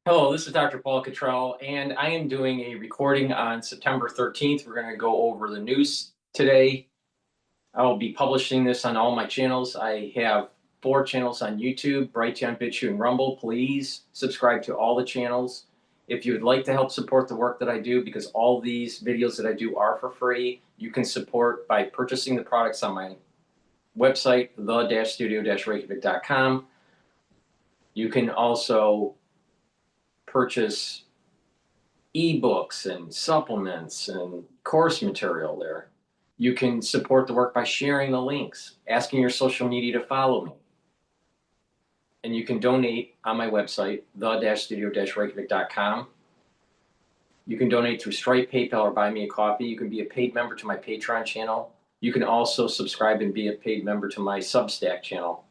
Hello, this is Dr. Paul Cottrell, and I am doing a recording on September 13th. We're going to go over the news today. I'll be publishing this on all my channels. I have 4 channels on YouTube, Brighteon, Bitchute, and Rumble. Please subscribe to all the channels. If you would like to help support the work that I do, because all these videos that I do are for free, you can support by purchasing the products on my website, the-studio-reykjavik.com. You can also purchase ebooks and supplements and course material there. You can support the work by sharing the links, asking your social media to follow me. And you can donate on my website, the-studio-reykjavik.com. You can donate through Stripe, PayPal, or buy me a coffee. You can be a paid member to my Patreon channel. You can also subscribe and be a paid member to my Substack channel.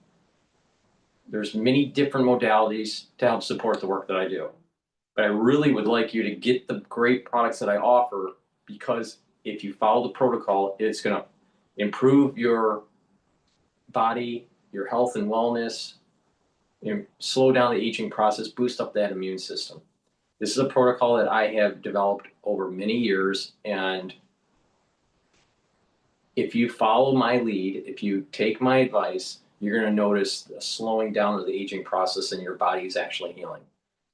There's many different modalities to help support the work that I do. But I really would like you to get the great products that I offer, because if you follow the protocol, it's going to improve your body, your health and wellness, slow down the aging process, boost up that immune system. This is a protocol that I have developed over many years, and if you follow my lead, if you take my advice, you're going to notice a slowing down of the aging process and your body is actually healing.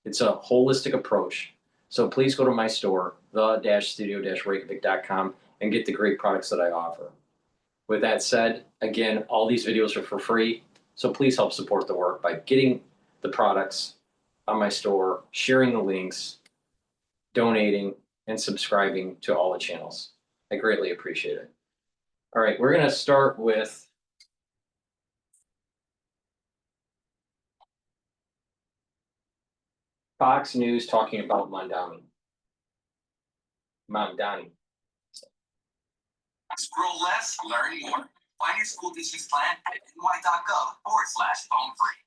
It's a holistic approach. So please go to my store, the-studio-reykjavik.com, and get the great products that I offer. With that said, again, all these videos are for free. So please help support the work by getting the products on my store, sharing the links, donating, and subscribing to all the channels. I greatly appreciate it. All right, we're going to start with Fox News talking about Mamdani. Scroll less, learn more. Find your school district's plan at ny.gov/phone free.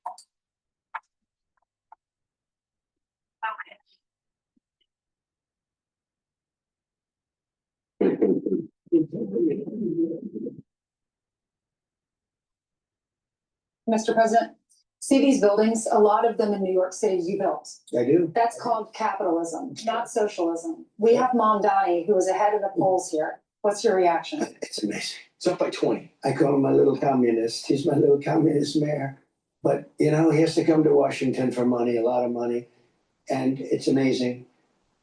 Mr. President, see these buildings? A lot of them in New York City you built. I do. That's called capitalism, not socialism. We have Mamdani, who is ahead of the polls here. What's your reaction? It's amazing. It's up by 20. I call him my little communist. He's my little communist mayor. But, you know, he has to come to Washington for money, a lot of money. And it's amazing.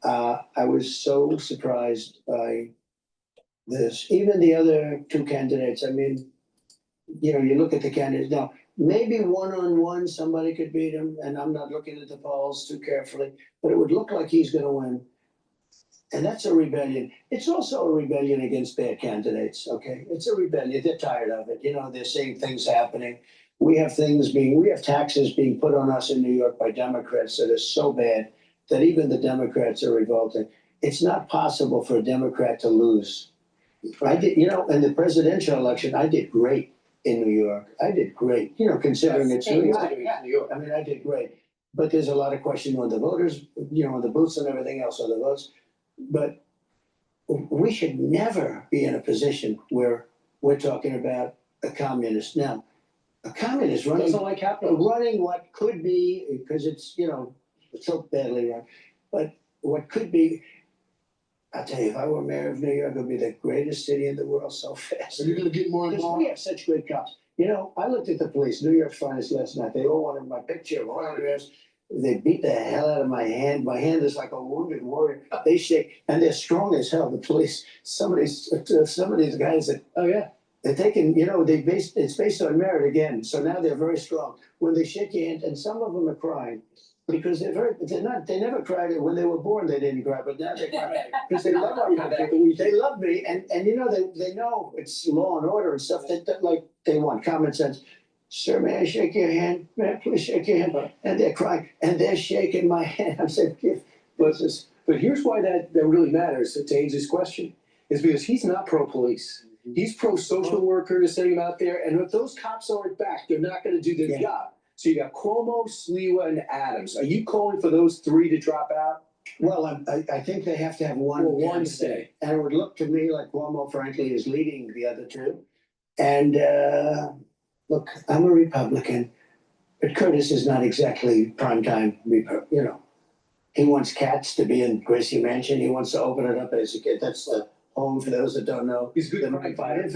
I was so surprised by this. Even the other 2 candidates, I mean, you know, you look at the candidates now, maybe one-on-one somebody could beat him, and I'm not looking at the polls too carefully, but it would look like he's going to win. And that's a rebellion. It's also a rebellion against bad candidates, okay? It's a rebellion. They're tired of it. You know, they're seeing things happening. We have taxes being put on us in New York by Democrats that are so bad that even the Democrats are revolting. It's not possible for a Democrat to lose. I did, you know, in the presidential election, I did great in New York. I did great, you know, considering it's New York. New York. I mean, I did great. But there's a lot of question on the voters, you know, on the booths and everything else on the votes. But we should never be in a position where we're talking about a communist. Now, a communist running what could be, because it's, you know, it's so badly run, but what could be, I'll tell you, if I were mayor of New York, it would be the greatest city in the world so fast. Are you going to get more involved? We have such great cops. You know, I looked at the police, New York's finest last night. They all wanted my picture, autographs. They beat the hell out of my hand. My hand is like a wounded warrior. They shake, and they're strong as hell. The police, some of these guys that, oh yeah, they're taking, you know, it's based on merit again. So now they're very strong. When they shake your hand, and some of them are crying because they never cried when they were born. They didn't cry, but now they cry because they love our country. They love me, and you know they know it's law and order and stuff. That like they want common sense. Sir, may I shake your hand? May I please shake your hand? And they're crying, and they're shaking my hand. I'm saying, but here's why that really matters to Haynes' question, is because he's not pro-police. He's pro-social workers, sending them out there, and if those cops aren't back, they're not going to do their job. So you got Cuomo, Sliwa, and Adams. Are you calling for those 3 to drop out? Well, I think they have to have one stay. And it would look to me like Cuomo, frankly, is leading the other 2. And look, I'm a Republican, but Curtis is not exactly primetime, you know. He wants cats to be in Gracie Mansion. He wants to open it up as a kid. That's the home, for those that don't know. He's a good The crime fighter.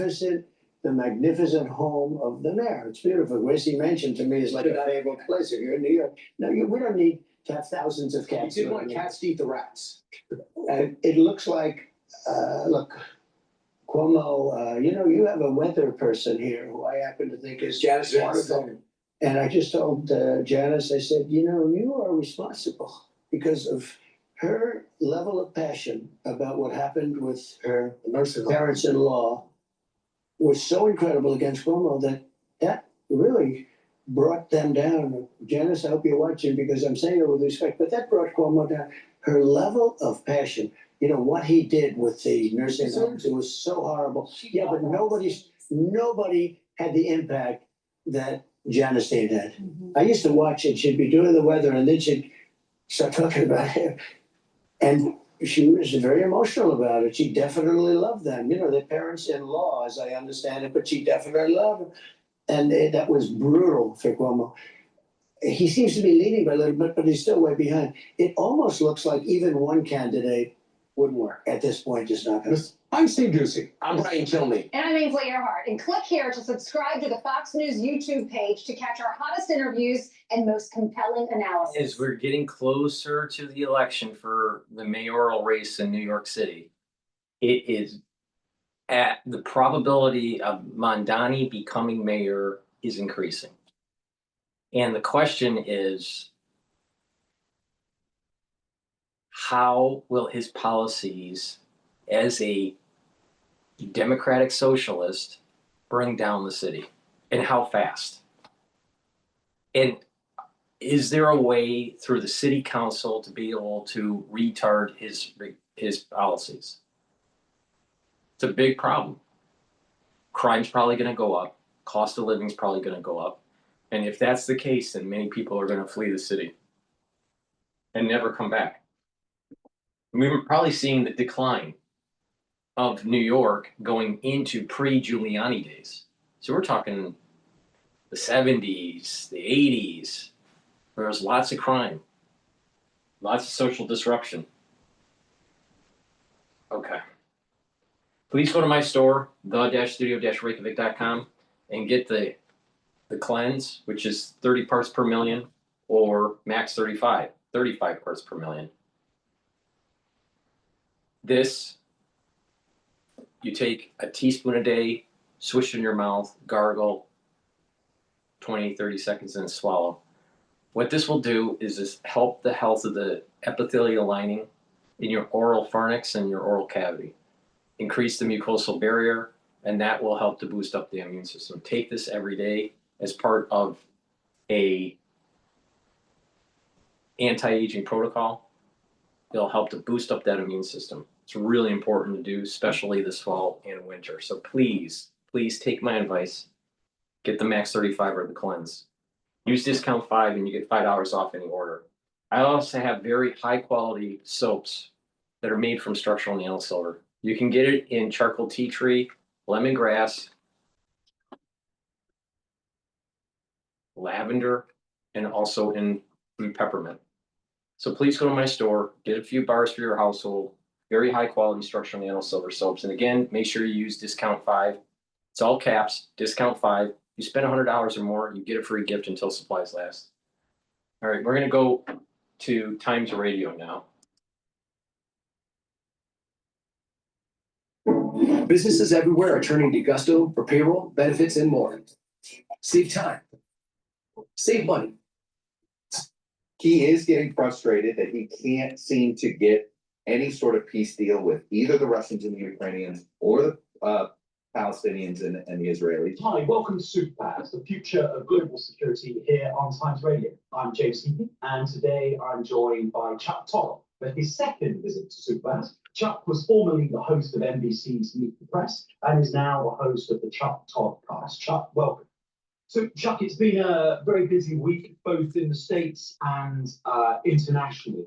magnificent home of the mayor. It's beautiful. Gracie Mansion to me is like a favorite place. If you're in New York, we don't need to have thousands of He cats. didn't want cats to eat the rats. And it looks like, look, Cuomo, you have a weather person here who I happen to think is Janice wonderful. And I just told Janice, I said, you are responsible because of her level of passion about what happened with her parents-in-law was so incredible against Cuomo that really brought them down. Janice, I hope you're watching because I'm saying it with respect, but that brought Cuomo down. Her level of passion, what he did with the nursing homes, it was so horrible. Yeah, but nobody had the impact that Janice Dean had. I used to watch it. She'd be doing the weather and then she'd start talking about it. And she was very emotional about it. She definitely loved them. Their parents-in-law, as I understand it, but she definitely loved them. And that was brutal for Cuomo. He seems to be leading by a little bit, but he's still way behind. It almost looks like even one candidate wouldn't work at this point, just not going to. I'm Steve Ducey. I'm Brighteon Channel. And I'm Ainsley Earhart. And click here to subscribe to the Fox News YouTube page to catch our hottest interviews and most compelling analysis. As we're getting closer to the election for the mayoral race in New York City, it is at the probability of Mamdani becoming mayor is increasing. And the question is, how will his policies as a Democratic socialist bring down the city, and how fast? And is there a way through the city council to be able to retard his policies? It's a big problem. Crime's probably going to go up. Cost of living is probably going to go up. And if that's the case, then many people are going to flee the city and never come back. We're probably seeing the decline of New York going into pre-Giuliani days. So we're talking the 70s, the 80s, where there's lots of crime, lots of social disruption. Okay. Please go to my store, the-studio-reykjavik.com, and get the cleanse, which is 30 parts per million, or max 35 parts per million. This, you take a teaspoon a day, swish in your mouth, gargle, 20, 30 seconds, and swallow. What this will do is just help the health of the epithelial lining in your oral pharynx and your oral cavity. Increase the mucosal barrier, and that will help to boost up the immune system. Take this every day as part of a anti-aging protocol. It'll help to boost up that immune system. It's really important to do, especially this fall and winter. So please take my advice. Get the Max 35 or the cleanse. Use discount 5 and you get $5 off any order. I also have very high quality soaps that are made from structural nano silver. You can get it in charcoal tea tree, lemongrass, lavender, and also in peppermint. So please go to my store, get a few bars for your household, very high quality structural nano silver soaps. And again, make sure you use discount 5. It's all caps, discount 5. You spend $100 or more, you get a free gift until supplies last. All right, we're gonna go to Times Radio now. Businesses everywhere are turning to Gusto for payroll, benefits, and more. Save time. Save money. He is getting frustrated that he can't seem to get any sort of peace deal with either the Russians and the Ukrainians or the Palestinians and the Israelis. Hi, welcome to Superpowers, the future of global security here on Times Radio. I'm James Heaton, and today I'm joined by Chuck Todd for his second visit to Superpowers. Chuck was formerly the host of NBC's Meet the Press and is now the host of the Chuck Todd Cast. Chuck, welcome. So, Chuck, it's been a very busy week, both in the States and internationally.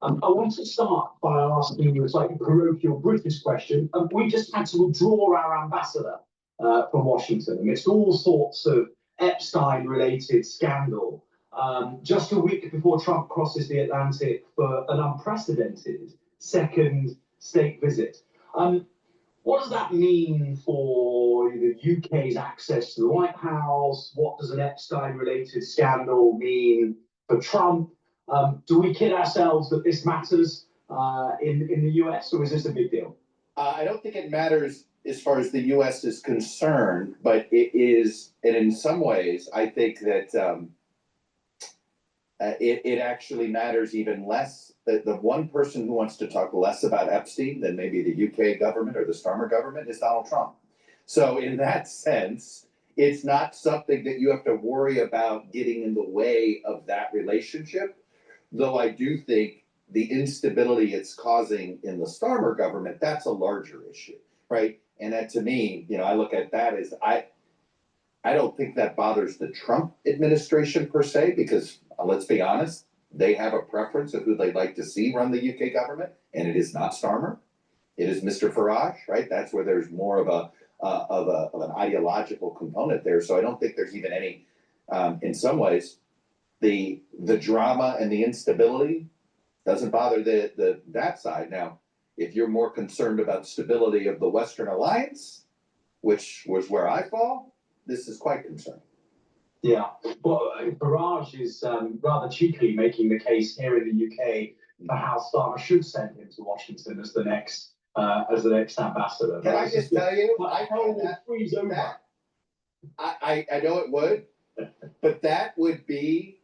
I want to start by asking you a slightly parochial British question. We just had to withdraw our ambassador from Washington amidst all sorts of Epstein-related scandal. just a week before Trump crosses the Atlantic for an unprecedented second state visit. What does that mean for the UK's access to the White House? What does an Epstein-related scandal mean for Trump? Do we kid ourselves that this matters in the US, or is this a big deal? I don't think it matters as far as the US is concerned, but it is, and in some ways, I think that it actually matters even less. The one person who wants to talk less about Epstein than maybe the UK government or the Starmer government is Donald Trump. So in that sense, it's not something that you have to worry about getting in the way of that relationship. Though I do think the instability it's causing in the Starmer government, that's a larger issue, right? And that to me, I look at that as I don't think that bothers the Trump administration per se, because let's be honest, they have a preference of who they'd like to see run the UK government, and it is not Starmer. It is Mr. Farage, right? That's where there's more of an ideological component there. So I don't think there's even any, in some ways, the drama and the instability doesn't bother that side. Now, if you're more concerned about stability of the Western alliance, which was where I fall, this is quite concerning. Yeah, well, Farage is rather cheekily making the case here in the UK for how Starmer should send him to Washington as the next ambassador. Can I just tell you, I know that freeze over. I know it would, but that would be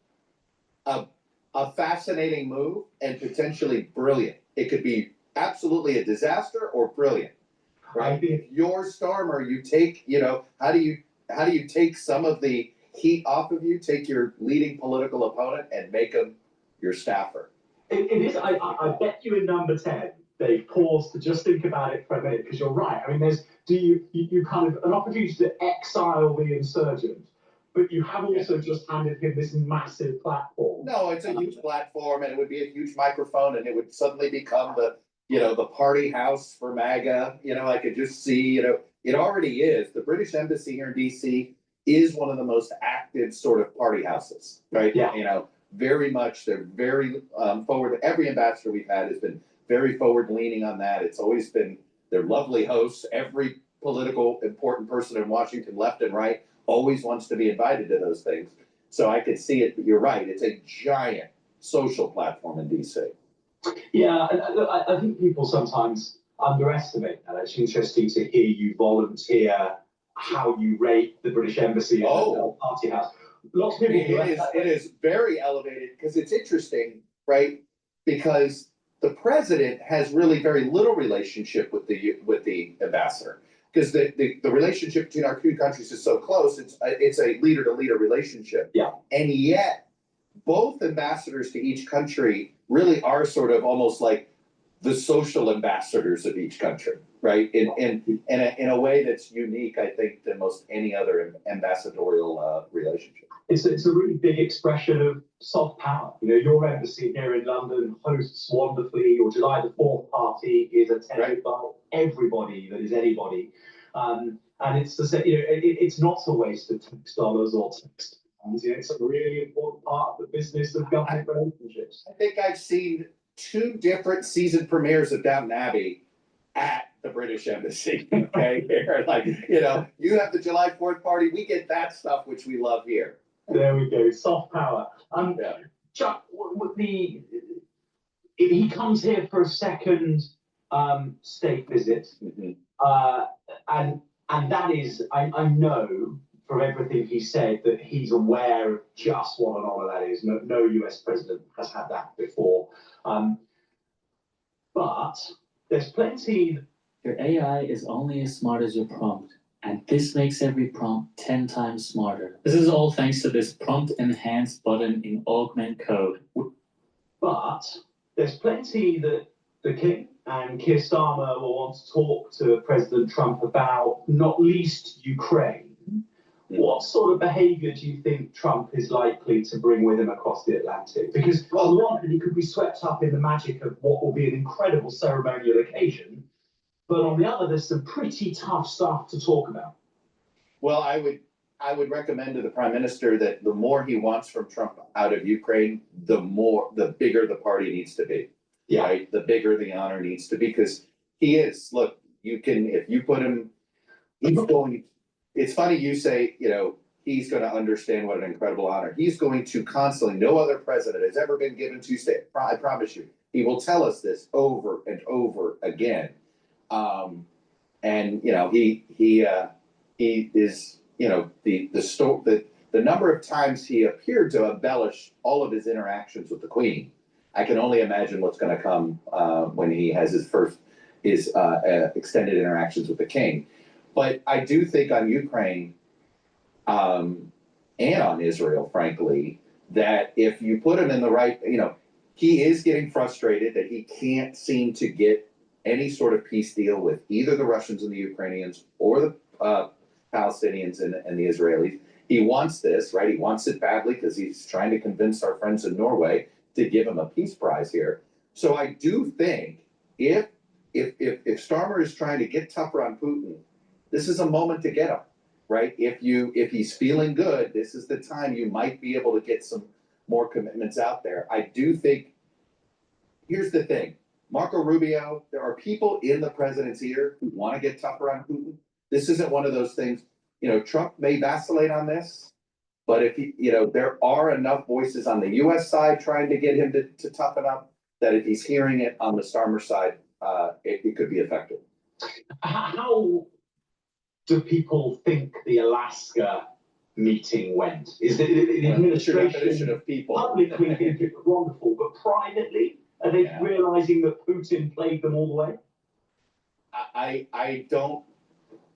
a fascinating move and potentially brilliant. It could be absolutely a disaster or brilliant. Right? If you're Starmer, you take, how do you take some of the heat off of you, take your leading political opponent and make him your staffer? It is. I bet you in number 10, they pause to just think about it for a minute, because you're right. I mean, you kind of an opportunity to exile the insurgent, but you have also just handed him this massive platform. No, it's a huge platform, and it would be a huge microphone, and it would suddenly become the party house for MAGA. I could just see, it already is. The British Embassy here in DC is one of the most active sort of party houses, right? Yeah. Very much, they're very forward. Every ambassador we've had has been very forward leaning on that. It's always been, they're lovely hosts. Every political important person in Washington, left and right, always wants to be invited to those things. So I could see it, but you're right. It's a giant social platform in DC. Yeah, I think people sometimes underestimate that. It's interesting to hear you volunteer how you rate the British Embassy and the party house. Lots of people. It is very elevated, because it's interesting, right? Because the president has really very little relationship with the ambassador, because the relationship between our two countries is so close. It's a leader to leader relationship. Yeah. And yet, both ambassadors to each country really are sort of almost like the social ambassadors of each country, right? In a way that's unique, I think, than most any other ambassadorial relationship. It's a really big expression of soft power. Your embassy here in London hosts wonderfully. Your July the 4th party is attended by everybody that is anybody, and it's to say, it's not a waste of tax dollars or tax pounds. It's a really important part of the business of government relationships. I think I've seen 2 different season premieres of Downton Abbey at the British Embassy. Okay, here, you have the July 4th party, we get that stuff which we love here. There we go, soft power. Chuck, he comes here for a second state visit, and that is, I know from everything he said that he's aware of just what an honor that is. No US president has had that before. But there's plenty. Your AI is only as smart as your prompt, and this makes every prompt 10 times smarter. This is all thanks to this prompt enhance button in augment code. But there's plenty that the King and Keir Starmer will want to talk to President Trump about, not least Ukraine. What sort of behaviour do you think Trump is likely to bring with him across the Atlantic? Because on the one hand, he could be swept up in the magic of what will be an incredible ceremonial occasion, but on the other, there's some pretty tough stuff to talk about. Well, I I would recommend to the prime minister that the more he wants from Trump out of Ukraine, the bigger the party needs to be. Yeah. Right? The bigger the honor needs to be, because he is, look, if you put him, it's funny you say, he's gonna understand what an incredible honor. He's going to constantly, no other president has ever been given to state. I promise you, he will tell us this over and over again. And he is, the number of times he appeared to embellish all of his interactions with the Queen. I can only imagine what's going to come when he has his extended interactions with the King. But I do think on Ukraine and on Israel, frankly, that if you put him in the right, he is getting frustrated that he can't seem to get any sort of peace deal with either the Russians and the Ukrainians or the Palestinians and the Israelis. He wants this, right? He wants it badly because he's trying to convince our friends in Norway to give him a peace prize here. So I do think if Starmer is trying to get tougher on Putin, this is a moment to get him, right? If he's feeling good, this is the time you might be able to get some more commitments out there. I do think, here's the thing, Marco Rubio, there are people in the president's ear who want to get tougher on Putin. This isn't one of those things, Trump may vacillate on this, but if there are enough voices on the US side trying to get him to toughen up, that if he's hearing it on the Starmer side, it could be effective. How do people think the Alaska meeting went? Is the administration of people publicly think it was wonderful, but privately, are they realizing that Putin played them all the way?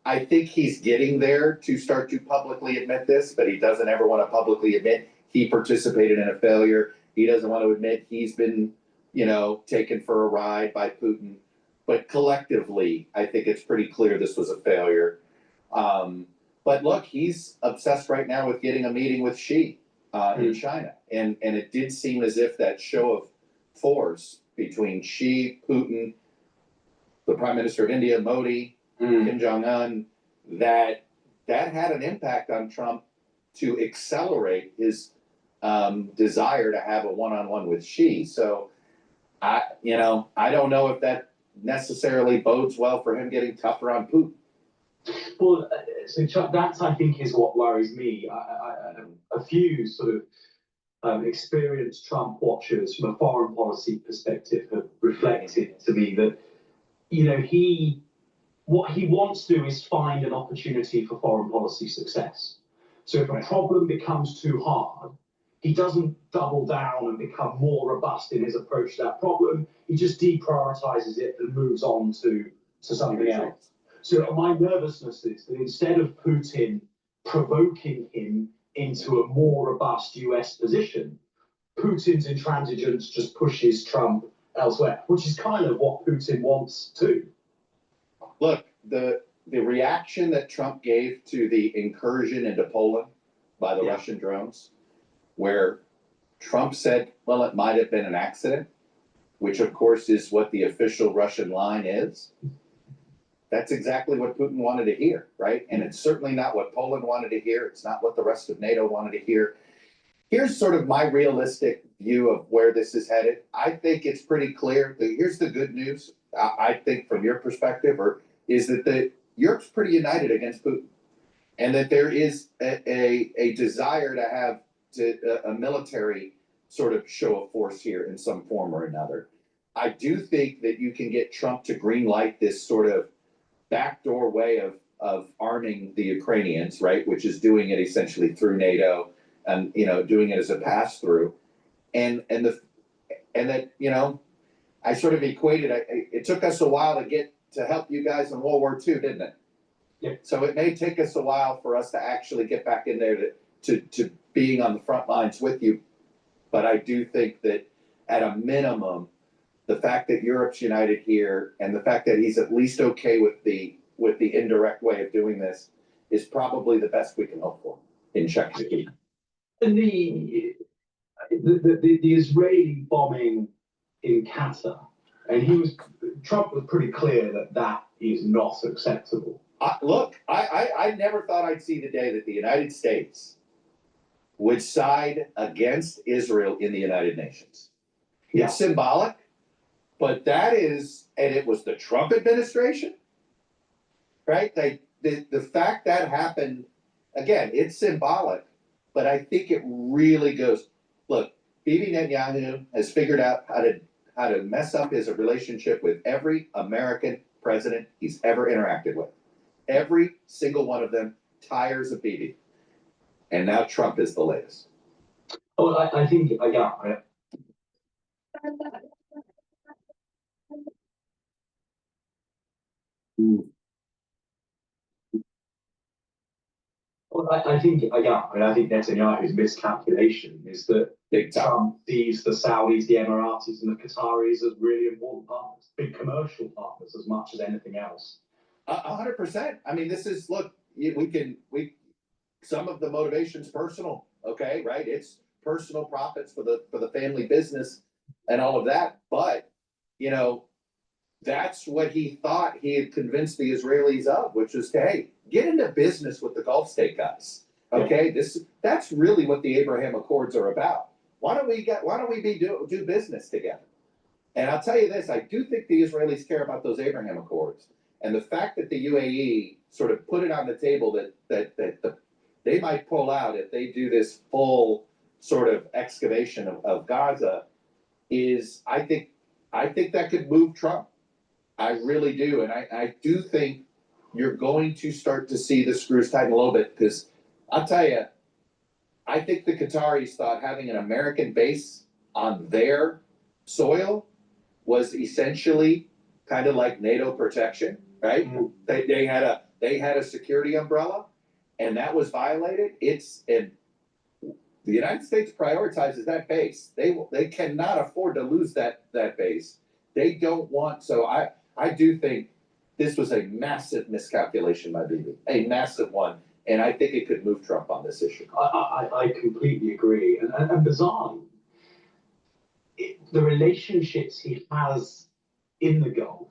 I think he's getting there to start to publicly admit this, but he doesn't ever want to publicly admit he participated in a failure. He doesn't want to admit he's been, taken for a ride by Putin. But collectively, I think it's pretty clear this was a failure. But look, he's obsessed right now with getting a meeting with Xi in China. And it did seem as if that show of force between Xi, Putin, the Prime Minister of India, Modi, Kim Jong-un, that had an impact on Trump to accelerate his desire to have a one-on-one with Xi. So I don't know if that necessarily bodes well for him getting tougher on Putin. Well, so Chuck, that I think is what worries me. A few sort of experienced Trump watchers from a foreign policy perspective have reflected to me that, what he wants to do is find an opportunity for foreign policy success. So if a problem becomes too hard, he doesn't double down and become more robust in his approach to that problem. He just deprioritizes it and moves on to something else. So my nervousness is that instead of Putin provoking him into a more robust US position, Putin's intransigence just pushes Trump elsewhere, which is kind of what Putin wants too. Look, the reaction that Trump gave to the incursion into Poland by the Russian drones, where Trump said, well, it might have been an accident, which of course is what the official Russian line is. That's exactly what Putin wanted to hear, right? And it's certainly not what Poland wanted to hear. It's not what the rest of NATO wanted to hear. Here's sort of my realistic view of where this is headed. I think it's pretty clear. Here's the good news, I think, from your perspective, is that Europe's pretty united against Putin, and that there is a desire to have a military sort of show of force here in some form or another. I do think that you can get Trump to green light this sort of backdoor way of arming the Ukrainians, right, which is doing it essentially through NATO and doing it as a pass through, and that I sort of equated it took us a while to help you guys in World War II, didn't it? Yeah. So it may take us a while for us to actually get back in there to being on the front lines with you, but I do think that at a minimum, the fact that Europe's united here and the fact that he's at least okay with the indirect way of doing this is probably the best we can hope for in Czechoslovakia. And the Israeli bombing in Qatar, and Trump was pretty clear that is not acceptable. I never thought I'd see the day that the United States would side against Israel in the United Nations. Yeah. It's symbolic, but that is, and it was the Trump administration, right? The fact that happened, again, it's symbolic, but I think it really goes, look, Bibi Netanyahu has figured out how to mess up his relationship with every American president he's ever interacted with. Every single one of them tires of Bibi. And now Trump is the latest. Oh, I think, yeah. Well, I think, yeah, and I think Netanyahu's miscalculation is that Trump sees the Saudis, the Emiratis, and the Qataris as really important partners, big commercial partners as much as anything else. 100%. I mean, this is, look, some of the motivation's personal, okay, right? It's personal profits for the family business and all of that. But, you know, that's what he thought he had convinced the Israelis of, which is, hey, get into business with the Gulf state guys. Okay, that's really what the Abraham Accords are about. Why don't we do business together? And I'll tell you this, I do think the Israelis care about those Abraham Accords. And the fact that the UAE sort of put it on the table that they might pull out if they do this full sort of excavation of Gaza is, I think that could move Trump. I really do. And I do think you're going to start to see the screws tighten a little bit, because I'll tell you, I think the Qataris thought having an American base on their soil was essentially kind of like NATO protection, right? Mm-hmm. They had a security umbrella, and that was violated. And the United States prioritizes that base. They cannot afford to lose that base. They don't want. So I do think this was a massive miscalculation by Bibi, a massive one, and I think it could move Trump on this issue. I completely agree, and bizarrely, the relationships he has in the Gulf,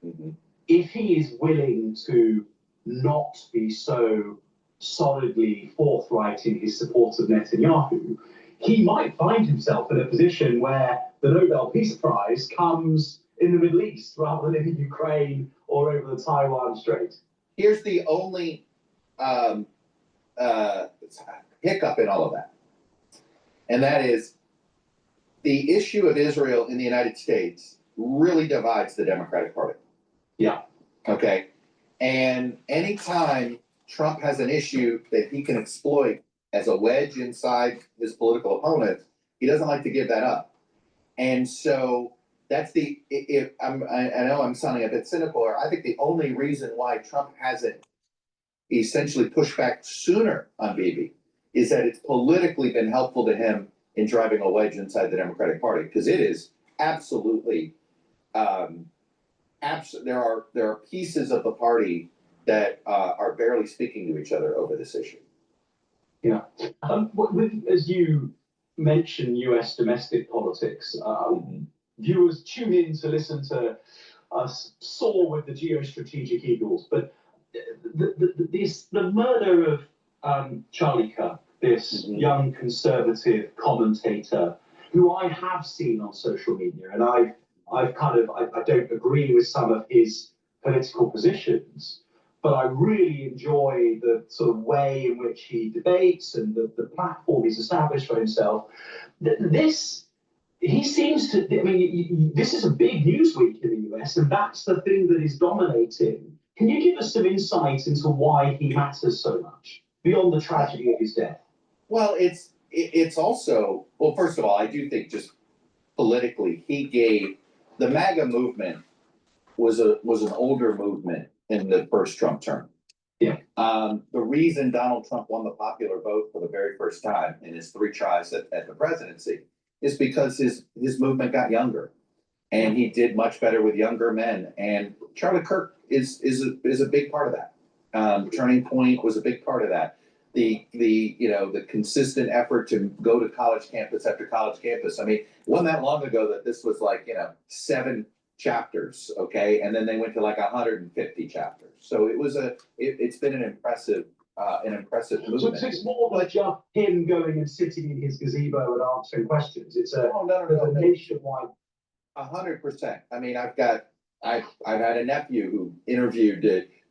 mm-hmm. if he is willing to not be so solidly forthright in his support of Netanyahu, he might find himself in a position where the Nobel Peace Prize comes in the Middle East rather than in Ukraine or over the Taiwan Strait. Here's the only hiccup in all of that, and that is the issue of Israel in the United States really divides the Democratic Party. Yeah. Okay. And anytime Trump has an issue that he can exploit as a wedge inside his political opponent, he doesn't like to give that up. And so that's I know I'm sounding a bit cynical, or I think the only reason why Trump hasn't essentially pushed back sooner on Bibi is that it's politically been helpful to him in driving a wedge inside the Democratic Party, because it is absolutely there are pieces of the party that are barely speaking to each other over this issue. Yeah. As you mentioned U.S. domestic politics, viewers tune in to listen to us soar with the geostrategic eagles, but the murder of Charlie Kirk, this young conservative commentator who I have seen on social media, and I don't agree with some of his political positions, but I really enjoy the sort of way in which he debates and the platform he's established for himself. He seems to, I mean, this is a big news week in the US, and that's the thing that is dominating. Can you give us some insight into why he matters so much, beyond the tragedy of his death? Well, it's also, well, first of all, I do think just politically, he gave, the MAGA movement was an older movement in the first Trump term. Yeah. The reason Donald Trump won the popular vote for the very first time in his 3 tries at the presidency is because his movement got younger, and he did much better with younger men. And Charlie Kirk is a big part of that. Turning Point was a big part of that. The consistent effort to go to college campus after college campus. I mean, it wasn't that long ago that this was like, 7 chapters, okay? And then they went to like 150 chapters. So it's been an impressive So movement. it's more than just him going and sitting in his gazebo and answering questions. It's a there's a nationwide. 100%. I mean, I've had a nephew who interviewed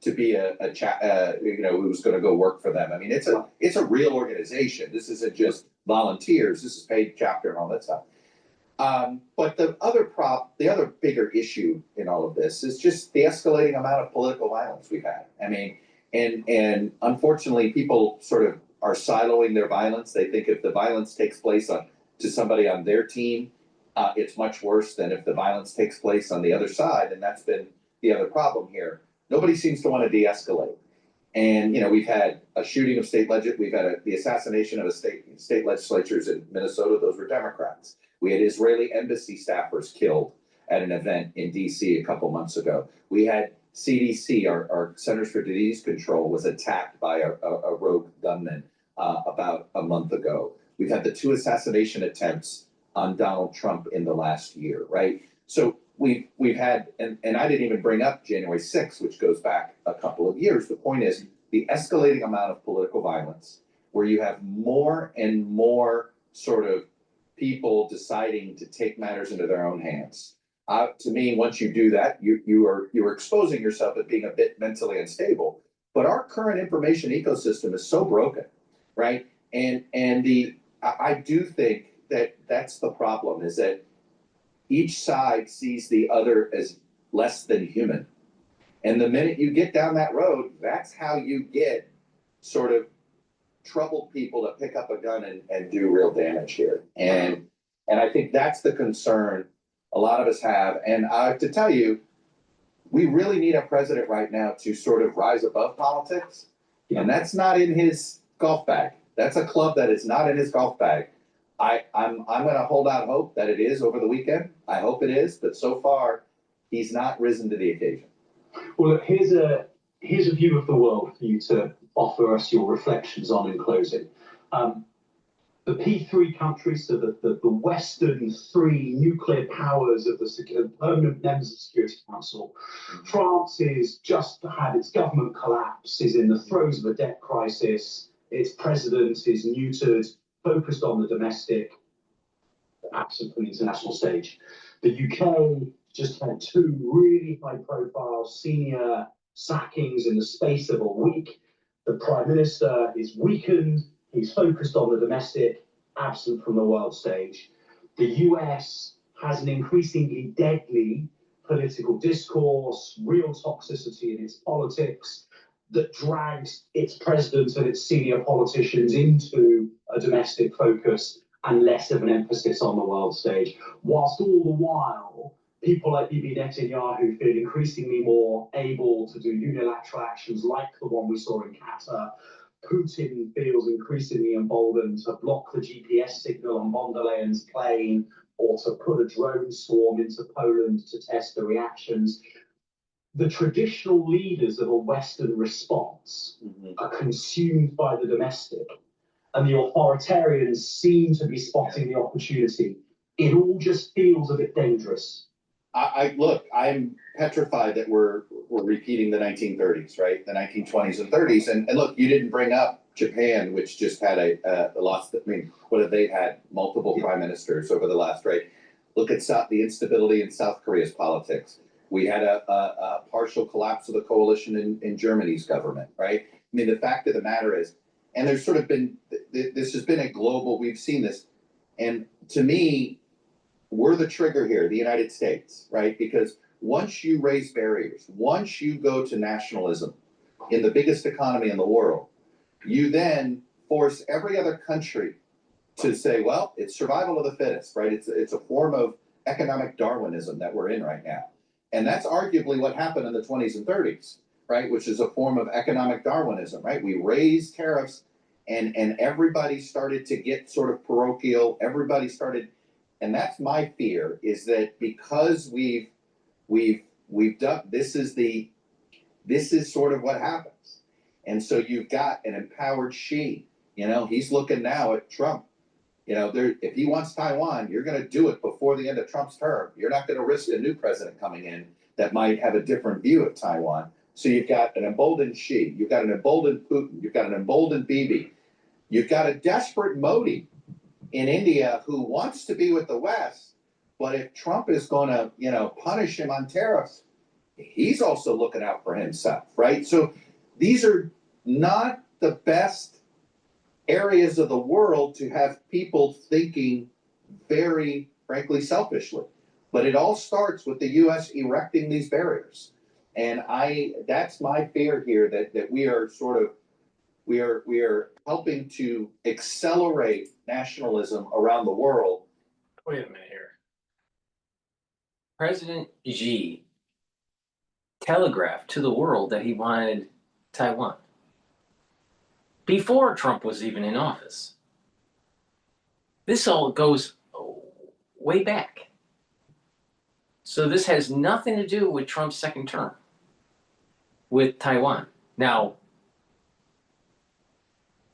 to be a chat, who was going to go work for them. I mean, it's a real organization. This isn't just volunteers. This is paid chapter and all that stuff. But the other bigger issue in all of this is just the escalating amount of political violence we've had. I mean, and unfortunately, people sort of are siloing their violence. They think if the violence takes place to somebody on their team, it's much worse than if the violence takes place on the other side, and that's been the other problem here. Nobody seems to want to de-escalate. And, we've had a shooting of we've had the assassination of state legislatures in Minnesota. Those were Democrats. We had Israeli embassy staffers killed at an event in DC a couple months ago. We had CDC, our Centers for Disease Control, was attacked by a rogue gunman about a month ago. We've had the 2 assassination attempts on Donald Trump in the last year, right? So we've had, and I didn't even bring up January 6th, which goes back a couple of years. The point is the escalating amount of political violence, where you have more and more sort of people deciding to take matters into their own hands. To me, once you do that, you are exposing yourself as being a bit mentally unstable. But our current information ecosystem is so broken, right? And I do think that's the problem, is that each side sees the other as less than human. And the minute you get down that road, that's how you get sort of troubled people to pick up a gun and do real damage here. And I think that's the concern a lot of us have. And I have to tell you, we really need a president right now to sort of rise above politics. And that's not in his golf bag. That's a club that is not in his golf bag. I'm going to hold out hope that it is over the weekend. I hope it is, but so far he's not risen to the occasion. Well, look, here's a view of the world for you to offer us your reflections on in closing. The P3 countries, so the Western 3 nuclear powers of the permanent members of the Security Council. France has just had its government collapse, is in the throes of a debt crisis. Its president is neutered, focused on the domestic, absent from the international stage. The UK just had 2 really high-profile senior sackings in the space of a week. The Prime Minister is weakened. He's focused on the domestic, absent from the world stage. The US has an increasingly deadly political discourse, real toxicity in its politics that drags its president and its senior politicians into a domestic focus and less of an emphasis on the world stage. Whilst all the while, people like Bibi Netanyahu feel increasingly more able to do unilateral actions like the one we saw in Qatar. Putin feels increasingly emboldened to block the GPS signal on von der Leyen's plane or to put a drone swarm into Poland to test the reactions. The traditional leaders of a Western response are consumed by the domestic, and the authoritarians seem to be spotting the opportunity. It all just feels a bit dangerous. I'm petrified that we're repeating the 1930s, right? The 1920s and 30s. And look, you didn't bring up Japan, which just had a loss. I mean, what have they had? Multiple prime ministers over the last, right? Look at the instability in South Korea's politics. We had a partial collapse of the coalition in Germany's government, right? I mean, the fact of the matter is, and there's sort of been, this has been a global, we've seen this. And to me, we're the trigger here, the United States, right? Because once you raise barriers, once you go to nationalism in the biggest economy in the world, you then force every other country to say, well, it's survival of the fittest, right? It's a form of economic Darwinism that we're in right now. And that's arguably what happened in the 20s and 30s, right? Which is a form of economic Darwinism, right? We raised tariffs and everybody started to get sort of parochial. Everybody started, and that's my fear, is that because we've done, this is sort of what happens. And so you've got an empowered Xi, he's looking now at Trump. You know, if he wants Taiwan, you're gonna do it before the end of Trump's term. You're not gonna risk a new president coming in that might have a different view of Taiwan. So you've got an emboldened Xi, you've got an emboldened Putin, you've got an emboldened Bibi, you've got a desperate Modi in India who wants to be with the West, but if Trump is gonna, you know, punish him on tariffs, he's also looking out for himself, right? So these are not the best areas of the world to have people thinking very, frankly, selfishly. But it all starts with the US erecting these barriers. And that's my fear here, that we are sort of, we are helping to accelerate nationalism around the world. Wait a minute here. President Xi telegraphed to the world that he wanted Taiwan before Trump was even in office. This all goes way back. So this has nothing to do with Trump's second term with Taiwan. Now,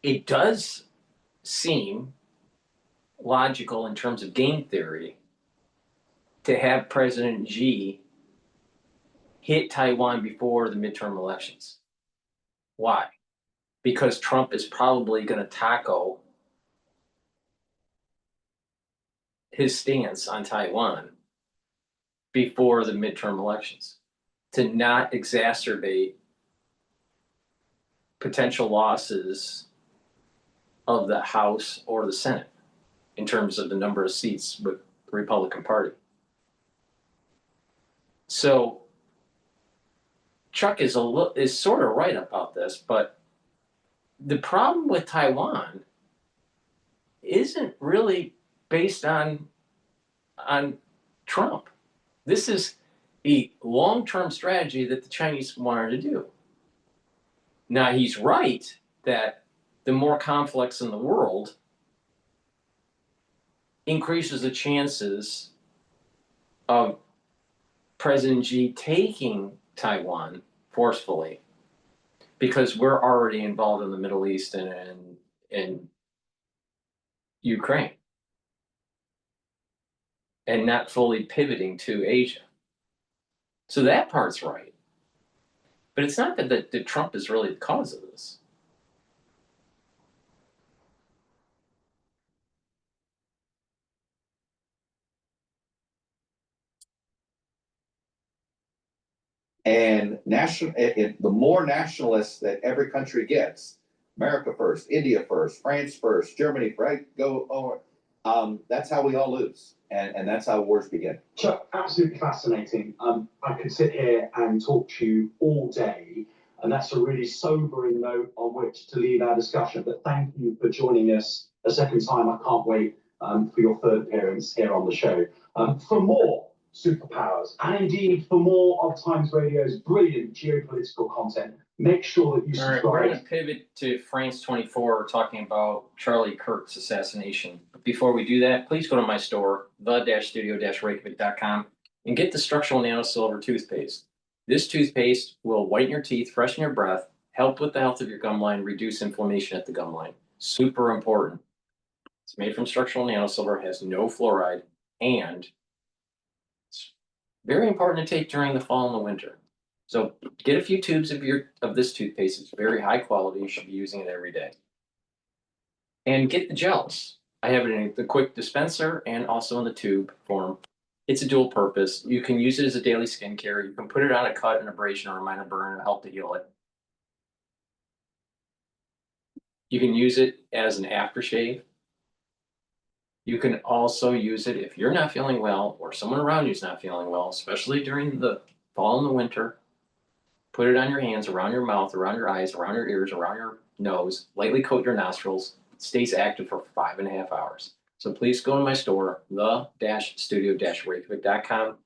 it does seem logical in terms of game theory to have President Xi hit Taiwan before the midterm elections. Why? Because Trump is probably going to tackle his stance on Taiwan before the midterm elections to not exacerbate potential losses of the House or the Senate in terms of the number of seats with the Republican Party. So Chuck is sort of right about this, but the problem with Taiwan isn't really based on Trump. This is a long-term strategy that the Chinese wanted to do. Now, he's right that the more conflicts in the world increases the chances of President Xi taking Taiwan forcefully, because we're already involved in the Middle East and Ukraine, and not fully pivoting to Asia. So that part's right. But it's not that Trump is really the cause of this. And the more nationalists that every country gets, America first, India first, France first, Germany, right? Go over. That's how we all lose. And that's how wars begin. Chuck, absolutely fascinating. I could sit here and talk to you all day, and that's a really sobering note on which to leave our discussion. But thank you for joining us a second time. I can't wait for your third appearance here on the show. For more superpowers, and indeed for more of Times Radio's brilliant geopolitical content, make sure that you All right, subscribe. we're going to pivot to France 24, talking about Charlie Kirk's assassination. But before we do that, please go to my store, the-studio-reykjavik.com, and get the structural nanosilver toothpaste. This toothpaste will whiten your teeth, freshen your breath, help with the health of your gum line, reduce inflammation at the gum line. Super important. It's made from structural nanosilver, has no fluoride, and it's very important to take during the fall and the winter. So get a few tubes of this toothpaste. It's very high quality. You should be using it every day. And get the gels. I have it in the quick dispenser and also in the tube form. It's a dual purpose. You can use it as a daily skincare. You can put it on a cut, an abrasion, or a minor burn to help to heal it. You can use it as an aftershave. You can also use it if you're not feeling well or someone around you is not feeling well, especially during the fall and the winter. Put it on your hands, around your mouth, around your eyes, around your ears, around your nose. Lightly coat your nostrils. It stays active for 5.5 hours. So please go to my store, the-studio-reykjavik.com.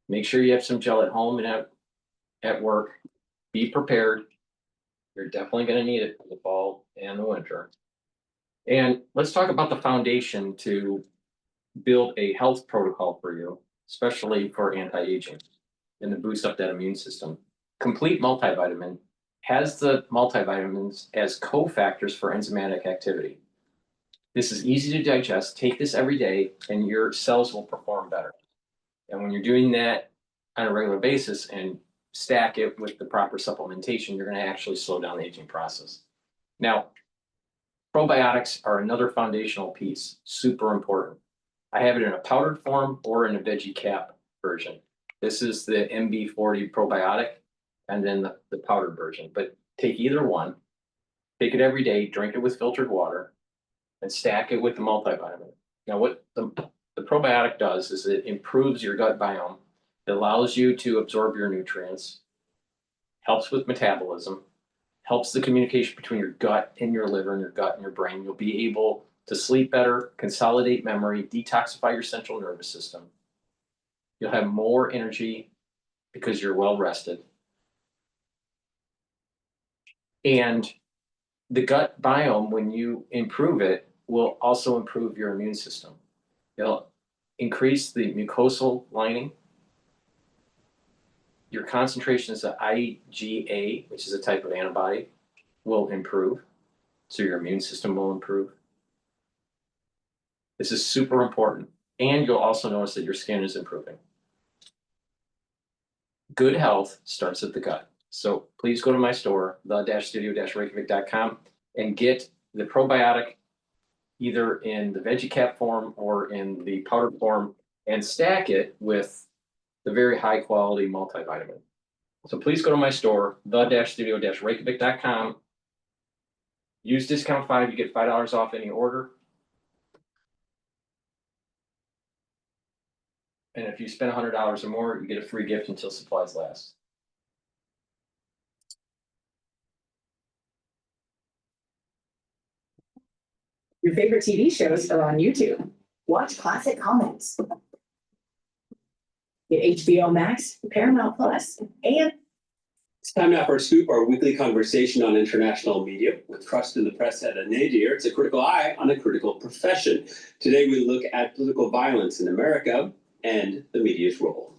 Make sure you have some gel at home and at work. Be prepared. You're definitely going to need it for the fall and the winter. And let's talk about the foundation to build a health protocol for you, especially for anti-aging and to boost up that immune system. Complete Multivitamin has the multivitamins as cofactors for enzymatic activity. This is easy to digest. Take this every day and your cells will perform better. And when you're doing that on a regular basis and stack it with the proper supplementation, you're going to actually slow down the aging process. Now, probiotics are another foundational piece, super important. I have it in a powdered form or in a veggie cap version. This is the MB40 probiotic and then the powdered version. But take either one, take it every day, drink it with filtered water, and stack it with the multivitamin. Now, what the probiotic does is it improves your gut biome. It allows you to absorb your nutrients, helps with metabolism, helps the communication between your gut and your liver and your gut and your brain. You'll be able to sleep better, consolidate memory, detoxify your central nervous system. You'll have more energy because you're well rested. And the gut biome, when you improve it, will also improve your immune system. It'll increase the mucosal lining. Your concentrations of IgA, which is a type of antibody, will improve. So your immune system will improve. This is super important. And you'll also notice that your skin is improving. Good health starts at the gut. So please go to my store, the-studio-reykjavik.com, and get the probiotic either in the veggie cap form or in the powdered form and stack it with the very high quality multivitamin. So please go to my store, the-studio-reykjavik.com. Use discount 5, you get $5 off any order. And if you spend $100 or more, you get a free gift until supplies last. Your favorite TV shows are on YouTube. Watch classic comments. Get HBO Max, Paramount Plus, and It's time now for a Scoop, our weekly conversation on international media with trust in the press at a nadir. It's a critical eye on a critical profession. Today we look at political violence in America and the media's role.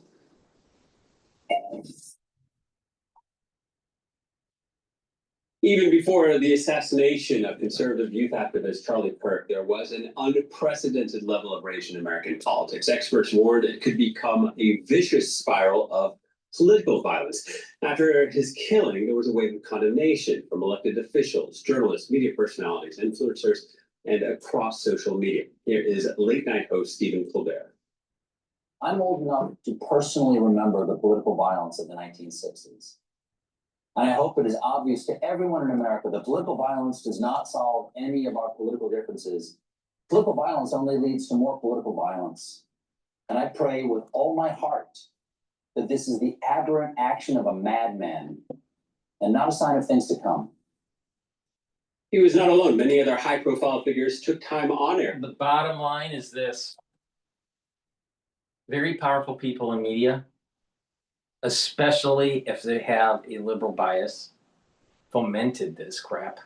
Even before the assassination of conservative youth activist Charlie Kirk, there was an unprecedented level of rage in American politics. Experts warned it could become a vicious spiral of political violence. After his killing, there was a wave of condemnation from elected officials, journalists, media personalities, influencers, and across social media. Here is late night host Stephen Colbert. I'm old enough to personally remember the political violence of the 1960s. And I hope it is obvious to everyone in America that political violence does not solve any of our political differences. Political violence only leads to more political violence. And I pray with all my heart that this is the aberrant action of a madman and not a sign of things to come. He was not alone. Many other high-profile figures took time on air. The bottom line is this. Very powerful people in media, especially if they have a liberal bias, fomented this crap.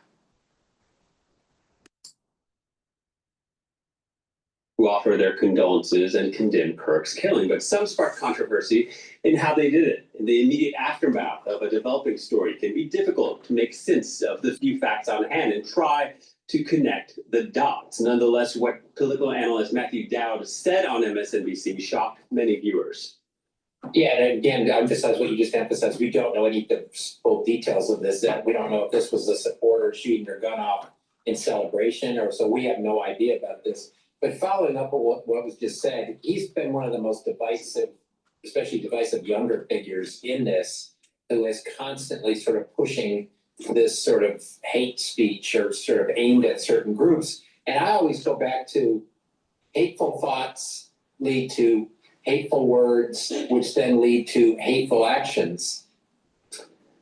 Who offer their condolences and condemn Kirk's killing, but some sparked controversy in how they did it. In the immediate aftermath of a developing story, it can be difficult to make sense of the few facts on hand and try to connect the dots. Nonetheless, what political analyst Matthew Dowd said on MSNBC shocked many viewers. Yeah, and again, to emphasize what you just emphasized, we don't know any of the full details of this. That we don't know if this was a supporter shooting their gun off in celebration, or so we have no idea about this. But following up on what was just said, he's been one of the most divisive, especially divisive younger figures in this, who is constantly sort of pushing this sort of hate speech or sort of aimed at certain groups. And I always go back to hateful thoughts lead to hateful words, which then lead to hateful actions.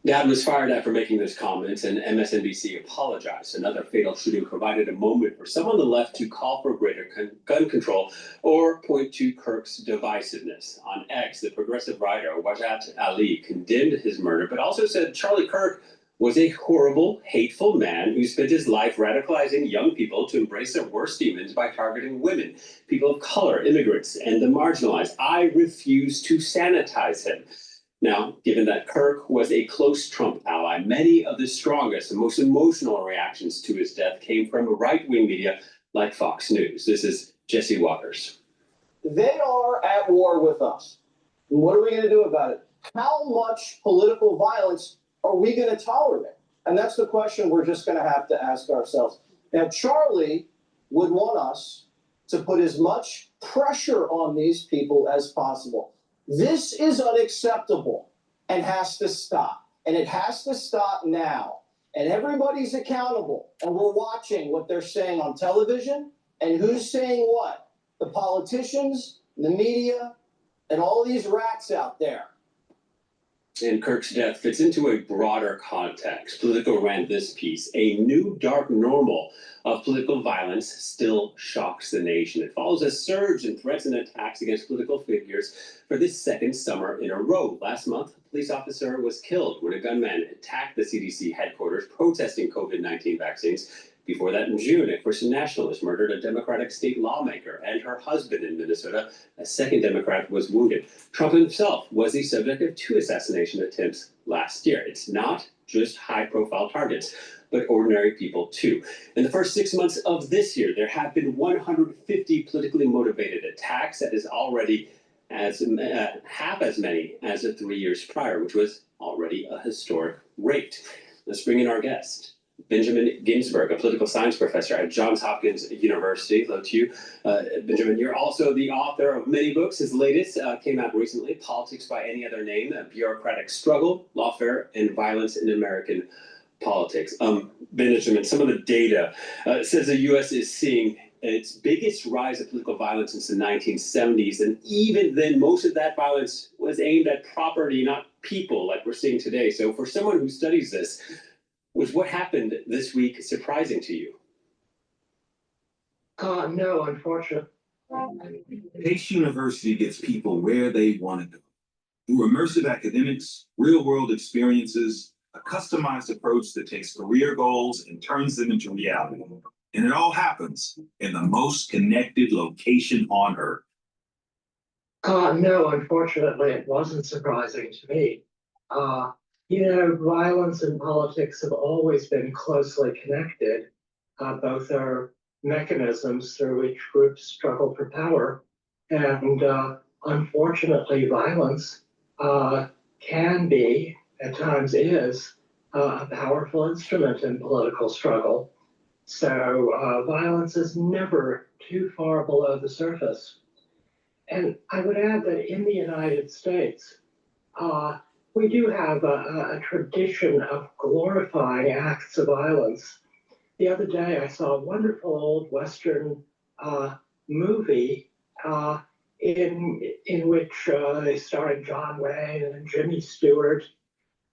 Dowd was fired after making this comment, and MSNBC apologized. Another fatal shooting provided a moment for some on the left to call for greater gun control or point to Kirk's divisiveness. On X, the progressive writer Wajat Ali condemned his murder, but also said Charlie Kirk was a horrible, hateful man who spent his life radicalizing young people to embrace their worst demons by targeting women, people of color, immigrants, and the marginalized. I refuse to sanitize him. Now, given that Kirk was a close Trump ally, many of the strongest and most emotional reactions to his death came from right-wing media, like Fox News. This is Jesse Waters. They are at war with us. What are we going to do about it? How much political violence are we going to tolerate? And that's the question we're just going to have to ask ourselves. Now, Charlie would want us to put as much pressure on these people as possible. This is unacceptable and has to stop. And it has to stop now. And everybody's accountable. And we're watching what they're saying on television and who's saying what. The politicians, the media, and all these rats out there. And Kirk's death fits into a broader context. Politico ran this piece. A new dark normal of political violence still shocks the nation. It follows a surge in threats and attacks against political figures for this second summer in a row. Last month, a police officer was killed when a gunman attacked the CDC headquarters protesting COVID-19 vaccines. Before that, in June, a Christian nationalist murdered a Democratic state lawmaker and her husband in Minnesota. A second Democrat was wounded. Trump himself was the subject of 2 assassination attempts last year. It's not just high-profile targets, but ordinary people too. In the first 6 months of this year, there have been 150 politically motivated attacks. That is already half as many as the 3 years prior, which was already a historic rate. Let's bring in our guest. Benjamin Ginsberg, a political science professor at Johns Hopkins University. Hello to you. Benjamin, you're also the author of many books. His latest came out recently, Politics by Any Other Name, A Bureaucratic Struggle, Lawfare, and Violence in American Politics. Benjamin, some of the data says the U.S. is seeing its biggest rise of political violence since the 1970s. And even then, most of that violence was aimed at property, not people, like we're seeing today. So for someone who studies this, was what happened this week surprising to you? No, unfortunately. Pace University gets people where they want to go. Through immersive academics, real-world experiences, a customized approach that takes career goals and turns them into reality. And it all happens in the most connected location on Earth. No, unfortunately, it wasn't surprising to me. Violence and politics have always been closely connected. Both are mechanisms through which groups struggle for power. And unfortunately, violence can be, at times is, a powerful instrument in political struggle. So violence is never too far below the surface. And I would add that in the United States, we do have a tradition of glorifying acts of violence. The other day, I saw a wonderful old Western movie in which they starred John Wayne and Jimmy Stewart.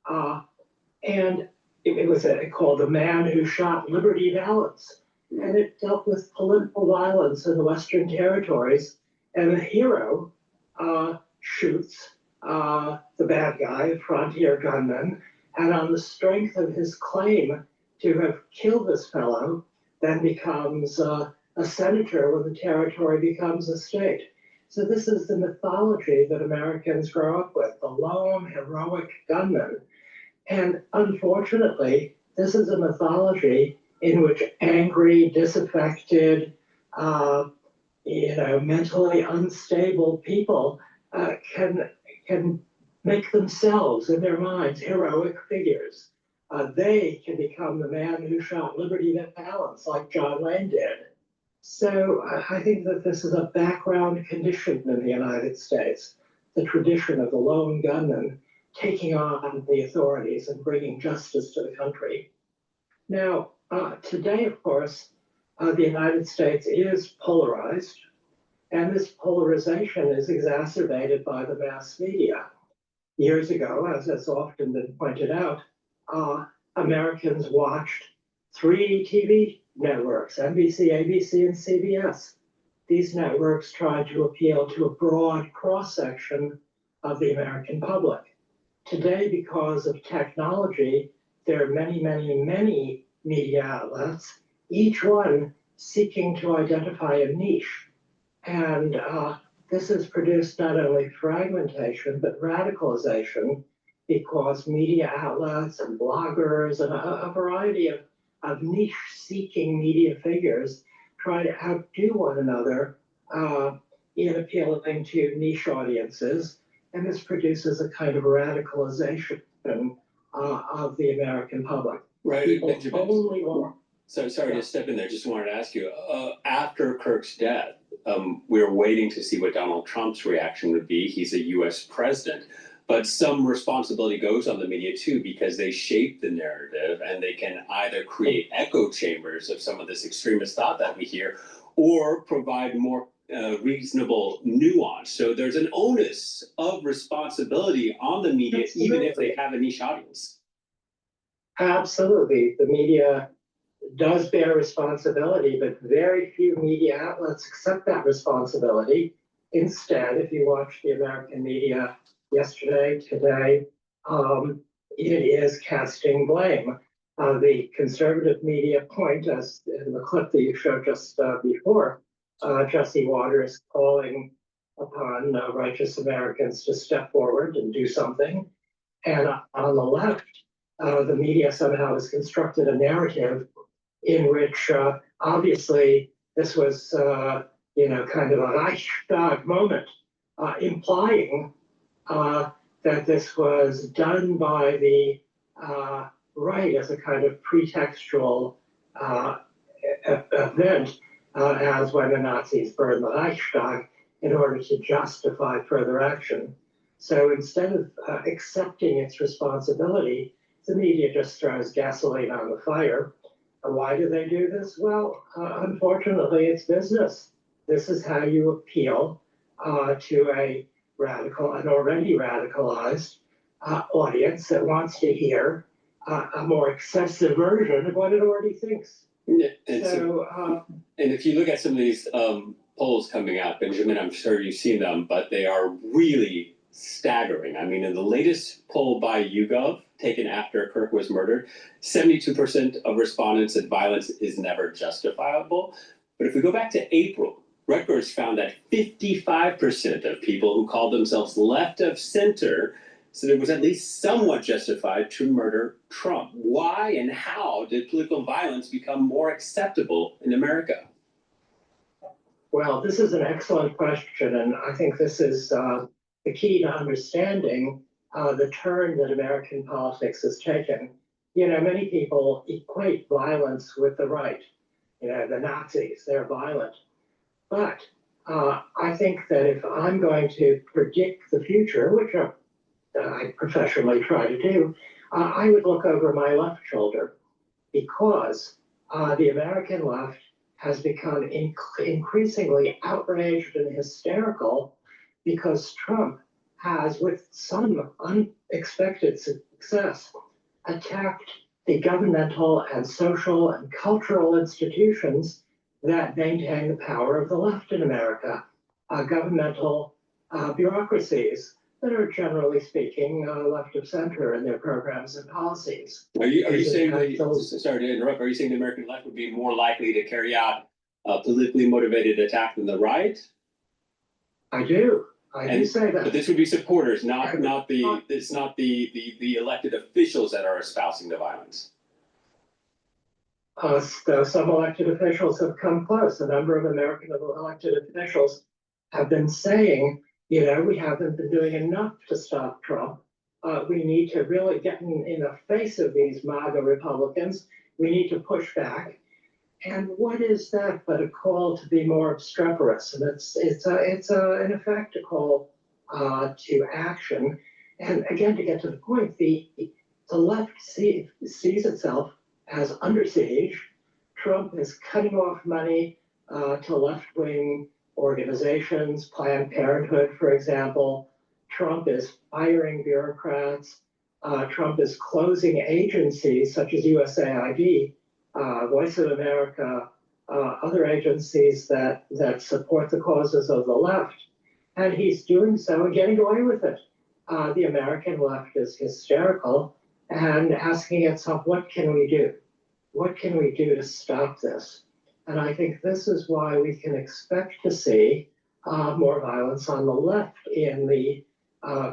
And it was called The Man Who Shot Liberty Valance. And it dealt with political violence in the Western territories. And the hero shoots the bad guy, frontier gunman, and on the strength of his claim to have killed this fellow, then becomes a senator when the territory becomes a state. So this is the mythology that Americans grow up with, the lone, heroic gunman. And unfortunately, this is a mythology in which angry, disaffected, mentally unstable people can make themselves in their minds heroic figures. They can become the man who shot Liberty Valance like John Wayne did. So I think that this is a background condition in the United States, the tradition of the lone gunman taking on the authorities and bringing justice to the country. Now, today, of course, the United States is polarized, and this polarization is exacerbated by the mass media. Years ago, as has often been pointed out, Americans watched 3 TV networks, NBC, ABC, and CBS. These networks tried to appeal to a broad cross-section of the American public. Today, because of technology, there are many, many, many media outlets, each one seeking to identify a niche. And this has produced not only fragmentation, but radicalization, because media outlets and bloggers and a variety of niche-seeking media figures try to outdo one another in appealing to niche audiences. And this produces a kind of radicalization of the American public. Right, People Benjamin. only want. So sorry to step in there. Just wanted to ask you, after Kirk's death, we're waiting to see what Donald Trump's reaction would be. He's a U.S. president, but some responsibility goes on the media too, because they shape the narrative and they can either create echo chambers of some of this extremist thought that we hear, or provide more reasonable nuance. So there's an onus of responsibility on the media, even if they have a niche audience. Absolutely. The media does bear responsibility, but very few media outlets accept that responsibility. Instead, if you watch the American media yesterday, today, it is casting blame. The conservative media point, as in the clip that you showed just before, Jesse Waters calling upon righteous Americans to step forward and do something. And on the left, the media somehow has constructed a narrative in which obviously this was, kind of a Reichstag moment, implying that this was done by the right as a kind of pretextual event, as when the Nazis burned the Reichstag in order to justify further action. So instead of accepting its responsibility, the media just throws gasoline on the fire. Why do they do this? Well, unfortunately, it's business. This is how you appeal to an already radicalized audience that wants to hear a more excessive version of what it already thinks. Yeah, and if you look at some of these polls coming out, Benjamin, I'm sure you've seen them, but they are really staggering. I mean, in the latest poll by YouGov, taken after Kirk was murdered, 72% of respondents said violence is never justifiable. But if we go back to April, Rutgers found that 55% of people who called themselves left of center said it was at least somewhat justified to murder Trump. Why and how did political violence become more acceptable in America? Well, this is an excellent question, and I think this is the key to understanding the turn that American politics has taken. Many people equate violence with the right. The Nazis, they're violent. But I think that if I'm going to predict the future, which I professionally try to do, I would look over my left shoulder, because the American left has become increasingly outraged and hysterical because Trump has, with some unexpected success, attacked the governmental and social and cultural institutions that maintain the power of the left in America, governmental bureaucracies that are, generally speaking, left of center in their programs and policies. Are you saying that, sorry to interrupt, are you saying the American left would be more likely to carry out a politically motivated attack than the right? I do. I do say that. But this would be supporters, it's not the elected officials that are espousing the violence. Some elected officials have come close. A number of American elected officials have been saying, we haven't been doing enough to stop Trump. We need to really get in the face of these MAGA Republicans. We need to push back. And what is that but a call to be more obstreperous? And it's in effect a call to action. And again, to get to the point, the left sees itself as under siege. Trump is cutting off money to left-wing organizations, Planned Parenthood, for example. Trump is firing bureaucrats. Trump is closing agencies such as USAID, Voice of America, other agencies that support the causes of the left. And he's doing so and getting away with it. The American left is hysterical and asking itself, what can we do? What can we do to stop this? And I think this is why we can expect to see more violence on the left in the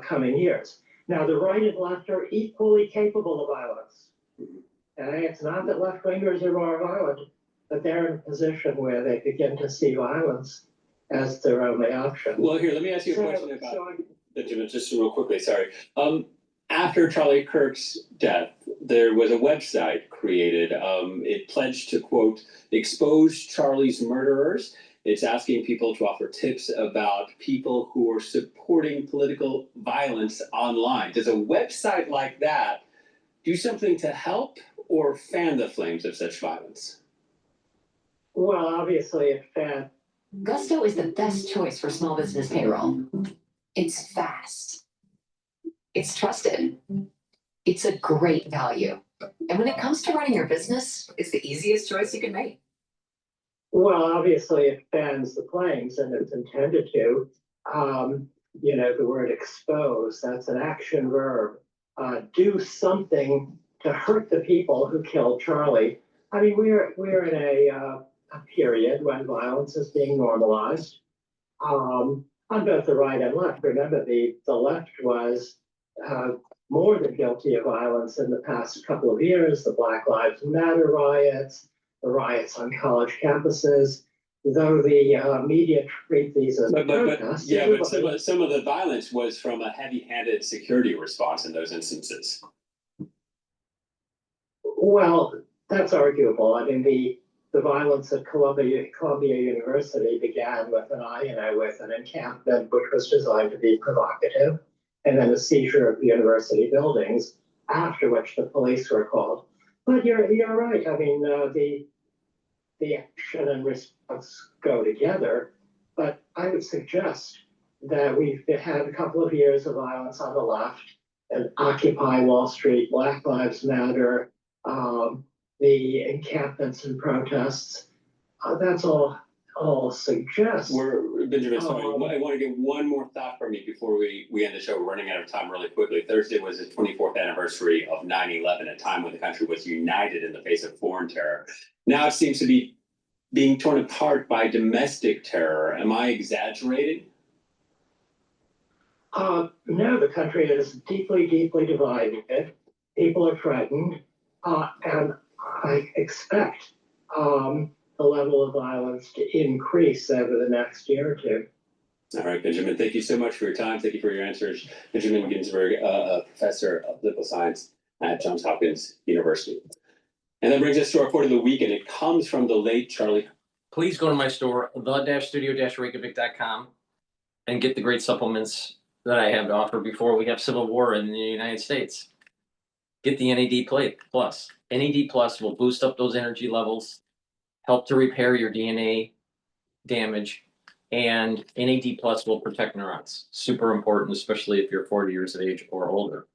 coming years. Now, the right and left are equally capable of violence. Okay? It's not that left-wingers are more violent. but they're in a position where they begin to see violence as their only option. Well, here, let me ask you a question about Benjamin, just real quickly, sorry. After Charlie Kirk's death, there was a website created. It pledged to, quote, expose Charlie's murderers. It's asking people to offer tips about people who are supporting political violence online. Does a website like that do something to help or fan the flames of such violence? Well, obviously it fans. Gusto is the best choice for small business payroll. It's fast. It's trusted. It's a great value. And when it comes to running your business, it's the easiest choice you can make. Well, obviously it fans the flames, and it's intended to. The word expose, that's an action verb. Do something to hurt the people who killed Charlie. I mean, we're in a period when violence is being normalized on both the right and left. Remember, the left was more than guilty of violence in the past couple of years. The Black Lives Matter riots, the riots on college campuses. Though the media treat these as protests. But some of the violence was from a heavy-handed security response in those instances. Well, that's arguable. I mean, the violence at Columbia University began with an encampment which was designed to be provocative, and then a seizure of the university buildings, after which the police were called. But you're right. I mean, the action and response go together. But I would suggest that we've had a couple of years of violence on the left, and Occupy Wall Street, Black Lives Matter, the encampments and protests. That's all suggests. Benjamin, sorry, I want to get one more thought from you before we end the show. We're running out of time really quickly. Thursday was the 24th anniversary of 9/11, a time when the country was united in the face of foreign terror. Now it seems to be being torn apart by domestic terror. Am I exaggerating? No, the country is deeply, deeply divided. People are frightened, and I expect the level of violence to increase over the next year or two. All right, Benjamin, thank you so much for your time. Thank you for your answers. Benjamin Ginsberg, a professor of political science at Johns Hopkins University. And that brings us to our quote of the week, and it comes from the late Charlie. Please go to my store, the-studio-reykjavik.com, and get the great supplements that I have to offer before we have civil war in the United States. Get the NAD Plus. NAD Plus will boost up those energy levels, help to repair your DNA damage, and NAD Plus will protect neurons. Super important, especially if you're 40 years of age or older.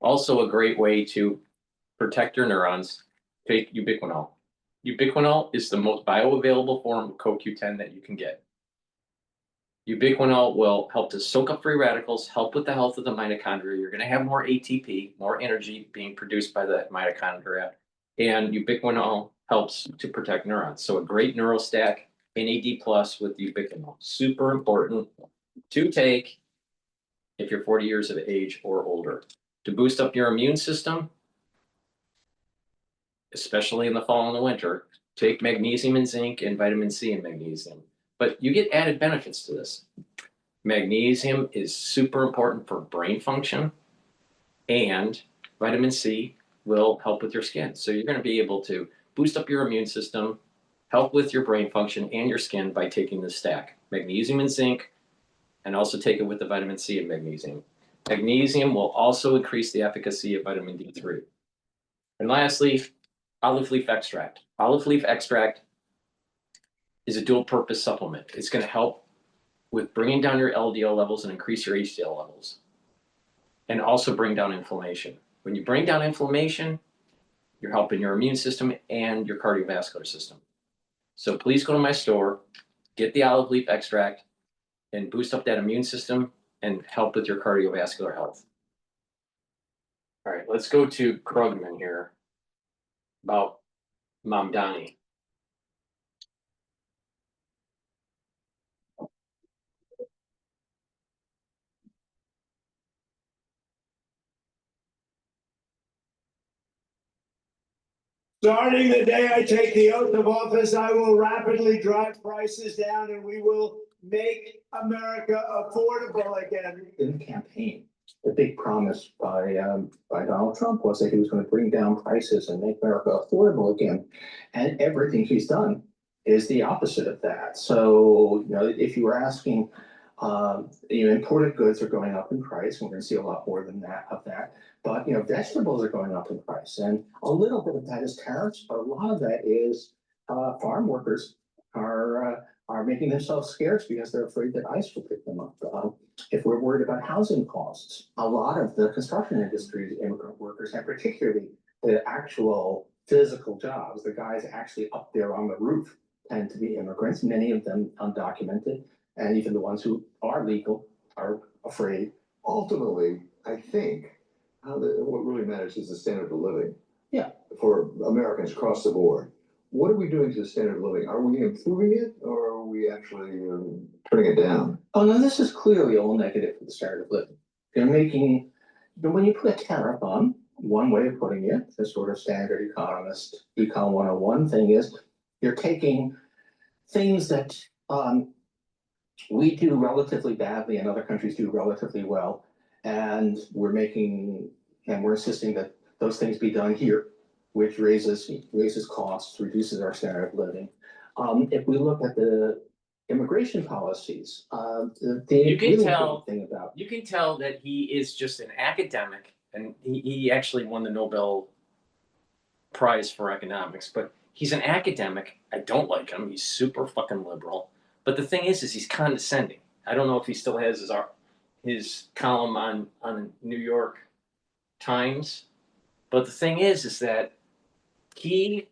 Also a great way to protect your neurons, take ubiquinol. Ubiquinol is the most bioavailable form of CoQ10 that you can get. Ubiquinol will help to soak up free radicals, help with the health of the mitochondria. You're going to have more ATP, more energy being produced by the mitochondria. And ubiquinol helps to protect neurons. So a great neurostack, NAD plus with ubiquinol. Super important to take if you're 40 years of age or older. To boost up your immune system, especially in the fall and the winter, take magnesium and zinc and vitamin C and magnesium. But you get added benefits to this. Magnesium is super important for brain function, and vitamin C will help with your skin. So you're going to be able to boost up your immune system, help with your brain function and your skin by taking this stack. Magnesium and zinc, and also take it with the vitamin C and magnesium. Magnesium will also increase the efficacy of vitamin D3. And lastly, olive leaf extract. Olive leaf extract is a dual purpose supplement. It's going to help with bringing down your LDL levels and increase your HDL levels, and also bring down inflammation. When you bring down inflammation, you're helping your immune system and your cardiovascular system. So please go to my store, get the olive leaf extract, and boost up that immune system and help with your cardiovascular health. All right, let's go to Krugman here about Mamdani. Starting the day I take the oath of office, I will rapidly drive prices down and we will make America affordable again. In the campaign, the big promise by Donald Trump was that he was going to bring down prices and make America affordable again. And everything he's done is the opposite of that. So, if you were asking, imported goods are going up in price, and we're going to see a lot more than that of that. But, vegetables are going up in price, and a little bit of that is tariffs, but a lot of that is farm workers are making themselves scarce because they're afraid that ICE will pick them up. If we're worried about housing costs, a lot of the construction industry's immigrant workers, and particularly the actual physical jobs, the guys actually up there on the roof, tend to be immigrants, many of them undocumented, and even the ones who are legal are afraid. Ultimately, I think what really matters is the standard of living. Yeah. For Americans across the board. What are we doing to the standard of living? Are we improving it, or are we actually turning it down? Oh, no, this is clearly all negative for the standard of living. They're making, when you put a tariff on, one way of putting it, the sort of standard economist, Econ 101 thing is, you're taking things that we do relatively badly and other countries do relatively well, and we're insisting that those things be done here, which raises costs, reduces our standard of living. If we look at the immigration policies, You can tell that he is just an academic, and he actually won the Nobel Prize for economics, but he's an academic. I don't like him. He's super fucking liberal. But the thing is he's condescending. I don't know if he still has his column on New York Times. But the thing is that he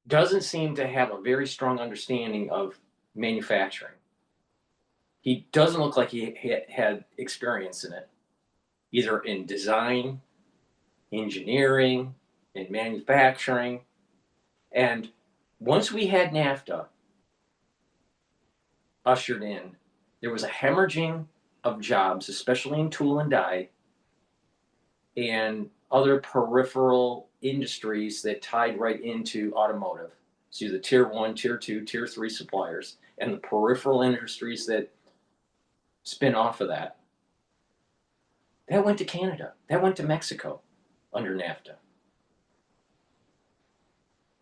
doesn't seem to have a very strong understanding of manufacturing. He doesn't look like he had experience in it, either in design, engineering, in manufacturing. And once we had NAFTA ushered in, there was a hemorrhaging of jobs, especially in tool and die, and other peripheral industries that tied right into automotive. So the tier 1, tier 2, tier 3 suppliers, and the peripheral industries that spin off of that. That went to Canada. That went to Mexico under NAFTA.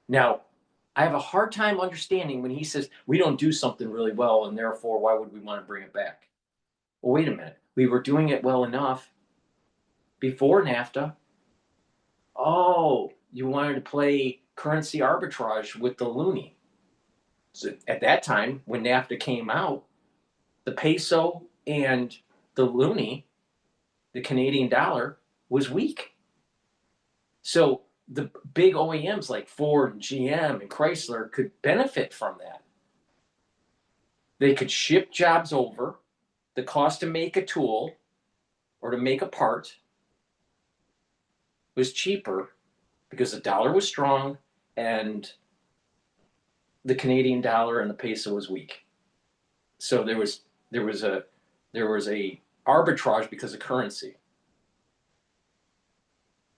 Now, I have a hard time understanding when he says we don't do something really well and therefore why would we want to bring it back? Well, wait a minute. We were doing it well enough before NAFTA. Oh, you wanted to play currency arbitrage with the loonie. So at that time, when NAFTA came out, the peso and the loonie, the Canadian dollar, was weak. So the big OEMs like Ford and GM and Chrysler could benefit from that. They could ship jobs over. The cost to make a tool or to make a part was cheaper because the dollar was strong and the Canadian dollar and the peso was weak. So there was a arbitrage because of currency.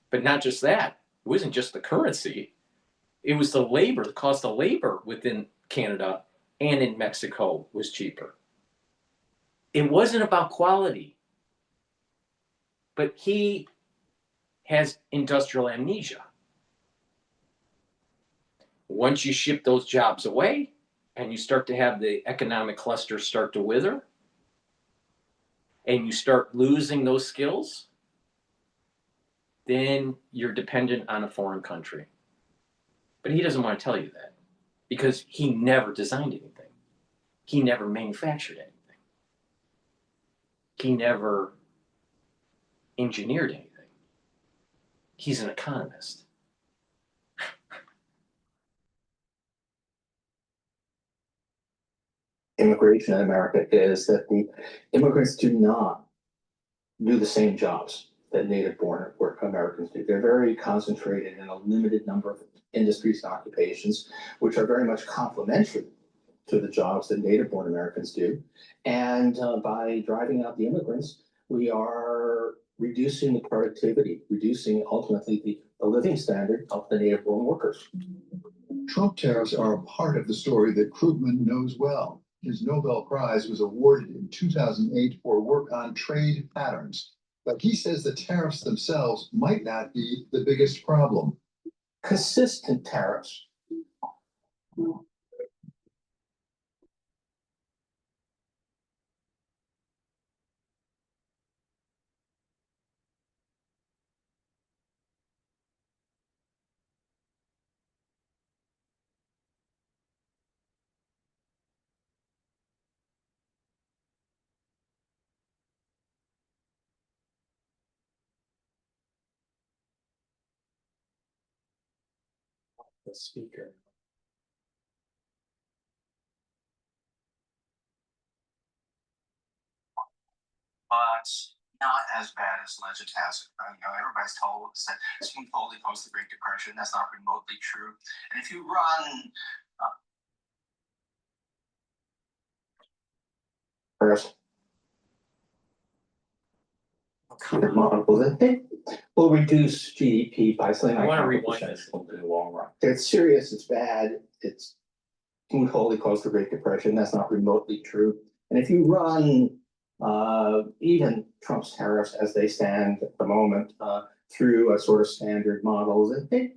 But not just that. It wasn't just the currency. It was the labor. The cost of labor within Canada and in Mexico was cheaper. It wasn't about quality. But he has industrial amnesia. Once you ship those jobs away and you start to have the economic cluster start to wither and you start losing those skills, then you're dependent on a foreign country. But he doesn't want to tell you that because he never designed anything. He never manufactured anything. He never engineered anything. He's an economist. Immigration in America is that the immigrants do not do the same jobs that native-born Americans do. They're very concentrated in a limited number of industries and occupations, which are very much complementary to the jobs that native-born Americans do. And by driving out the immigrants, we are reducing the productivity, reducing ultimately the the living standard of the native-born workers. Trump tariffs are a part of the story that Krugman knows well. His Nobel Prize was awarded in 2008 for work on trade patterns. But he says the tariffs themselves might not be the biggest problem. Consistent tariffs. The speaker. But not as bad as legend has it. Everybody's told us that smooth holding caused the Great Depression. That's not remotely true. And if you run First, will reduce GDP by something like 0.5% in the long run. It's serious, it's bad, it's smooth holding caused the Great Depression. That's not remotely true. And if you run even Trump's tariffs as they stand at the moment through a sort of standard model, it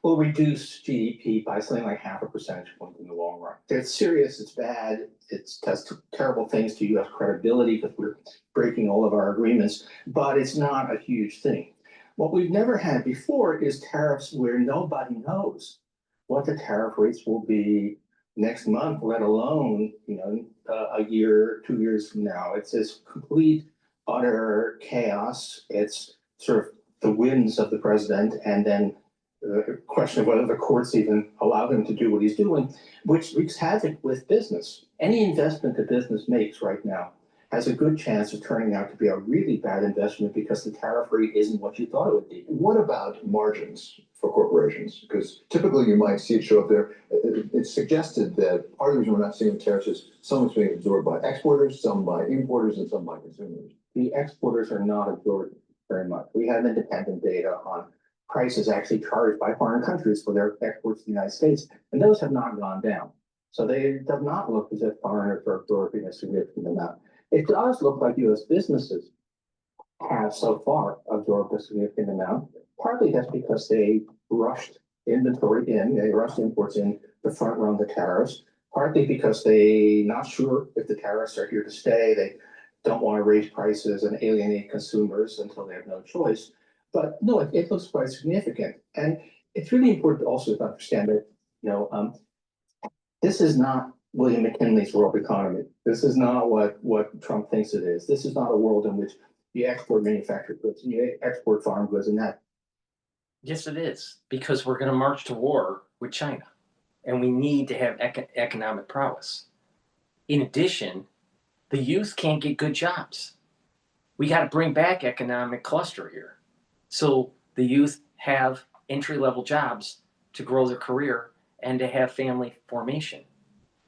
will reduce GDP by something like 0.5 percentage point in the long run. It's serious, it's bad, it does terrible things to U.S. credibility because we're breaking all of our agreements, but it's not a huge thing. What we've never had before is tariffs where nobody knows what the tariff rates will be next month, let alone, a year, 2 years from now. It's this complete, utter chaos. It's sort of the whims of the president, and then the question of whether the courts even allow him to do what he's doing, which wreaks havoc with business. Any investment that business makes right now has a good chance of turning out to be a really bad investment because the tariff rate isn't what you thought it would be. What about margins for corporations? Because typically you might see it show up there. It's suggested that part of the reason we're not seeing the tariffs is some is being absorbed by exporters, some by importers, and some by consumers. The exporters are not absorbed very much. We have independent data on prices actually charged by foreign countries for their exports to the United States, and those have not gone down. So they do not look as if foreigners are absorbing a significant amount. It does look like U.S. businesses have so far absorbed a significant amount. Partly that's because they rushed inventory in, they rushed imports in to front run the tariffs. Partly because they not sure if the tariffs are here to stay. They don't want to raise prices and alienate consumers until they have no choice. But no, it looks quite significant. And it's really important also to understand that, this is not William McKinley's world economy. This is not what Trump thinks it is. This is not a world in which you export manufactured goods and you export farm goods and that. Yes, it is, because we're going to march to war with China, and we need to have economic prowess. In addition, the youth can't get good jobs. We got to bring back economic cluster here, so the youth have entry-level jobs to grow their career and to have family formation.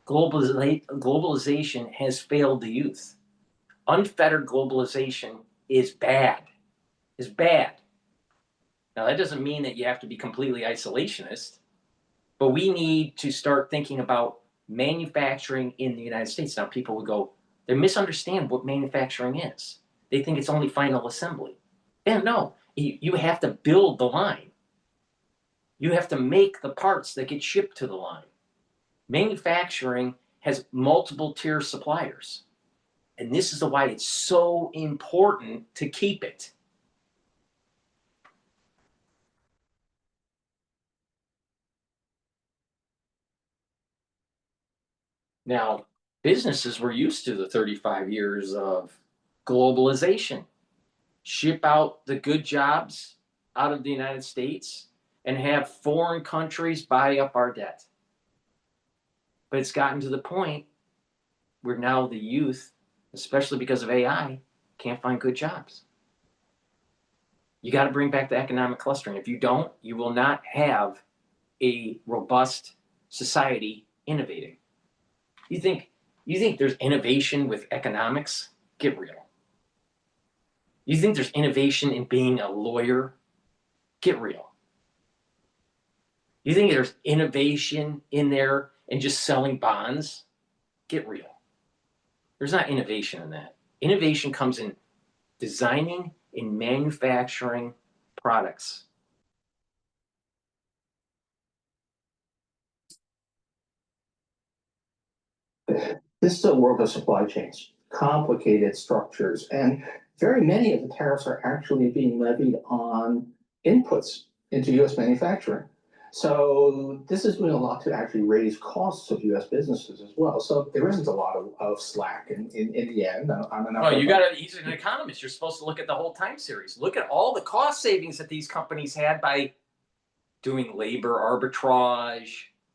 Globalization has failed the youth. Unfettered globalization is bad. Now, that doesn't mean that you have to be completely isolationist, but we need to start thinking about manufacturing in the United States. Now, people would go, they misunderstand what manufacturing is. They think it's only final assembly. And no, you have to build the line. You have to make the parts that get shipped to the line. Manufacturing has multiple tier suppliers. And this is why it's so important to keep it. Now, businesses were used to the 35 years of globalization. Ship out the good jobs out of the United States and have foreign countries buy up our debt. But it's gotten to the point where now the youth, especially because of AI, can't find good jobs. You got to bring back the economic clustering. If you don't, you will not have a robust society innovating. You think there's innovation with economics? Get real. You think there's innovation in being a lawyer? Get real. You think there's innovation in there and just selling bonds? Get real. There's not innovation in that. Innovation comes in designing and manufacturing products. This is a world of supply chains, complicated structures, and very many of the tariffs are actually being levied on inputs into US manufacturing. So this is doing a lot to actually raise costs of US businesses as well. So there isn't a lot of slack in the end. He's an economist. You're supposed to look at the whole time series. Look at all the cost savings that these companies had by doing labor arbitrage,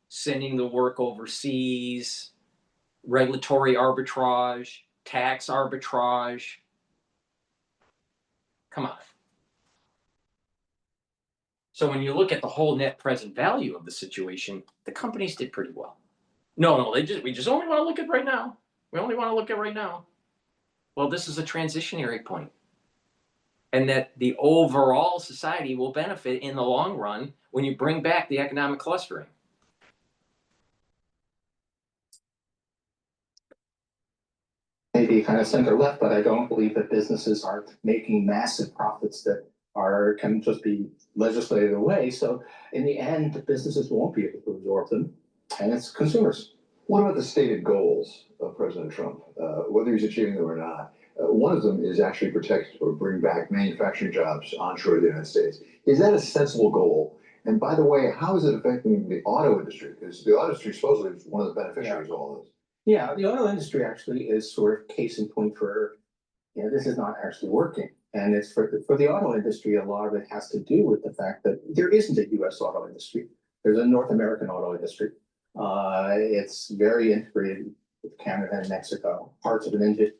sending the work overseas, regulatory arbitrage, tax arbitrage. Come on. So when you look at the whole net present value of the situation, the companies did pretty well. No, we just only want to look at right now. We only want to look at right now. Well, this is a transitionary point. And that the overall society will benefit in the long run when you bring back the economic clustering. Maybe kind of center left, but I don't believe that businesses are making massive profits that can just be legislated away. So in the end, the businesses won't be able to absorb them, and it's consumers. What about the stated goals of President Trump, whether he's achieving them or not? One of them is actually protect or bring back manufacturing jobs onshore to the United States. Is that a sensible goal? And by the way, how is it affecting the auto industry? Because the auto industry supposedly is one of the beneficiaries of all this. Yeah, the auto industry actually is sort of case in point for, this is not actually working. And it's for the auto industry, a lot of it has to do with the fact that there isn't a US auto industry. There's a North American auto industry. It's very integrated with Canada and Mexico, parts of an engine.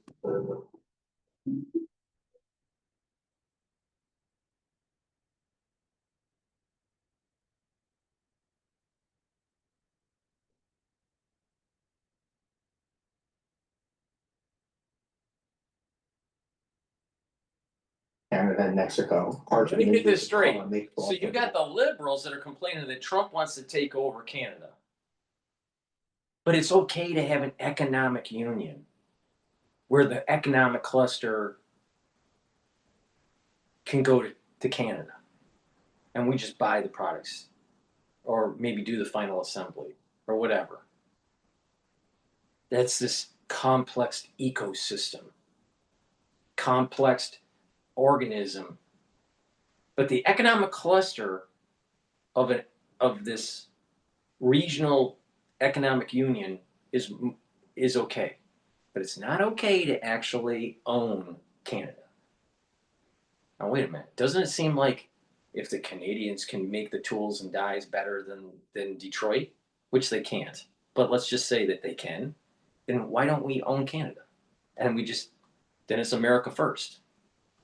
Canada and Mexico. Let me get this straight. So you got the liberals that are complaining that Trump wants to take over Canada. But it's okay to have an economic union where the economic cluster can go to Canada. And we just buy the products or maybe do the final assembly or whatever. That's this complex ecosystem, complex organism. But the economic cluster of this regional economic union is okay. But it's not okay to actually own Canada. Now wait a minute. Doesn't it seem like if the Canadians can make the tools and dies better than Detroit, which they can't, but let's just say that they can, then why don't we own Canada? And then it's America first,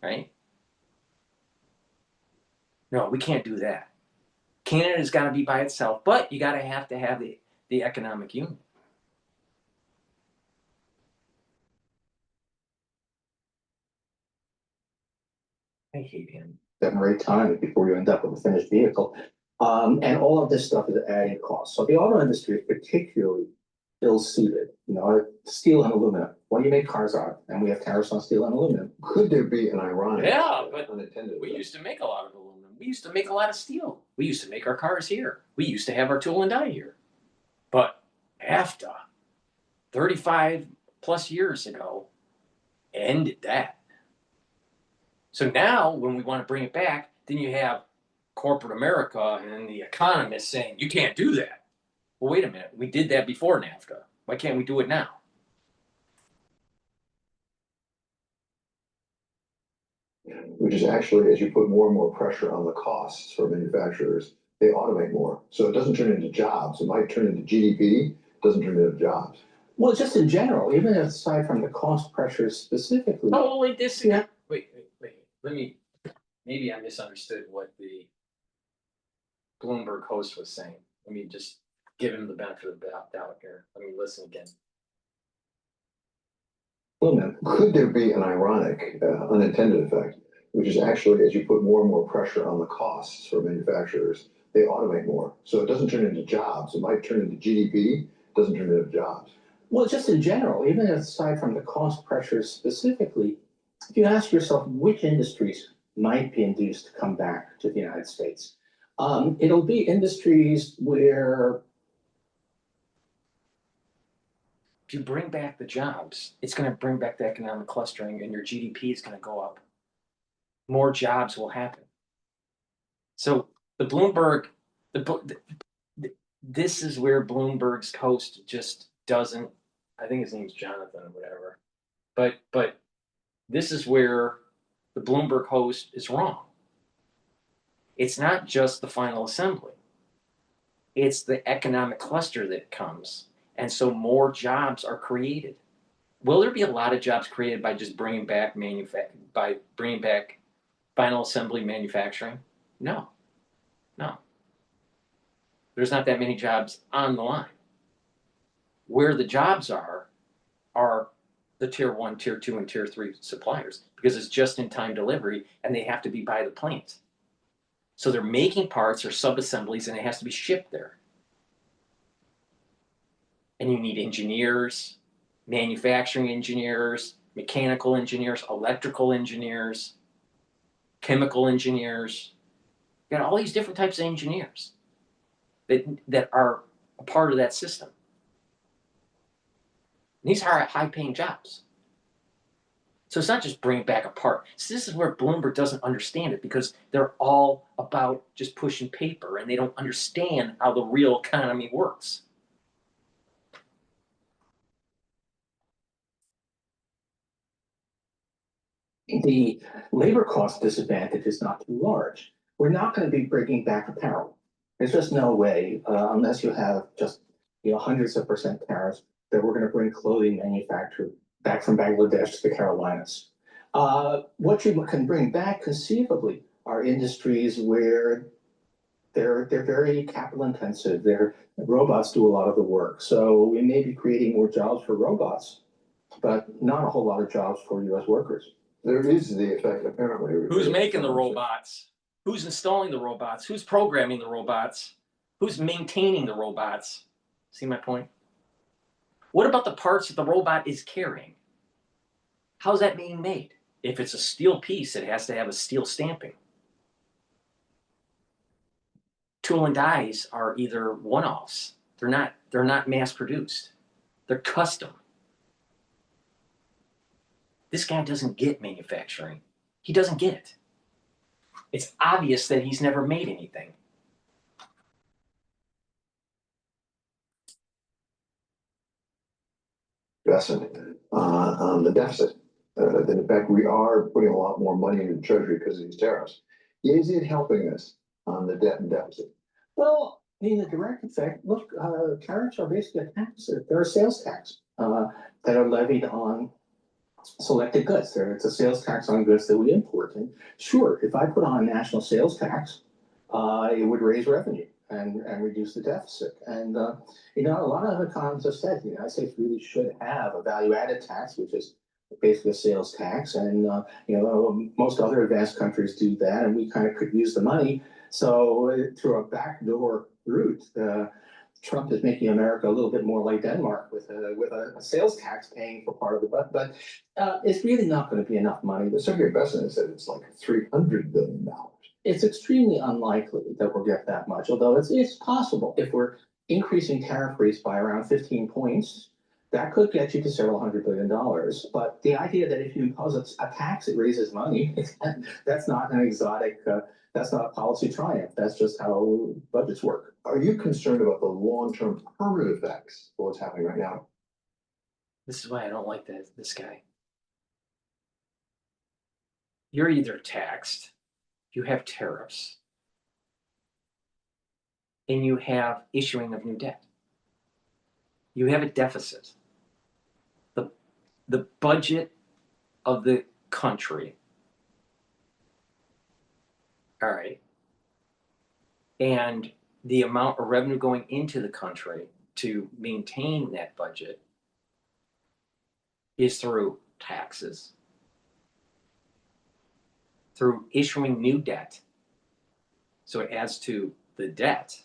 right? No, we can't do that. Canada's got to be by itself, but you got to have the economic union. I hate him. 7 or 8 times before you end up with a finished vehicle. And all of this stuff is adding cost. So the auto industry is particularly ill-suited. Steel and aluminum. What do you make cars out of? And we have tariffs on steel and aluminum. Could there be an ironic? Yeah, but we used to make a lot of aluminum. We used to make a lot of steel. We used to make our cars here. We used to have our tool and die here. But after 35 plus years ago, ended that. So now when we want to bring it back, then you have corporate America and the economists saying, you can't do that. Well, wait a minute. We did that before NAFTA. Why can't we do it now? Which is actually, as you put more and more pressure on the costs for manufacturers, they automate more. So it doesn't turn into jobs. It might turn into GDP, doesn't turn into jobs. Well, just in general, even aside from the cost pressures specifically. Totally disagree. Yeah. Wait. Maybe I misunderstood what the Bloomberg host was saying. Let me just give him the benefit of the doubt here. Let me listen again. Could there be an ironic, unintended effect, which is actually, as you put more and more pressure on the costs for manufacturers, they automate more. So it doesn't turn into jobs. It might turn into GDP, doesn't turn into jobs. Well, just in general, even aside from the cost pressures specifically, if you ask yourself which industries might be induced to come back to the United States, it'll be industries where if you bring back the jobs, it's going to bring back the economic clustering and your GDP is going to go up. More jobs will happen. So the Bloomberg, this is where Bloomberg's host just doesn't, I think his name's Jonathan or whatever, but this is where the Bloomberg host is wrong. It's not just the final assembly. It's the economic cluster that comes. And so more jobs are created. Will there be a lot of jobs created by just bringing back final assembly manufacturing? No. There's not that many jobs on the line. Where the jobs are the tier 1, tier 2, and tier 3 suppliers, because it's just-in-time delivery and they have to be by the plant. So they're making parts or sub-assemblies and it has to be shipped there. And you need engineers, manufacturing engineers, mechanical engineers, electrical engineers, chemical engineers. You got all these different types of engineers that are a part of that system. And these are high-paying jobs. So it's not just bringing back a part. So this is where Bloomberg doesn't understand it, because they're all about just pushing paper and they don't understand how the real economy works. the labor cost disadvantage is not too large. We're not going to be bringing back apparel. There's just no way, unless you have just hundreds of percent tariffs, that we're going to bring clothing manufactured back from Bangladesh to the Carolinas. What you can bring back conceivably are industries where they're very capital intensive. Robots do a lot of the work. So we may be creating more jobs for robots, but not a whole lot of jobs for US workers. There is the effect, apparently. Who's making the robots? Who's installing the robots? Who's programming the robots? Who's maintaining the robots? See my point? What about the parts that the robot is carrying? How's that being made? If it's a steel piece, it has to have a steel stamping. Tool and dies are either one-offs. They're not mass produced. They're custom. This guy doesn't get manufacturing. He doesn't get it. It's obvious that he's never made anything. On the deficit. That in fact, we are putting a lot more money into the treasury because of these tariffs. Is it helping us on the debt and deficit? Well, in the direct effect, look, tariffs are basically a tax. They're a sales tax that are levied on selected goods. It's a sales tax on goods that we import. And sure, if I put on a national sales tax, it would raise revenue and reduce the deficit. And a lot of economists have said the United States really should have a value-added tax, which is basically a sales tax. And most other advanced countries do that, and we kind of could use the money. So through a backdoor route, Trump is making America a little bit more like Denmark with a sales tax paying for part of it. But it's really not going to be enough money. The Secretary of President said it's like $300 billion. It's extremely unlikely that we'll get that much, although it's possible. If we're increasing tariff rates by around 15 points, that could get you to several $100 billion. But the idea that if you impose a tax, it raises money, that's not an exotic, that's not a policy triumph. That's just how budgets work. Are you concerned about the long-term permanent effects of what's happening right now? This is why I don't like this guy. You're either taxed, you have tariffs, and you have issuing of new debt. You have a deficit. The budget of the country, all right, and the amount of revenue going into the country to maintain that budget is through taxes, through issuing new debt. So it adds to the debt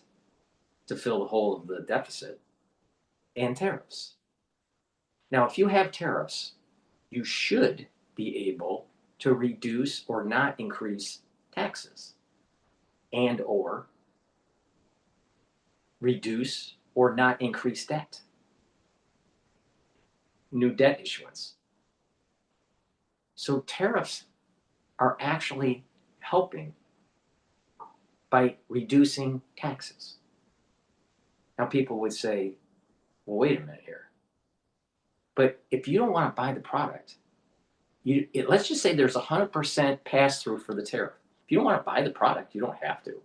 to fill the hole of the deficit, and tariffs. Now, if you have tariffs, you should be able to reduce or not increase taxes and or reduce or not increase debt. New debt issuance. So tariffs are actually helping by reducing taxes. Now people would say, well, wait a minute here. But if you don't want to buy the product, let's just say there's 100% pass through for the tariff. If you don't want to buy the product, you don't have to.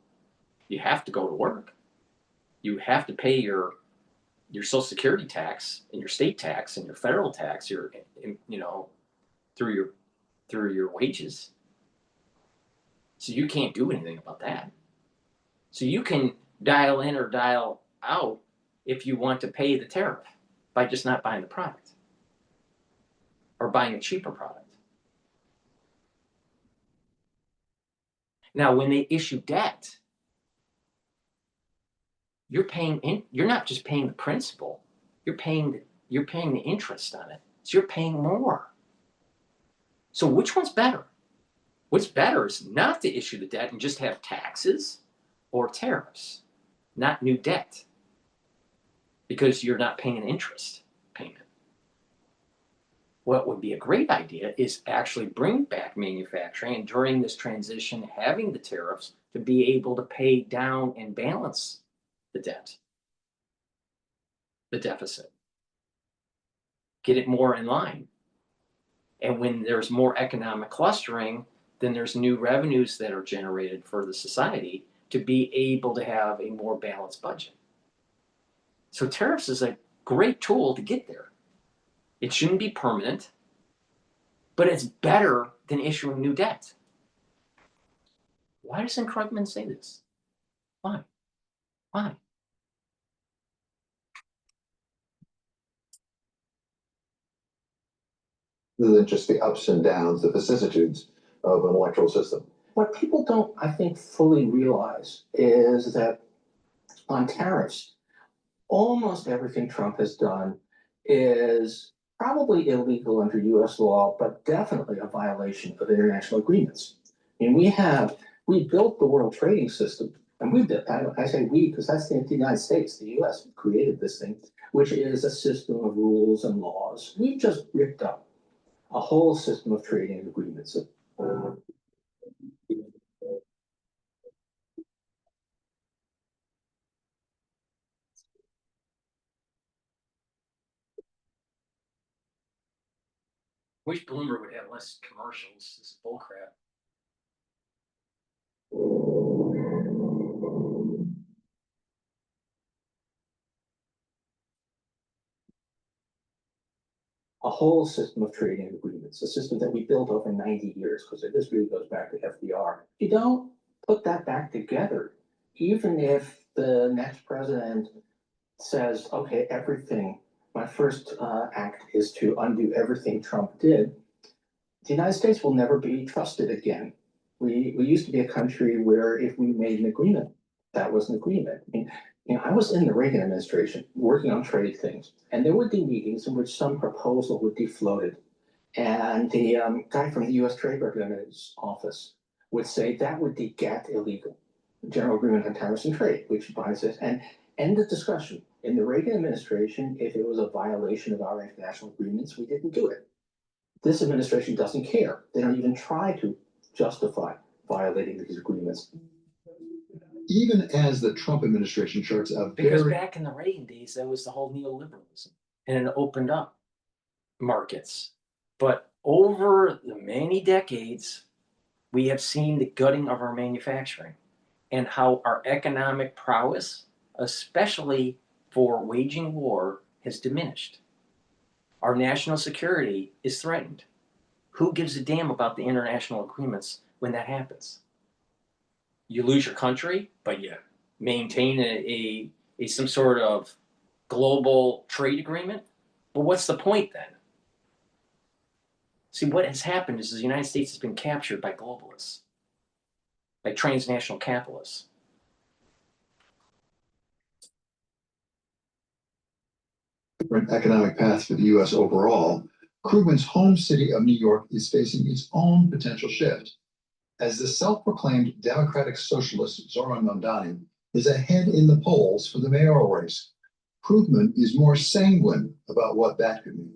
You have to go to work. You have to pay your Social Security tax and your state tax and your federal tax, through your wages. So you can't do anything about that. So you can dial in or dial out if you want to pay the tariff by just not buying the product or buying a cheaper product. Now, when they issue debt, you're not just paying the principal, you're paying the interest on it. So you're paying more. So which one's better? What's better is not to issue the debt and just have taxes or tariffs, not new debt, because you're not paying an interest payment. What would be a great idea is actually bring back manufacturing, and during this transition, having the tariffs to be able to pay down and balance the debt, the deficit, get it more in line. And when there's more economic clustering, then there's new revenues that are generated for the society to be able to have a more balanced budget. So tariffs is a great tool to get there. It shouldn't be permanent, but it's better than issuing new debt. Why doesn't Krugman say this? Why? Why? Than just the ups and downs, the vicissitudes of an electoral system. What people don't, I think, fully realize is that on tariffs, almost everything Trump has done is probably illegal under US law, but definitely a violation of international agreements. I mean, we built the world trading system, and I say we because that's the United States, the US created this thing, which is a system of rules and laws. We've just ripped up a whole system of trading agreements. Wish Bloomberg would have less commercials. This is bullcrap. A whole system of trading agreements, a system that we built over 90 years, because this really goes back to FDR. If you don't put that back together, even if the next president says, okay, my first act is to undo everything Trump did, the United States will never be trusted again. We used to be a country where if we made an agreement, that was an agreement. I mean, I was in the Reagan administration working on trade things, and there would be meetings in which some proposal would be floated. And the guy from the US Trade Representative's office would say that would be GATT illegal, General Agreement on Tariffs and Trade, which binds it, and end the discussion. In the Reagan administration, if it was a violation of our international agreements, we didn't do it. This administration doesn't care. They don't even try to justify violating these agreements. Even as the Trump administration charts a Because back in the Reagan days, that was the whole neoliberalism, and it opened up markets. But over the many decades, we have seen the gutting of our manufacturing and how our economic prowess, especially for waging war, has diminished. Our national security is threatened. Who gives a damn about the international agreements when that happens? You lose your country, but you maintain a some sort of global trade agreement. But what's the point then? See, what has happened is the United States has been captured by globalists, by transnational capitalists. different economic path for the US overall, Krugman's home city of New York is facing its own potential shift. As the self-proclaimed democratic socialist Zoran Mamdani is ahead in the polls for the mayoral race, Krugman is more sanguine about what that could mean.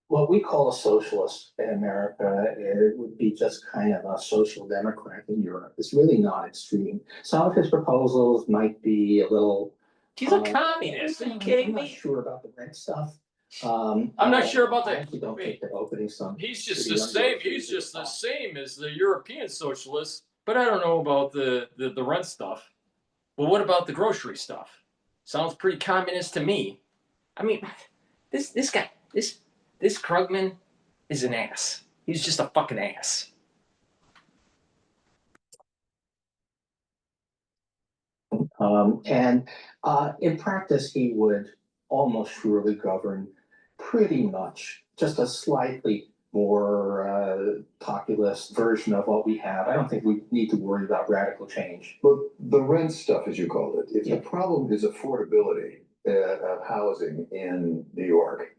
What we call a socialist in America, it would be just kind of a social democrat in Europe. It's really not extreme. Some of his proposals might be a little. He's a communist. Are you kidding I'm not me? sure about the rent stuff. I'm not sure about I that. actually don't think they're opening some. He's just pretty the same. young He's just the same as the European socialists. But I don't know about the rent stuff. Well, what about the grocery stuff? Sounds pretty communist to me. I mean, this guy, this Krugman is an ass. He's just a fucking ass. In practice, he would almost surely govern pretty much just a slightly more populist version of what we have. I don't think we need to worry about radical change. But the rent stuff, as you called it, if the problem is affordability of housing in New York,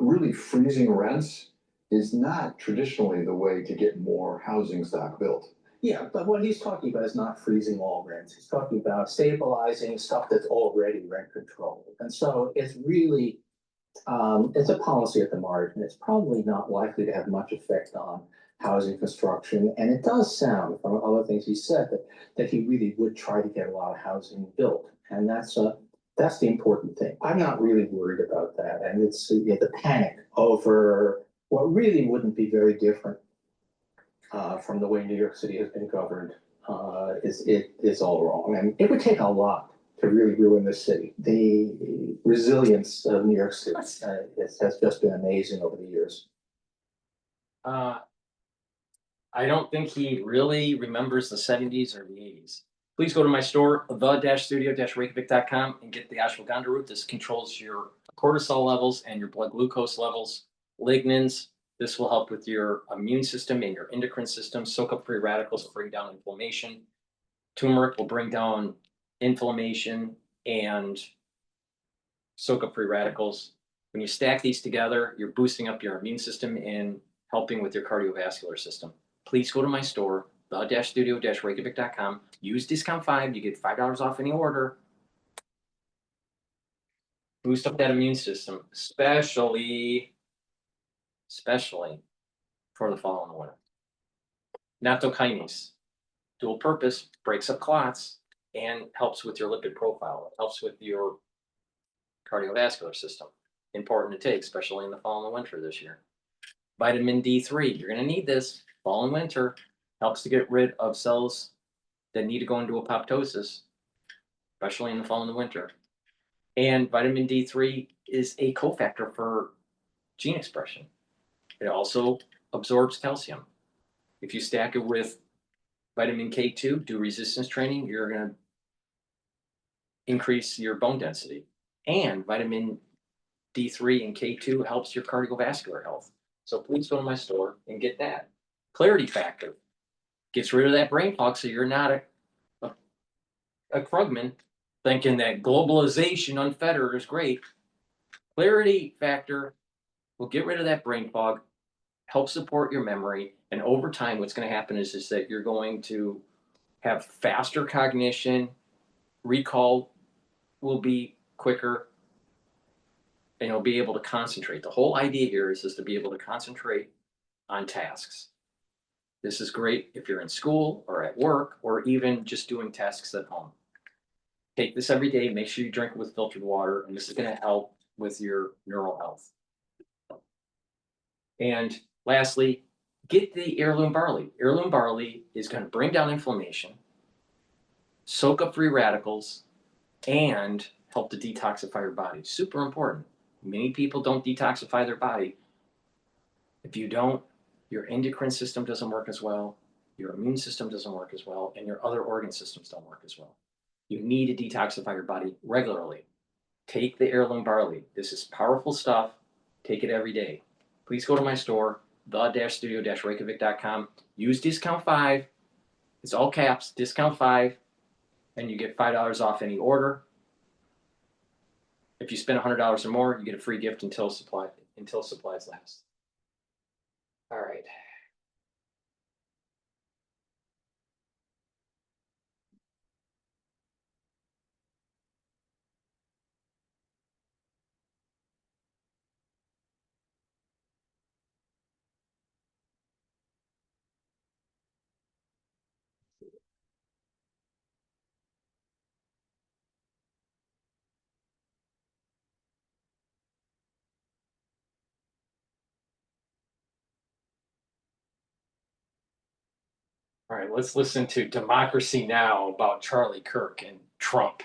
really freezing rents is not traditionally the way to get more housing stock built. Yeah, but what he's talking about is not freezing all rents. He's talking about stabilizing stuff that's already rent controlled. And so it's really, it's a policy at the margin. It's probably not likely to have much effect on housing construction. And it does sound, from other things he said, that he really would try to get a lot of housing built. And that's the important thing. I'm not really worried about that. And it's the panic over what really wouldn't be very different from the way New York City has been governed is all wrong. And it would take a lot to really ruin this city. The resilience of New York City has just been amazing over the years. I don't think he really remembers the 70s or the 80s. Please go to my store, the-studio-reykjavik.com, and get the ashwagandha root. This controls your cortisol levels and your blood glucose levels, lignans. This will help with your immune system and your endocrine system. Soak up free radicals will bring down inflammation. Turmeric will bring down inflammation and soak up free radicals. When you stack these together, you're boosting up your immune system and helping with your cardiovascular system. Please go to my store, the-studio-reykjavik.com. Use discount 5. You get $5 off any order. Boost up that immune system, especially for the fall and the winter. Nattokinase, dual purpose, breaks up clots and helps with your lipid profile. It helps with your cardiovascular system. Important to take, especially in the fall and the winter this year. Vitamin D3, you're going to need this fall and winter. Helps to get rid of cells that need to go into apoptosis, especially in the fall and the winter. And vitamin D3 is a cofactor for gene expression. It also absorbs calcium. If you stack it with vitamin K2, do resistance training, you're going to increase your bone density. And vitamin D3 and K2 helps your cardiovascular health. So please go to my store and get that. Clarity factor gets rid of that brain fog, so you're not a Krugman thinking that globalization unfettered is great. Clarity factor will get rid of that brain fog, help support your memory, and over time what's going to happen is that you're going to have faster cognition, recall will be quicker, and you'll be able to concentrate. The whole idea here is to be able to concentrate on tasks. This is great if you're in school or at work or even just doing tasks at home. Take this every day, make sure you drink it with filtered water, and this is going to help with your neural health. And lastly, get the heirloom barley. Heirloom barley is going to bring down inflammation, soak up free radicals, and help to detoxify your body. Super important. Many people don't detoxify their body. If you don't, your endocrine system doesn't work as well, your immune system doesn't work as well, and your other organ systems don't work as well. You need to detoxify your body regularly. Take the heirloom barley. This is powerful stuff. Take it every day. Please go to my store, the-studio-reykjavik.com. Use discount 5. It's all caps, discount 5, and you get $5 off any order. If you spend $100 or more, you get a free gift until supplies last. All right. All right, let's listen to Democracy Now! About Charlie Kirk and Trump.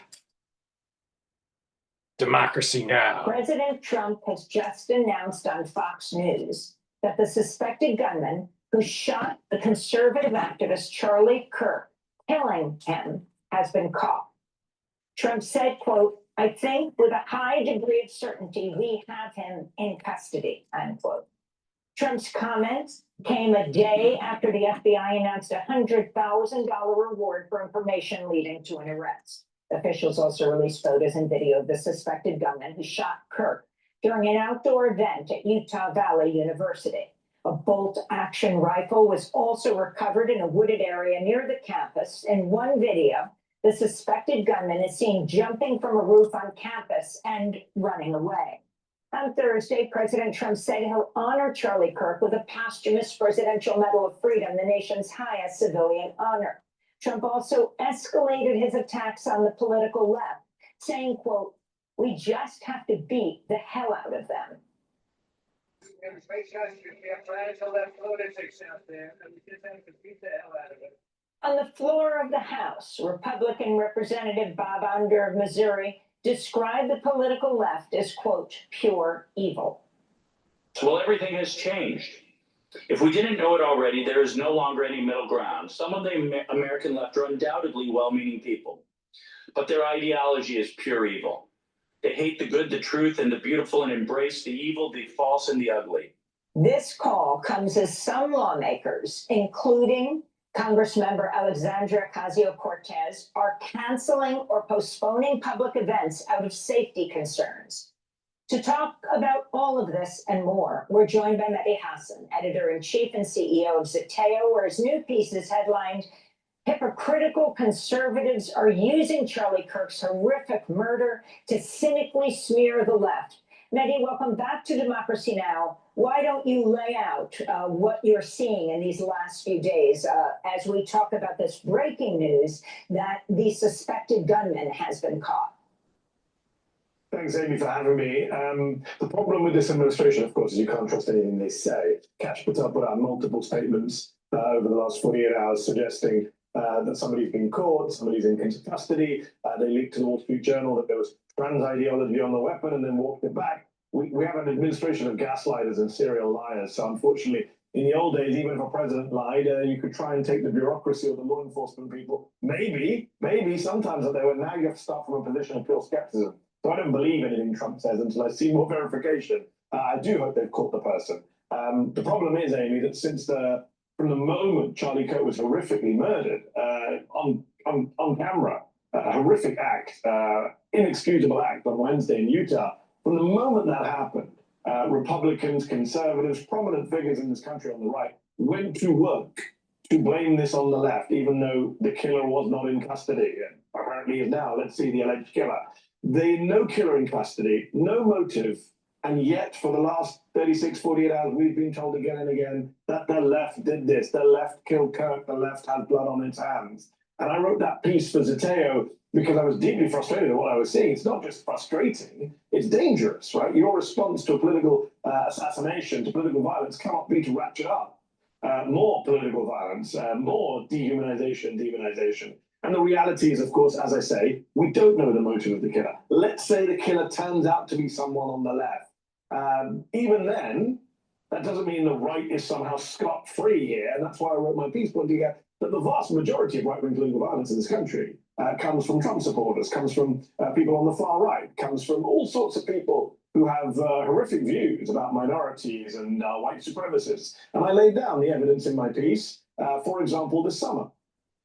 Democracy Now! President Trump has just announced on Fox News that the suspected gunman who shot the conservative activist Charlie Kirk, killing him, has been caught. Trump said, quote, "I think with a high degree of certainty we have him in custody," unquote. Trump's comments came a day after the FBI announced a $100,000 reward for information leading to an arrest. Officials also released photos and video of the suspected gunman who shot Kirk during an outdoor event at Utah Valley University. A bolt-action rifle was also recovered in a wooded area near the campus. In one video, the suspected gunman is seen jumping from a roof on campus and running away. On Thursday, President Trump said he'll honor Charlie Kirk with a posthumous Presidential Medal of Freedom, the nation's highest civilian honor. Trump also escalated his attacks on the political left, saying, quote, "We just have to beat the hell out of them." On the floor of the House, Republican Representative Bob Under of Missouri described the political left as, quote, "pure evil." Well, everything has changed. If we didn't know it already, there is no longer any middle ground. Some of the American left are undoubtedly well-meaning people, but their ideology is pure evil. They hate the good, the truth, and the beautiful, and embrace the evil, the false, and the ugly. This call comes as some lawmakers, including Congressmember Alexandria Ocasio-Cortez, are canceling or postponing public events out of safety concerns. To talk about all of this and more, we're joined by Mehdi Hasan, editor-in-chief and CEO of Zeteo, where his new piece is headlined, "Hypocritical Conservatives Are Using Charlie Kirk's Horrific Murder to Cynically Smear the Left." Mehdi, welcome back to Democracy Now! Why don't you lay out what you're seeing in these last few days as we talk about this breaking news that the suspected gunman has been caught? Thanks, Amy, for having me. The problem with this administration, of course, is you can't trust anything they say. Patel put out multiple statements over the last 48 hours suggesting that somebody's been caught, somebody's in custody. They leaked to the Wall Street Journal that there was trans ideology on the weapon and then walked it back. We have an administration of gaslighters and serial liars. So unfortunately, in the old days, even if a president lied, you could try and take the bureaucracy or the law enforcement people. Maybe sometimes that they were. Now you have to start from a position of pure skepticism. So I don't believe anything Trump says until I see more verification. I do hope they've caught the person. The problem is, Amy, that from the moment Charlie Kirk was horrifically murdered on camera, a horrific act, inexcusable act on Wednesday in Utah, from the moment that happened, Republicans, conservatives, prominent figures in this country on the right went to work to blame this on the left, even though the killer was not in custody. And apparently is now. Let's see the alleged killer. No killer in custody, no motive, and yet for the last 36, 48 hours, we've been told again and again that the left did this, the left killed Kirk, the left had blood on its hands. And I wrote that piece for Zeteo because I was deeply frustrated at what I was seeing. It's not just frustrating, it's dangerous, right? Your response to a political assassination, to political violence, cannot be to ratchet up more political violence, more demonization. And the reality is, of course, as I say, we don't know the motive of the killer. Let's say the killer turns out to be someone on the left. Even then, that doesn't mean the right is somehow scot-free here. And that's why I wrote my piece pointing out that the vast majority of right-wing political violence in this country comes from Trump supporters, comes from people on the far right, comes from all sorts of people who have horrific views about minorities and white supremacists. And I laid down the evidence in my piece. For example, this summer,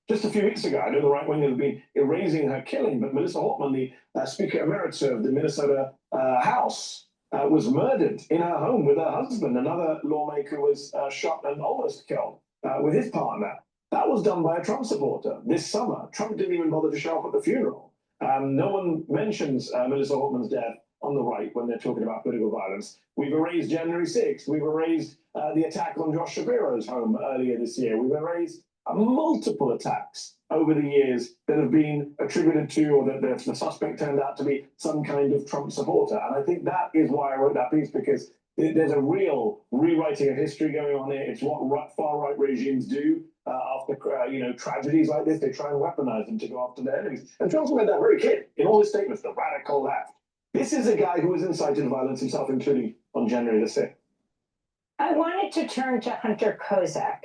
Just a few weeks ago, I know the right wing has been erasing her killing, but Melissa Hortman, the Speaker Emeritus of the Minnesota House, was murdered in her home with her husband. Another lawmaker was shot and almost killed with his partner. That was done by a Trump supporter this summer. Trump didn't even bother to show up at the funeral. No one mentions Melissa Hortman's death on the right when they're talking about political violence. We've erased January 6th. We've erased the attack on Josh Shapiro's home earlier this year. We've erased multiple attacks over the years that have been attributed to, or that the suspect turned out to be some kind of Trump supporter. And I think that is why I wrote that piece, because there's a real rewriting of history going on here. It's what far-right regimes do after tragedies like this. They try and weaponize them to go after their enemies. And Trump's made that very clear in all his statements, the radical left. This is a guy who has incited violence himself, including on January the 6th. I wanted to turn to Hunter Kozak.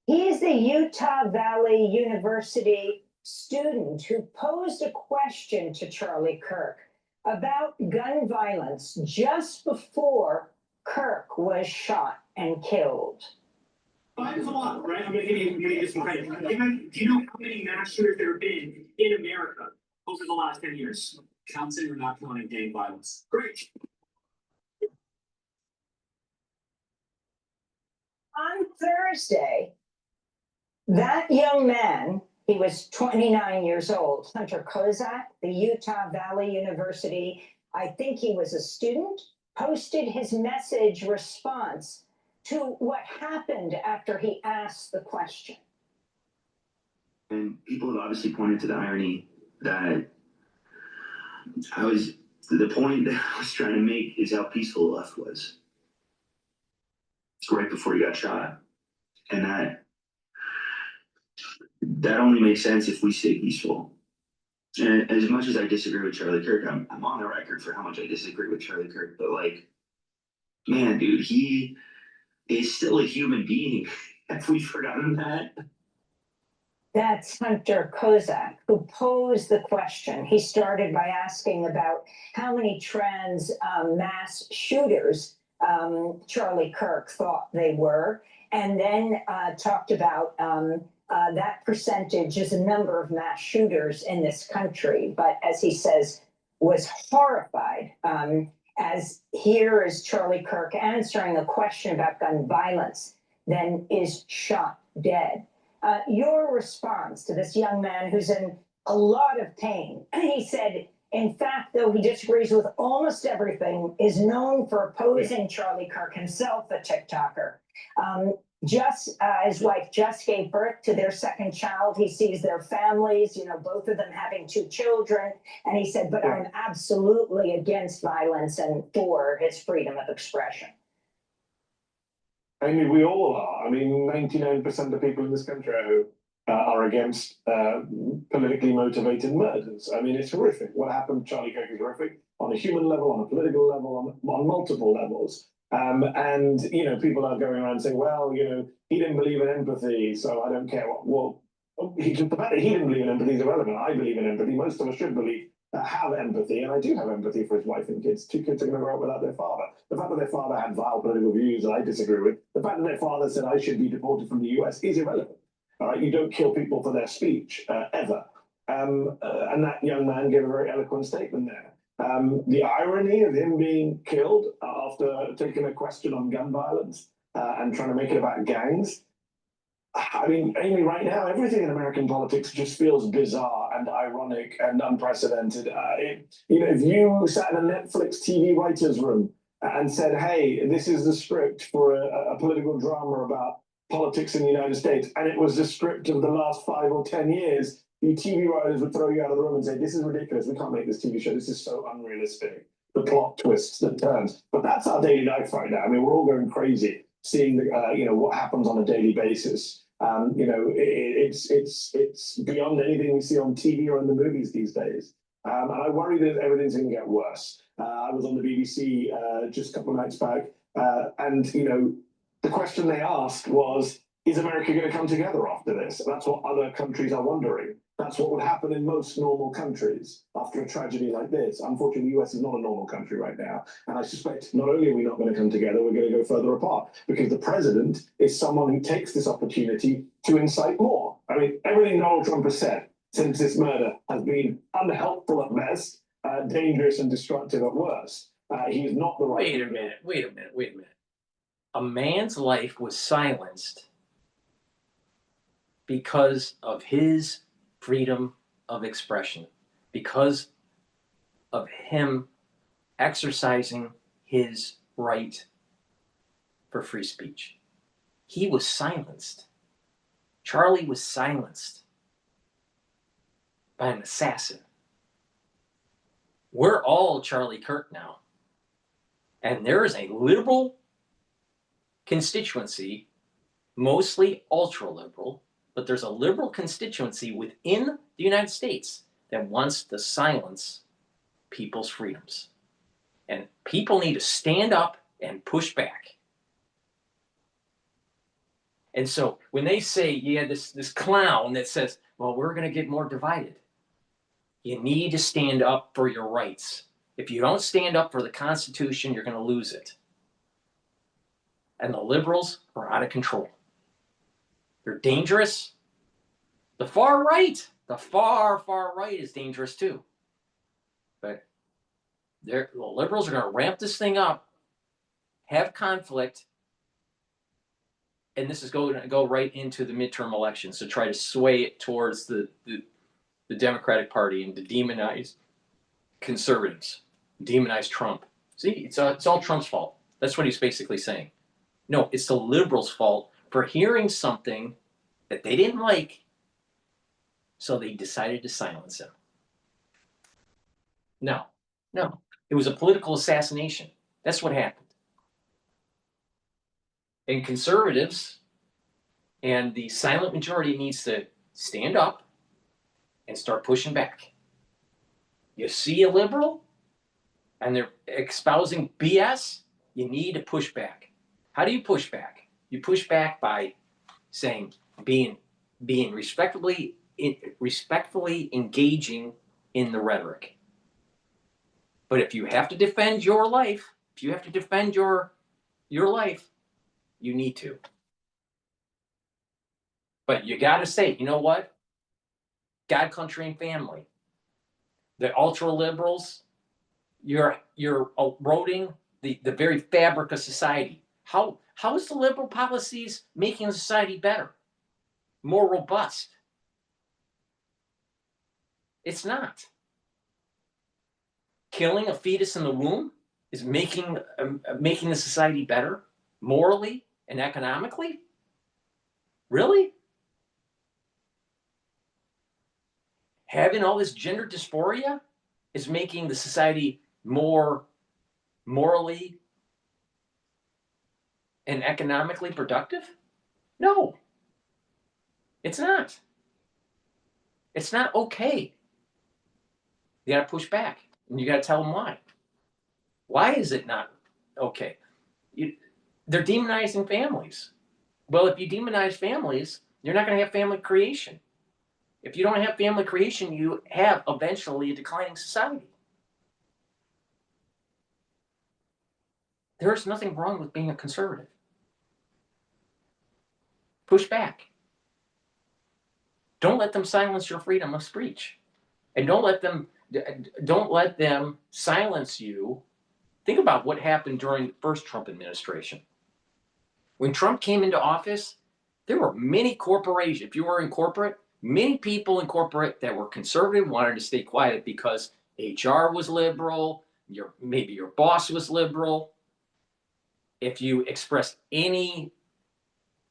He is the Utah Valley University student who posed a question to Charlie Kirk about gun violence just before Kirk was shot and killed. Five is a lot, right? I'm going to give you this one credit. Do you know how many mass shooters there have been in America over the last 10 years? Counting or not counting gang violence? Great. On Thursday, that young man, he was 29 years old, Hunter Kozak, the Utah Valley University, I think he was a student, posted his message response to what happened after he asked the question. And people have obviously pointed to the irony that the point that I was trying to make is how peaceful the left was. It's right before he got shot. And that only makes sense if we stay peaceful. And as much as I disagree with Charlie Kirk, I'm on the record for how much I disagree with Charlie Kirk, but like, man, dude, he is still a human being. Have we forgotten that? That's Hunter Kozak, who posed the question. He started by asking about how many trans mass shooters Charlie Kirk thought they were, and then talked about that percentage is a number of mass shooters in this country, but as he says, was horrified. As here is Charlie Kirk answering a question about gun violence, then is shot dead. Your response to this young man who's in a lot of pain, he said, in fact, though he disagrees with almost everything, is known for opposing Charlie Kirk himself, a TikToker. His wife just gave birth to their second child. He sees their families, both of them having 2 children. And he said, but I'm absolutely against violence and for his freedom of expression. I mean, we all are. I mean, 99% of people in this country are against politically motivated murders. I mean, it's horrific. What happened to Charlie Kirk is horrific on a human level, on a political level, on multiple levels. And people are going around saying, well, he didn't believe in empathy, so I don't care what. Well, the fact that he didn't believe in empathy is irrelevant. I believe in empathy. Most of us should have empathy, and I do have empathy for his wife and kids. 2 kids are going to grow up without their father. The fact that their father had vile political views that I disagree with, the fact that their father said I should be deported from the US is irrelevant. All right, you don't kill people for their speech, ever. And that young man gave a very eloquent statement there. The irony of him being killed after taking a question on gun violence and trying to make it about gangs. I mean, Amy, right now, everything in American politics just feels bizarre and ironic and unprecedented. If you sat in a Netflix TV writer's room and said, hey, this is the script for a political drama about politics in the United States, and it was the script of the last 5 or 10 years, the TV writers would throw you out of the room and say, this is ridiculous, we can't make this TV show, this is so unrealistic. The plot twists, the turns. But that's our daily life right now. I mean, we're all going crazy seeing what happens on a daily basis. It's beyond anything we see on TV or in the movies these days. And I worry that everything's going to get worse. I was on the BBC just a couple of nights back, and the question they asked was, is America going to come together after this? And that's what other countries are wondering. That's what would happen in most normal countries after a tragedy like this. Unfortunately, the US is not a normal country right now. And I suspect not only are we not going to come together, we're going to go further apart, because the president is someone who takes this opportunity to incite more. I mean, everything Donald Trump has said since this murder has been unhelpful at best, dangerous and destructive at worst. He is not the right. Wait a minute. A man's life was silenced because of his freedom of expression, because of him exercising his right for free speech. He was silenced. Charlie was silenced by an assassin. We're all Charlie Kirk now. And there is a liberal constituency, mostly ultra-liberal, but there's a liberal constituency within the United States that wants to silence people's freedoms. And people need to stand up and push back. And so when they say, yeah, this clown that says, well, we're going to get more divided, you need to stand up for your rights. If you don't stand up for the Constitution, you're going to lose it. And the liberals are out of control. They're dangerous. The far right is dangerous too. But the liberals are going to ramp this thing up, have conflict, and this is going to go right into the midterm elections to try to sway it towards the Democratic Party and to demonize conservatives, demonize Trump. See, it's all Trump's fault. That's what he's basically saying. No, it's the liberals' fault for hearing something that they didn't like, so they decided to silence him. No, it was a political assassination. That's what happened. And conservatives and the silent majority needs to stand up and start pushing back. You see a liberal and they're espousing BS, you need to push back. How do you push back? You push back by saying, being respectfully engaging in the rhetoric. But if you have to defend your life, if you have to defend your life, you need to. But you got to say, you know what? God, country, and family. The ultra liberals, you're eroding the very fabric of society. How is the liberal policies making society better, more robust? It's not. Killing a fetus in the womb is making the society better, morally and economically? Really? Having all this gender dysphoria is making the society more morally and economically productive? No, it's not. It's not okay. You got to push back, and you got to tell them why. Why is it not okay? They're demonizing families. Well, if you demonize families, you're not going to have family creation. If you don't have family creation, you have eventually a declining society. There's nothing wrong with being a conservative. Push back. Don't let them silence your freedom of speech. And don't let them silence you. Think about what happened during the first Trump administration. When Trump came into office, there were many corporations. If you were in corporate, many people in corporate that were conservative wanted to stay quiet because HR was liberal, maybe your boss was liberal. If you expressed any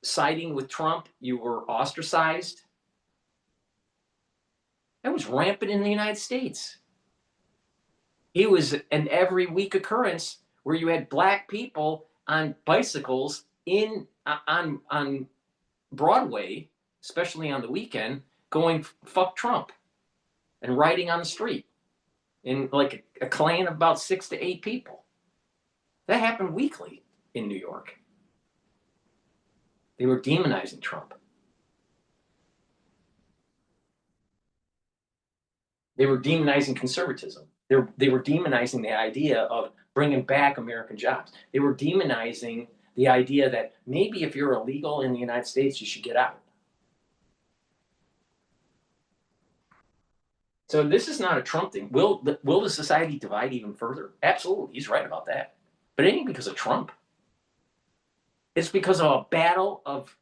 siding with Trump, you were ostracized. That was rampant in the United States. It was an every week occurrence where you had black people on bicycles on Broadway, especially on the weekend, going fuck Trump and riding on the street in like a clan of about 6 to 8 people. That happened weekly in New York. They were demonizing Trump. They were demonizing conservatism. They were demonizing the idea of bringing back American jobs. They were demonizing the idea that maybe if you're illegal in the United States, you should get out. So this is not a Trump thing. Will the society divide even further? Absolutely, he's right about that. But it ain't because of Trump. It's because of a battle of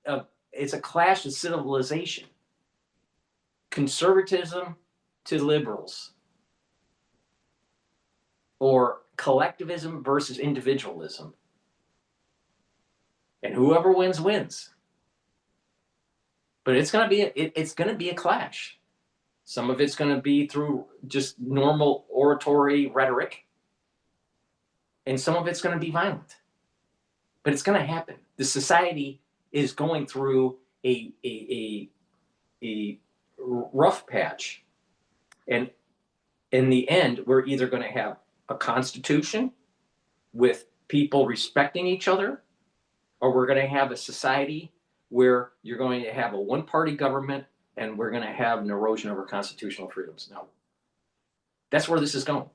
it's a clash of civilization. Conservatism to liberals. Or collectivism versus individualism. And whoever wins, wins. But it's gonna be a clash. Some of it's gonna be through just normal oratory rhetoric. And some of it's gonna be violent. But it's gonna happen. The society is going through a rough patch. And in the end, we're either gonna have a constitution with people respecting each other, or we're gonna have a society where you're going to have a one-party government and we're gonna have an erosion of our constitutional freedoms. Now, that's where this is going.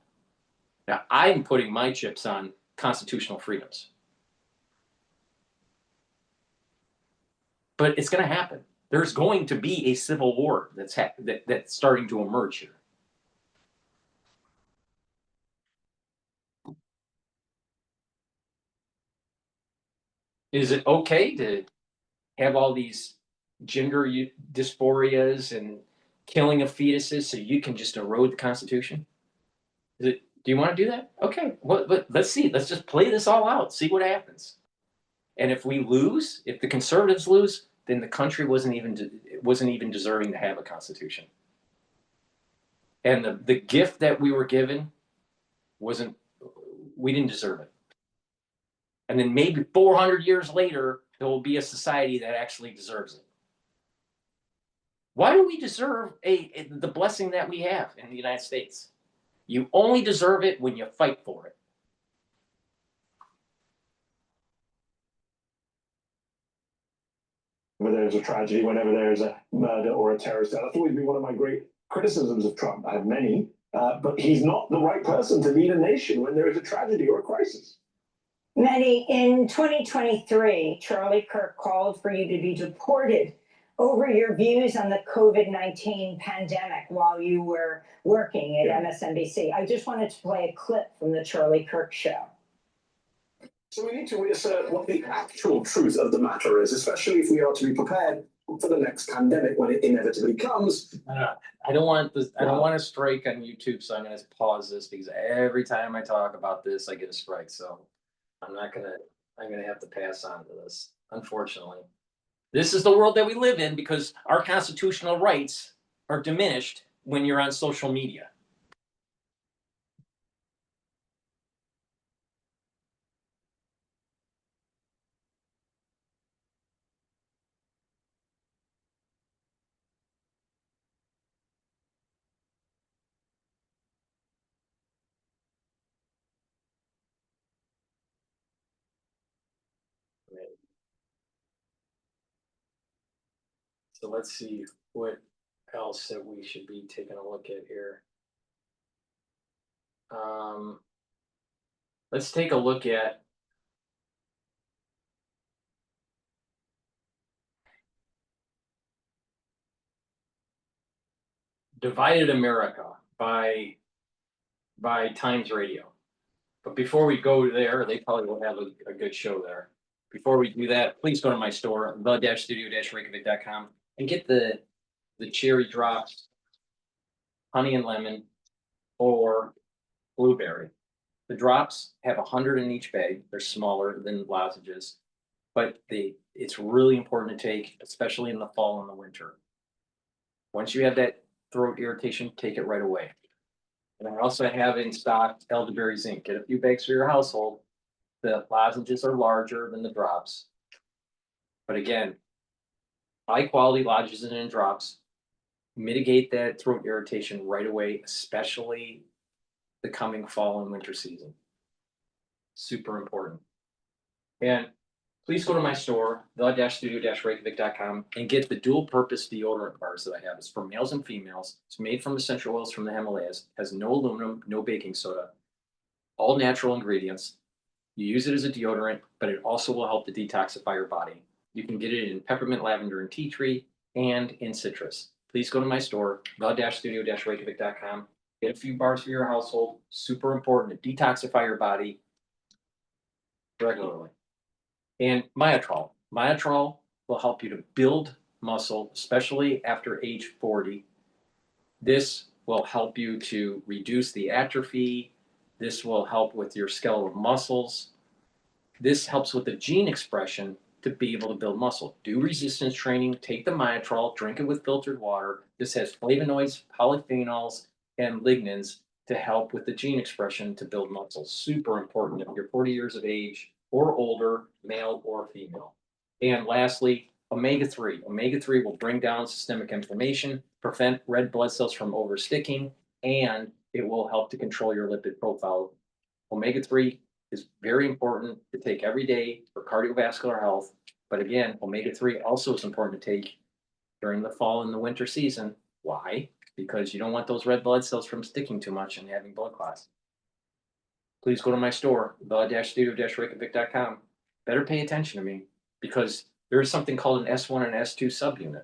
Now, I'm putting my chips on constitutional freedoms. But it's gonna happen. There's going to be a civil war that's starting to emerge here. Is it okay to have all these gender dysphorias and killing of fetuses so you can just erode the Constitution? Do you want to do that? Okay, well, let's see. Let's just play this all out. See what happens. And if we lose, if the conservatives lose, then the country wasn't even deserving to have a constitution. And the gift that we were given we didn't deserve it. And then maybe 400 years later, there will be a society that actually deserves it. Why do we deserve the blessing that we have in the United States? You only deserve it when you fight for it. Whenever there's a tragedy, whenever there's a murder or a terrorist, that's always been one of my great criticisms of Trump. I have many, but he's not the right person to lead a nation when there is a tragedy or a crisis. Many, in 2023, Charlie Kirk called for you to be deported over your views on the COVID-19 pandemic while you were working at MSNBC. I just wanted to play a clip from the Charlie Kirk show. So we need to reassert what the actual truth of the matter is, especially if we are to be prepared for the next pandemic when it inevitably comes. I don't want a strike on YouTube, so I'm going to pause this because every time I talk about this, I get a strike. So I'm going to have to pass on to this, unfortunately. This is the world that we live in because our constitutional rights are diminished when you're on social media. So let's see what else that we should be taking a look at here. Let's take a look at Divided America by Times Radio. But before we go there, they probably will have a good show there. Before we do that, please go to my store, the-studio-reykjavik.com, and get the cherry drops, honey and lemon, or blueberry. The drops have 100 in each bag. They're smaller than lozenges, but it's really important to take, especially in the fall and the winter. Once you have that throat irritation, take it right away. And I also have in stock elderberry zinc. Get a few bags for your household. The lozenges are larger than the drops. But again, high quality lozenges and drops mitigate that throat irritation right away, especially the coming fall and winter season. Super important. And please go to my store, the-studio-reykjavik.com, and get the dual purpose deodorant bars that I have. It's for males and females. It's made from essential oils from the Himalayas, has no aluminum, no baking soda, all natural ingredients. You use it as a deodorant, but it also will help to detoxify your body. You can get it in peppermint, lavender, and tea tree, and in citrus. please go to my store, the-studio-reykjavik.com. Get a few bars for your household. Super important to detoxify your body regularly. And Myotrol. Myotrol will help you to build muscle, especially after age 40. This will help you to reduce the atrophy. This will help with your skeletal muscles. This helps with the gene expression to be able to build muscle. Do resistance training, take the Myotrol, drink it with filtered water. This has flavonoids, polyphenols, and lignans to help with the gene expression to build muscle. Super important if you're 40 years of age or older, male or female. And lastly, omega-3. Omega-3 will bring down systemic inflammation, prevent red blood cells from oversticking, and it will help to control your lipid profile. Omega-3 is very important to take every day for cardiovascular health. But again, omega-3 also is important to take during the fall and the winter season. Why? Because you don't want those red blood cells from sticking too much and having blood clots. Please go to my store, the-studio-reykjavik.com. Better pay attention to me because there is something called an S1 and S2 subunit.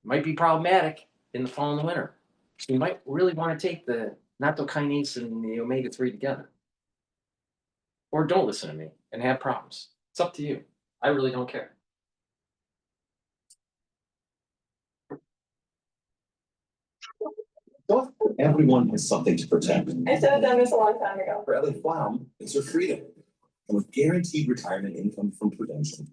Might be problematic in the fall and the winter. So you might really want to take the nattokinase and the omega-3 together. Or don't listen to me and have problems. It's up to you. I really don't care. Everyone has something to protect. I should have done this a long time ago. Bradley Flam is her freedom. And with guaranteed retirement income from Prudential.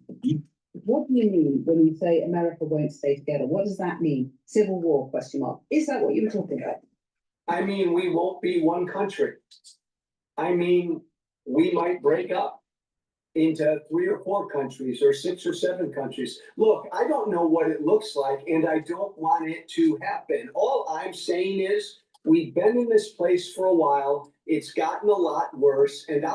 What do you mean when you say America won't stay together? What does that mean? Civil war, question mark. Is that what you were talking about? I mean, we won't be one country. I mean, we might break up into 3 or 4 countries or 6 or 7 countries. Look, I don't know what it looks like and I don't want it to happen. All I'm saying is we've been in this place for a while. It's gotten a lot worse and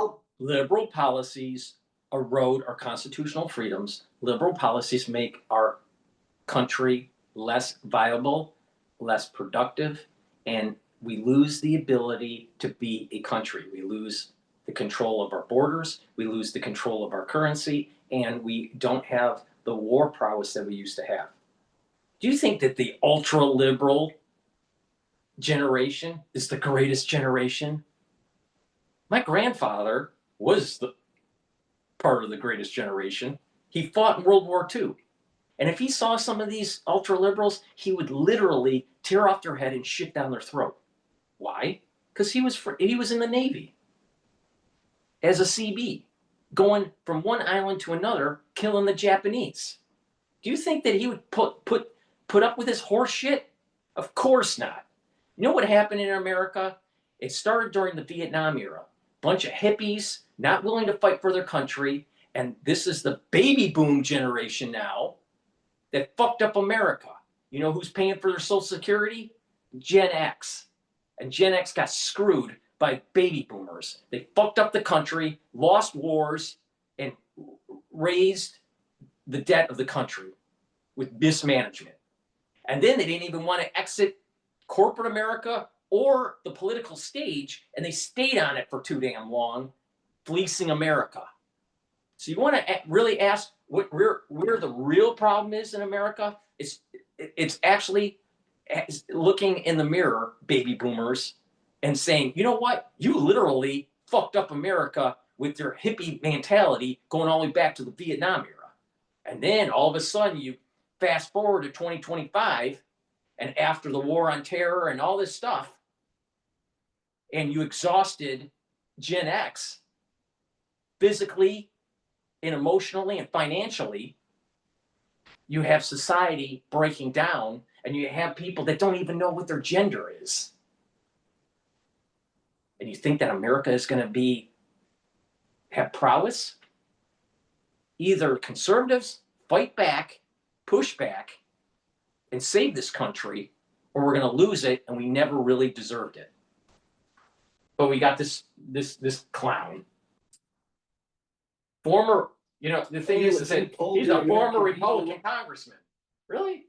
Liberal policies erode our constitutional freedoms. Liberal policies make our country less viable, less productive, and we lose the ability to be a country. We lose the control of our borders, we lose the control of our currency, and we don't have the war prowess that we used to have. Do you think that the ultra-liberal generation is the greatest generation? My grandfather was the part of the greatest generation. He fought in World War II. And if he saw some of these ultra-liberals, he would literally tear off their head and shit down their throat. Why? Because he was in the Navy as a CB, going from one island to another, killing the Japanese. Do you think that he would put up with this horse shit? Of course not. You know what happened in America? It started during the Vietnam era. Bunch of hippies, not willing to fight for their country, and this is the baby boom generation now that fucked up America. You know who's paying for their Social Security? Gen X. And Gen X got screwed by baby boomers. They fucked up the country, lost wars, and raised the debt of the country with mismanagement. And then they didn't even want to exit corporate America or the political stage, and they stayed on it for too damn long, fleecing America. So you want to really ask where the real problem is in America? It's actually looking in the mirror, baby boomers, and saying, you know what? You literally fucked up America with your hippie mentality going all the way back to the Vietnam era. And then all of a sudden you fast forward to 2025, and after the war on terror and all this stuff, and you exhausted Gen X physically and emotionally and financially, you have society breaking down and you have people that don't even know what their gender is. And you think that America is going to have prowess? Either conservatives fight back, push back, and save this country, or we're going to lose it and we never really deserved it. But we got this clown. Former, the thing is that he's a former Republican congressman. Really?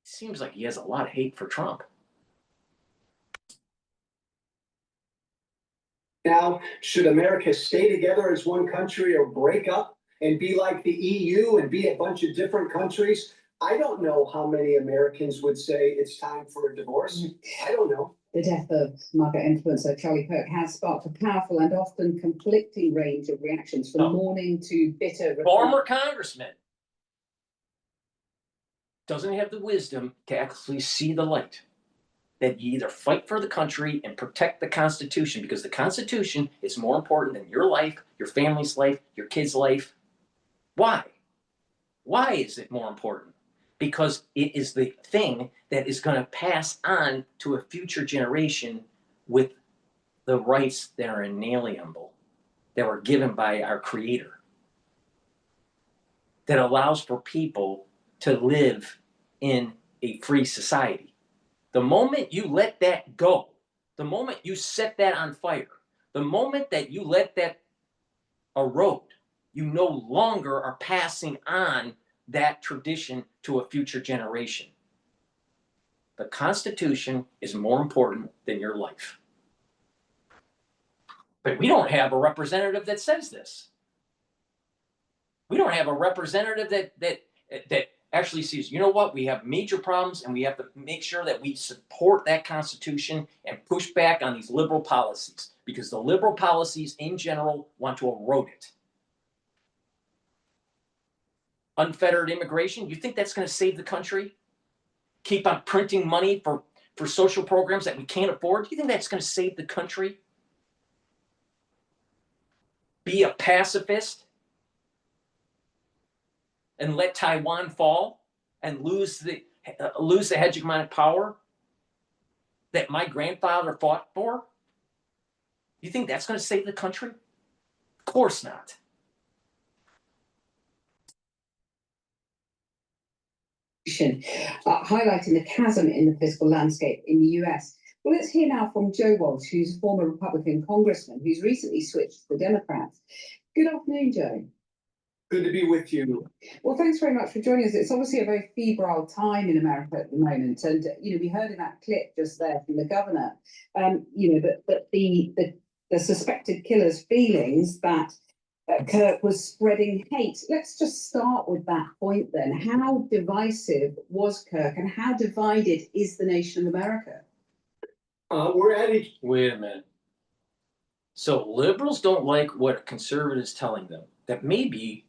Seems like he has a lot of hate for Trump. Now, should America stay together as one country or break up and be like the EU and be a bunch of different countries, I don't know how many Americans would say it's time for a divorce. I don't know. The death of market influencer Charlie Kirk has sparked a powerful and often conflicting range of reactions, from mourning to bitter. Former congressman doesn't have the wisdom to actually see the light. That you either fight for the country and protect the Constitution, because the Constitution is more important than your life, your family's life, your kid's life. Why? Why is it more important? Because it is the thing that is going to pass on to a future generation with the rights that are inalienable, that were given by our Creator, that allows for people to live in a free society. The moment you let that go, the moment you set that on fire, the moment that you let that erode, you no longer are passing on that tradition to a future generation. The Constitution is more important than your life. But we don't have a representative that says this. We don't have a representative that actually sees, you know what, we have major problems and we have to make sure that we support that Constitution and push back on these liberal policies, because the liberal policies in general want to erode it. Unfettered immigration, you think that's going to save the country? Keep on printing money for social programs that we can't afford? Do you think that's going to save the country? Be a pacifist and let Taiwan fall and lose the hegemonic power that my grandfather fought for? You think that's going to save the country? Of course not. Highlighting the chasm in the fiscal landscape in the US. Well, let's hear now from Joe Walsh, who's a former Republican congressman who's recently switched to the Democrats. Good afternoon, Joe. Good to be with you. Well, thanks very much for joining us. It's obviously a very febrile time in America at the moment, and we heard in that clip just there from the governor, that the suspected killer's feelings that Kirk was spreading hate. Let's just start with that point then. How divisive was Kirk, and how divided is the nation of America? Wait a minute. So liberals don't like what a conservative is telling them, that maybe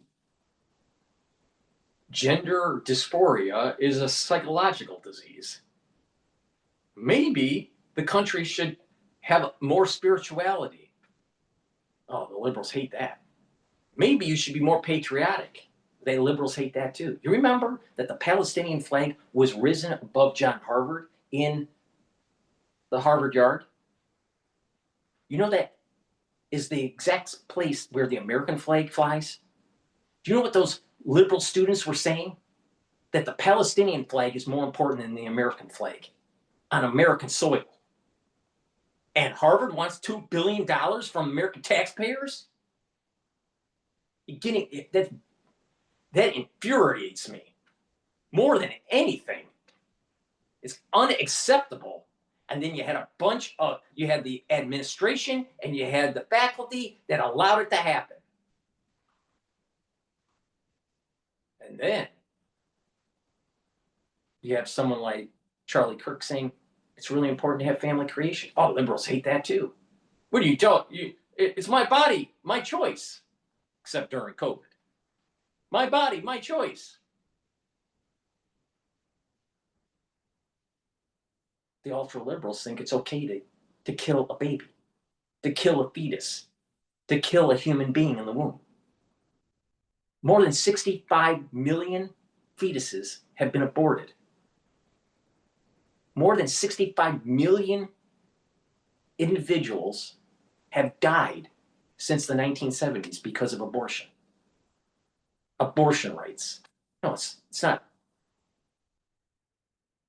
gender dysphoria is a psychological disease. Maybe the country should have more spirituality. Oh, the liberals hate that. Maybe you should be more patriotic. The liberals hate that too. You remember that the Palestinian flag was risen above John Harvard in the Harvard Yard? You know that is the exact place where the American flag flies? Do you know what those liberal students were saying? That the Palestinian flag is more important than the American flag on American soil. And Harvard wants $2 billion from American taxpayers? That infuriates me more than anything. It's unacceptable. And then you had you had the administration and you had the faculty that allowed it to happen. And then you have someone like Charlie Kirk saying it's really important to have family creation. Oh, liberals hate that too. What do you tell you? It's my body, my choice. Except during COVID. My body, my choice. The ultra liberals think it's okay to kill a baby, to kill a fetus, to kill a human being in the womb. More than 65 million fetuses have been aborted. More than 65 million individuals have died since the 1970s because of abortion. Abortion rights. No, it's not.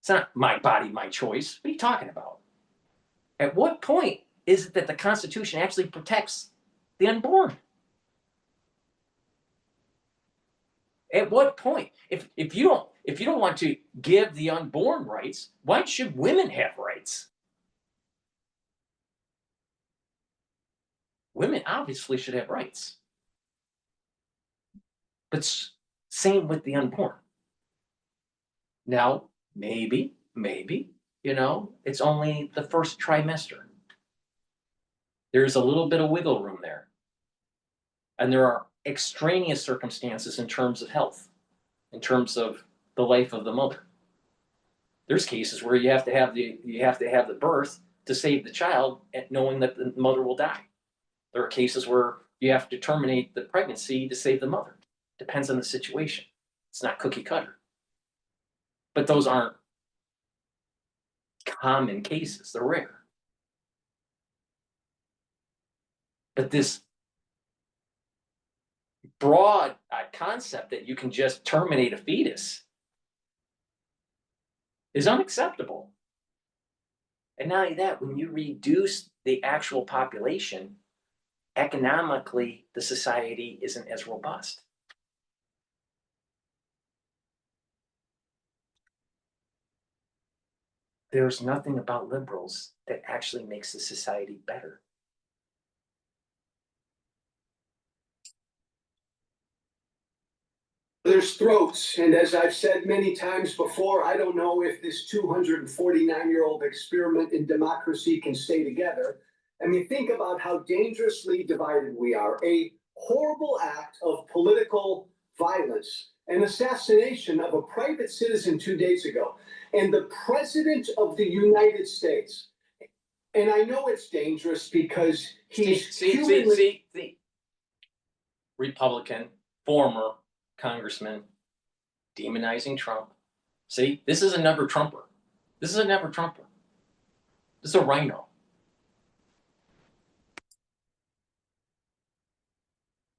It's not my body, my choice. What are you talking about? At what point is it that the Constitution actually protects the unborn? At what point? If you don't want to give the unborn rights, why should women have rights? Women obviously should have rights. But same with the unborn. Now, maybe, it's only the first trimester. There's a little bit of wiggle room there. And there are extraneous circumstances in terms of health, in terms of the life of the mother. There's cases where you have to have the birth to save the child, knowing that the mother will die. There are cases where you have to terminate the pregnancy to save the mother. Depends on the situation. It's not cookie cutter. But those aren't common cases. They're rare. But this broad concept that you can just terminate a fetus is unacceptable. And not only that, when you reduce the actual population, economically, the society isn't as robust. There's nothing about liberals that actually makes the society better. There's throats, and as I've said many times before, I don't know if this 249-year-old experiment in democracy can stay together. I mean, think about how dangerously divided we are. A horrible act of political violence, an assassination of a private citizen 2 days ago, and the President of the United States. And I know it's dangerous because he's See, Republican, former congressman, demonizing Trump. See, this is a never Trumper. This is a never Trumper. This is a rhino.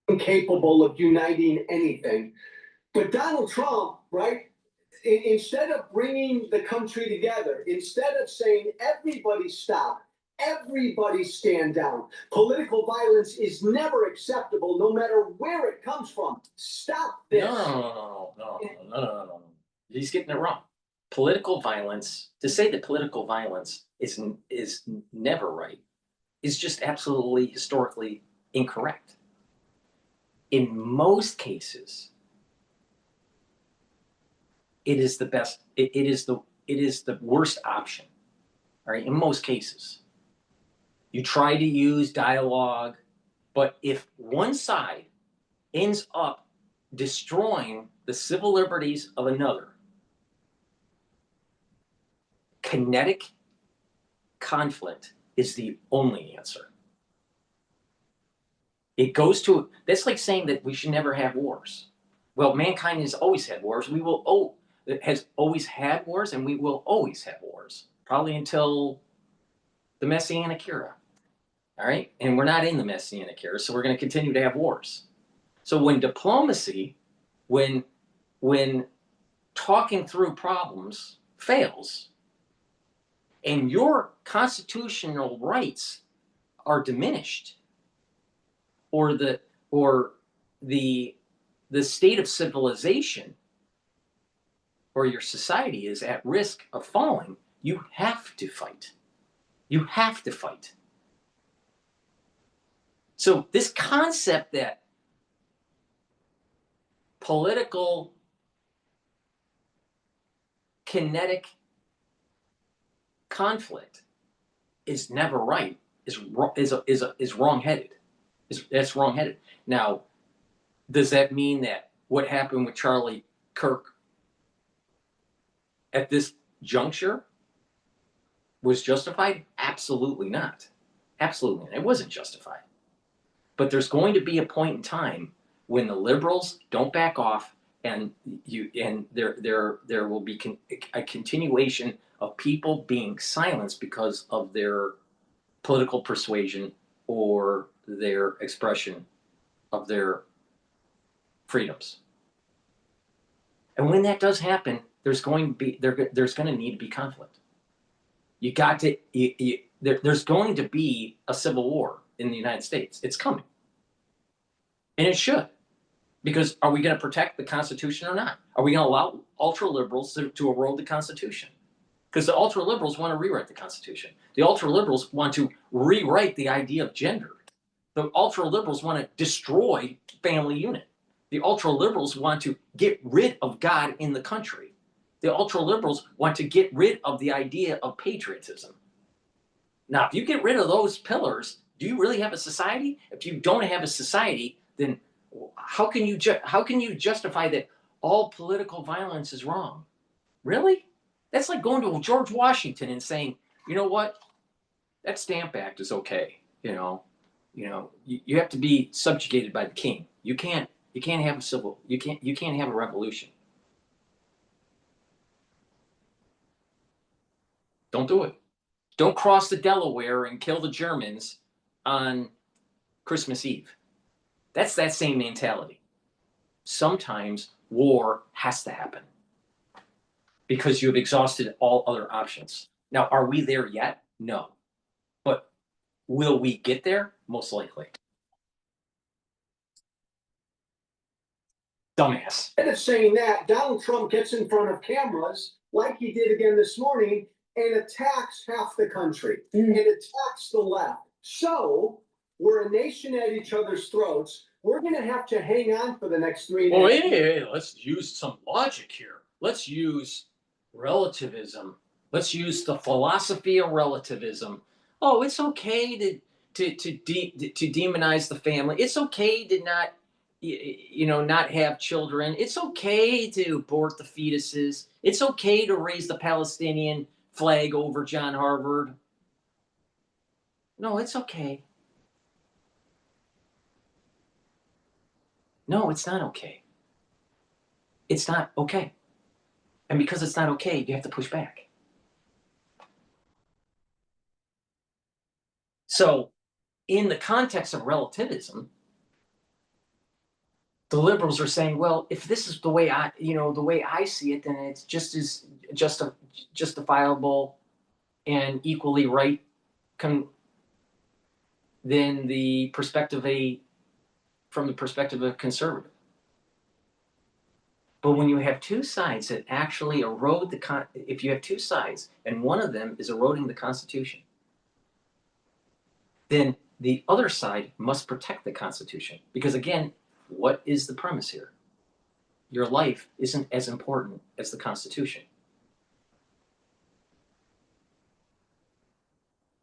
Incapable of uniting anything. But Donald Trump, right? Instead of bringing the country together, instead of saying everybody stop, everybody stand down, political violence is never acceptable, no matter where it comes from. Stop this. No. He's getting it wrong. Political violence, to say that political violence is never right, is just absolutely historically incorrect. In most cases, it is the best, it is the worst option. All right, in most cases. You try to use dialogue, but if one side ends up destroying the civil liberties of another, kinetic conflict is the only answer. It goes to, that's like saying that we should never have wars. Well, mankind has always had wars. It has always had wars, and we will always have wars, probably until the Messianic era. All right, and we're not in the Messianic era, so we're going to continue to have wars. So when diplomacy, when talking through problems fails, and your constitutional rights are diminished, or the state of civilization or your society is at risk of falling, you have to fight. You have to fight. So this concept that political kinetic conflict is never right is wrong-headed. That's wrong-headed. Now, does that mean that what happened with Charlie Kirk at this juncture was justified? Absolutely not. Absolutely not. It wasn't justified. But there's going to be a point in time when the liberals don't back off, and there will be a continuation of people being silenced because of their political persuasion or their expression of their freedoms. And when that does happen, there's going to need to be conflict. There's going to be a civil war in the United States. It's coming. And it should. Because are we going to protect the Constitution or not? Are we going to allow ultra-liberals to erode the Constitution? Because the ultra-liberals want to rewrite the Constitution. The ultra-liberals want to rewrite the idea of gender. The ultra-liberals want to destroy family unit. The ultra liberals want to get rid of God in the country. The ultra liberals want to get rid of the idea of patriotism. Now, if you get rid of those pillars, do you really have a society? If you don't have a society, then how can you justify that all political violence is wrong? Really? That's like going to George Washington and saying, you know what, that Stamp Act is okay. You have to be subjugated by the king. You can't have you can't have a revolution. Don't do it. Don't cross the Delaware and kill the Germans on Christmas Eve. That's that same mentality. Sometimes war has to happen because you have exhausted all other options. Now, are we there yet? No. But will we get there? Most likely. Dumbass. Instead of saying that, Donald Trump gets in front of cameras, like he did again this morning, and attacks half the country and attacks the left. So we're a nation at each other's throats. We're going to have to hang on for the next 3 days. Well, hey, let's use some logic here. Let's use relativism. Let's use the philosophy of relativism. Oh, it's okay to demonize the family. It's okay to not have children. It's okay to abort the fetuses. It's okay to raise the Palestinian flag over John Harvard. No, it's okay. No, it's not okay. It's not okay. And because it's not okay, you have to push back. So, in the context of relativism, the liberals are saying, well, if this is the way I see it, then it's just as justifiable and equally right than the perspective from the perspective of a conservative. But when you have two sides that actually erode if you have two sides and one of them is eroding the Constitution, then the other side must protect the Constitution. Because again, what is the premise here? Your life isn't as important as the Constitution.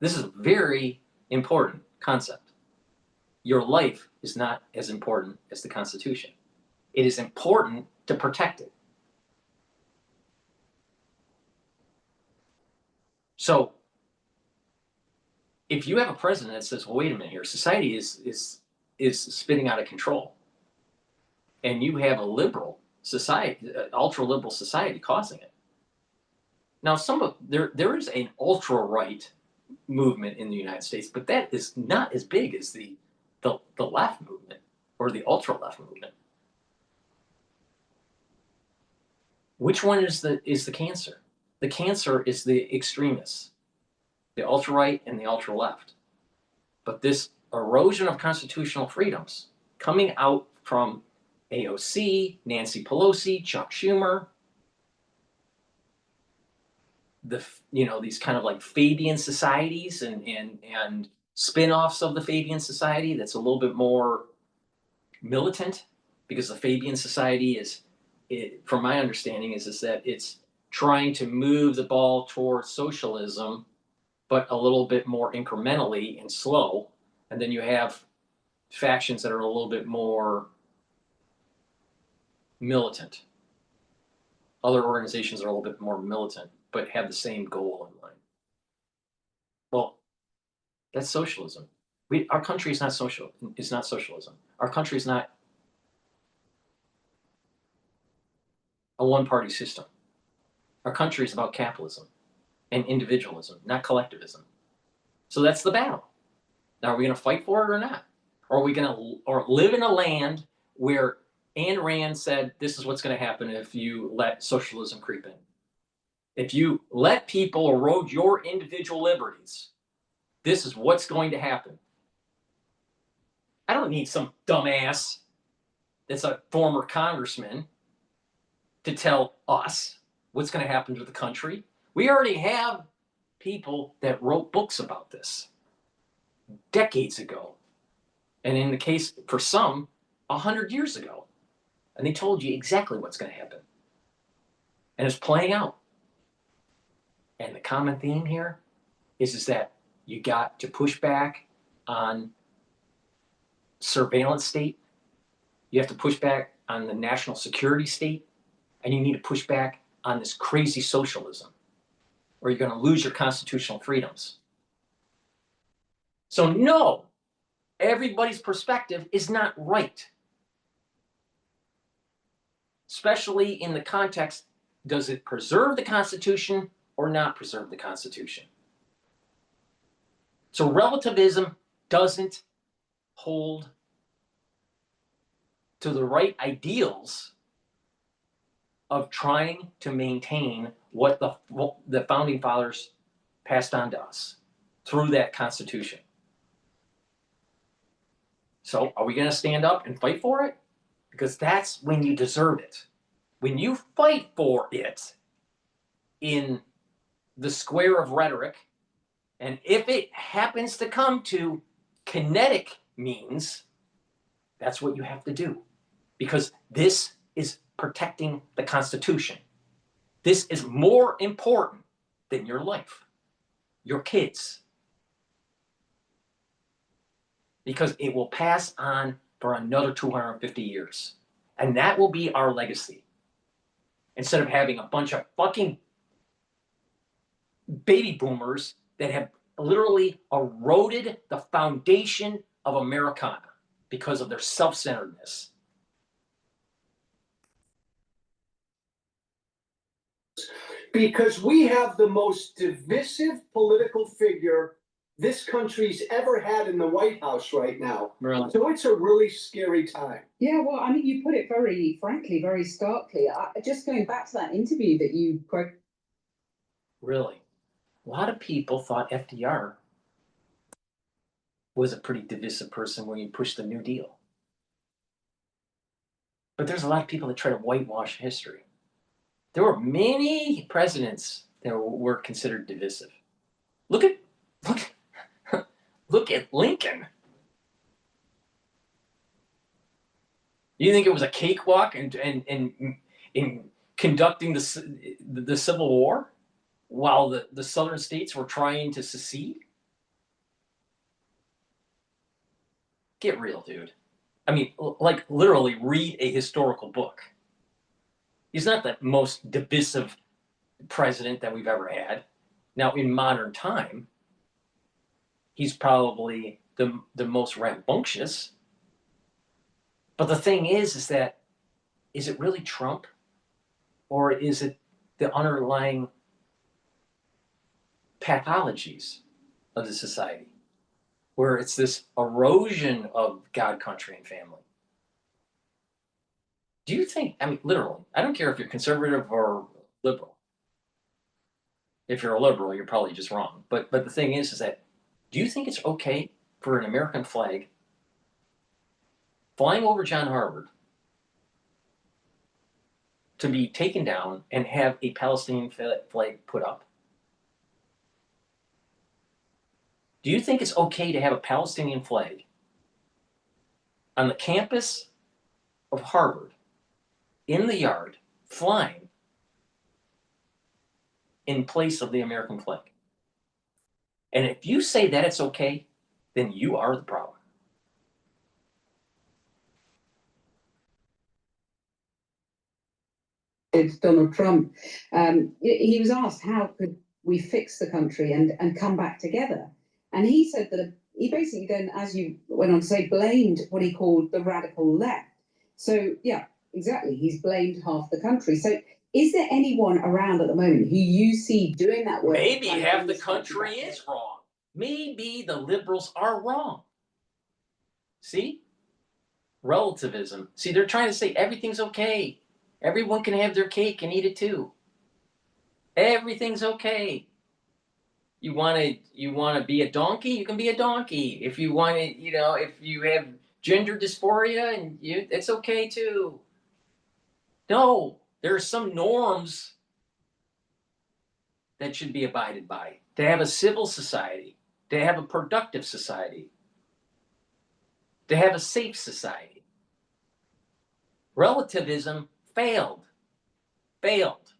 This is a very important concept. Your life is not as important as the Constitution. It is important to protect it. So, if you have a president that says, well, wait a minute here, society is spinning out of control, and you have a liberal society, ultra-liberal society causing it. Now, there is an ultra-right movement in the United States, but that is not as big as the left movement or the ultra-left movement. Which one is the cancer? The cancer is the extremists, the ultra-right and the ultra-left. But this erosion of constitutional freedoms coming out from AOC, Nancy Pelosi, Chuck Schumer, these kind of like Fabian societies and spin-offs of the Fabian society that's a little bit more militant, because the Fabian society from my understanding is that it's trying to move the ball towards socialism, but a little bit more incrementally and slow. And then you have factions that are a little bit more militant. Other organizations are a little bit more militant, but have the same goal in mind. Well, that's socialism. Our country is not socialism. Our country is not a one-party system. Our country is about capitalism and individualism, not collectivism. So that's the battle. Now, are we going to fight for it or not? Or are we going to live in a land where Ayn Rand said, this is what's going to happen if you let socialism creep in? If you let people erode your individual liberties, this is what's going to happen. I don't need some dumbass that's a former congressman to tell us what's going to happen to the country. We already have people that wrote books about this decades ago. And in the case, for some, 100 years ago. And they told you exactly what's going to happen. And it's playing out. And the common theme here is that you got to push back on surveillance state. You have to push back on the national security state. And you need to push back on this crazy socialism, or you're going to lose your constitutional freedoms. So no, everybody's perspective is not right. Especially in the context, does it preserve the Constitution or not preserve the Constitution? So relativism doesn't hold to the right ideals of trying to maintain what the founding fathers passed on to us through that Constitution. So are we going to stand up and fight for it? Because that's when you deserve it. When you fight for it in the square of rhetoric, and if it happens to come to kinetic means, that's what you have to do. Because this is protecting the Constitution. This is more important than your life, your kids. Because it will pass on for another 250 years. And that will be our legacy. Instead of having a bunch of fucking baby boomers that have literally eroded the foundation of Americana because of their self-centeredness. Because we have the most divisive political figure this country's ever had in the White House right now. Really? So it's a really scary time. Yeah, well, I mean, you put it very frankly, very starkly. Just going back to that interview that you quote. Really? A lot of people thought FDR was a pretty divisive person when he pushed the New Deal. But there's a lot of people that try to whitewash history. There were many presidents that were considered divisive. Look at Lincoln. You think it was a cakewalk in conducting the Civil War while the southern states were trying to secede? Get real, dude. I mean, like literally read a historical book. He's not the most divisive president that we've ever had. Now, in modern time, he's probably the most rambunctious. But the thing is that, is it really Trump? Or is it the underlying pathologies of the society? Where it's this erosion of God, country, and family. Do you think, I mean, literally, I don't care if you're conservative or liberal. If you're a liberal, you're probably just wrong. But the thing is that, do you think it's okay for an American flag flying over John Harvard to be taken down and have a Palestinian flag put up? Do you think it's okay to have a Palestinian flag on the campus of Harvard, in the yard, flying in place of the American flag? And if you say that it's okay, then you are the problem. It's Donald Trump. He was asked how could we fix the country and come back together. And he said that he basically then, as you went on to say, blamed what he called the radical left. So yeah, exactly. He's blamed half the country. So is there anyone around at the moment who you see doing that work? Maybe half the country is wrong. Maybe the liberals are wrong. See? Relativism. See, they're trying to say everything's okay. Everyone can have their cake and eat it too. Everything's okay. You want to be a donkey, you can be a donkey. If you want to, if you have gender dysphoria, and it's okay too. No, there are some norms that should be abided by. To have a civil society, to have a productive society, to have a safe society. Relativism failed. Failed.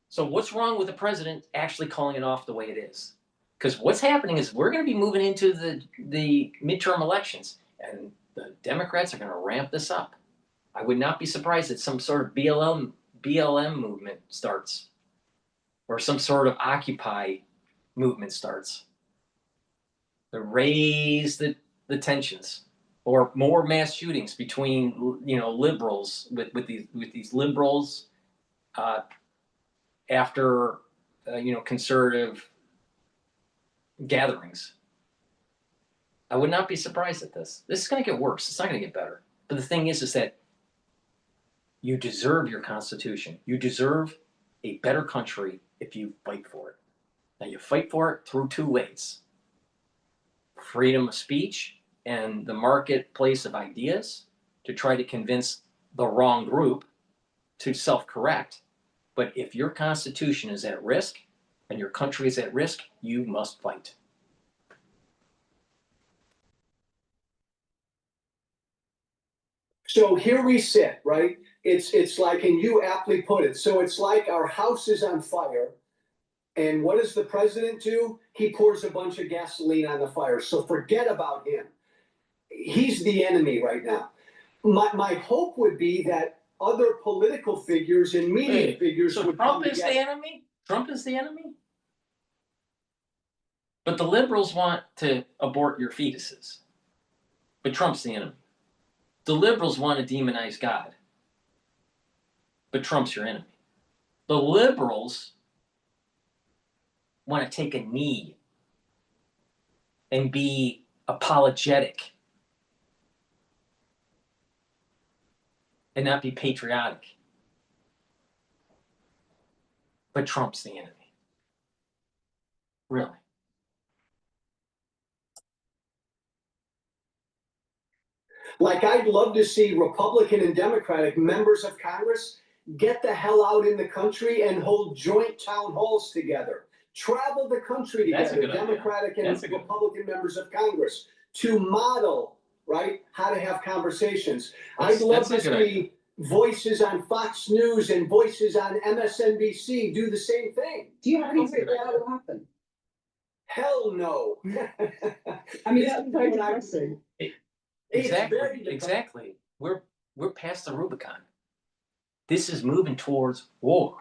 So what's wrong with the president actually calling it off the way it is? Because what's happening is we're going to be moving into the midterm elections, and the Democrats are going to ramp this up. I would not be surprised if some sort of BLM movement starts, or some sort of Occupy movement starts. To raise the tensions, or more mass shootings between liberals with these liberals after conservative gatherings. I would not be surprised at this. This is going to get worse. It's not going to get better. But the thing is that you deserve your Constitution. You deserve a better country if you fight for it. Now, you fight for it through two ways: freedom of speech and the marketplace of ideas, to try to convince the wrong group to self-correct. But if your Constitution is at risk and your country is at risk, you must fight. So here we sit, right? It's like, and you aptly put it, so it's like our house is on fire, and what does the president do? He pours a bunch of gasoline on the fire. So forget about him. He's the enemy right now. My hope would be that other political figures and media figures so would Trump come is together. the enemy? Trump is the enemy? But the liberals want to abort your fetuses. But Trump's the enemy. The liberals want to demonize God. But Trump's your enemy. The liberals want to take a knee and be apologetic and not be patriotic. But Trump's the enemy. Really. Like, I'd love to see Republican and Democratic members of Congress get the hell out in the country and hold joint town halls together. Travel the country That's a together, good idea. Democratic and That's a good Republican members of Congress, to model, right, how to have conversations. I'd love That's to a good idea. see voices on Fox News and voices on MSNBC do the same thing. Do you have any hope that will happen? Hell no. I mean, that's very depressing. Exactly. We're past the Rubicon. This is moving towards war.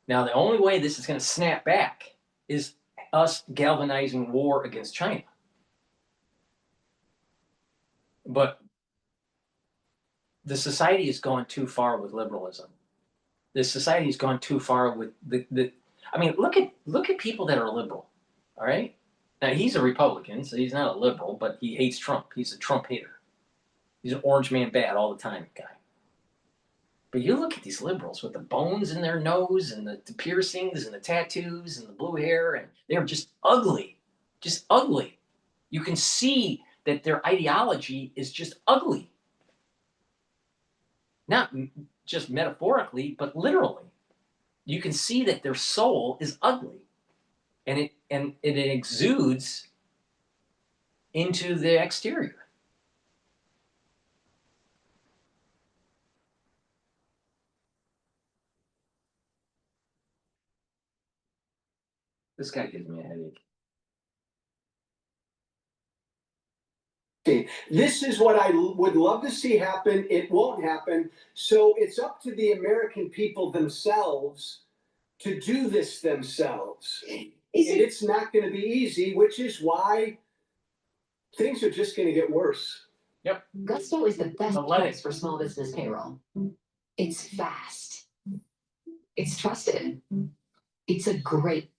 Now, the only way this is going to snap back is us galvanizing war against China. But the society has gone too far with liberalism. The society has gone too far with I mean, look at people that are liberal. All right. Now, he's a Republican, so he's not a liberal, but he hates Trump. He's a Trump hater. He's an orange man bad all the time guy. But you look at these liberals with the bones in their nose and the piercings and the tattoos and the blue hair, and they're just ugly. Just ugly. You can see that their ideology is just ugly. Not just metaphorically, but literally. You can see that their soul is ugly. And it exudes into the exterior. This guy gives me a headache. This is what I would love to see happen. It won't happen. So it's up to the American people themselves to do this themselves. It's not going to be easy, which is why things are just going to get worse. Yep. Gusto is the best choice for small business payroll. It's fast. It's trusted. It's a great.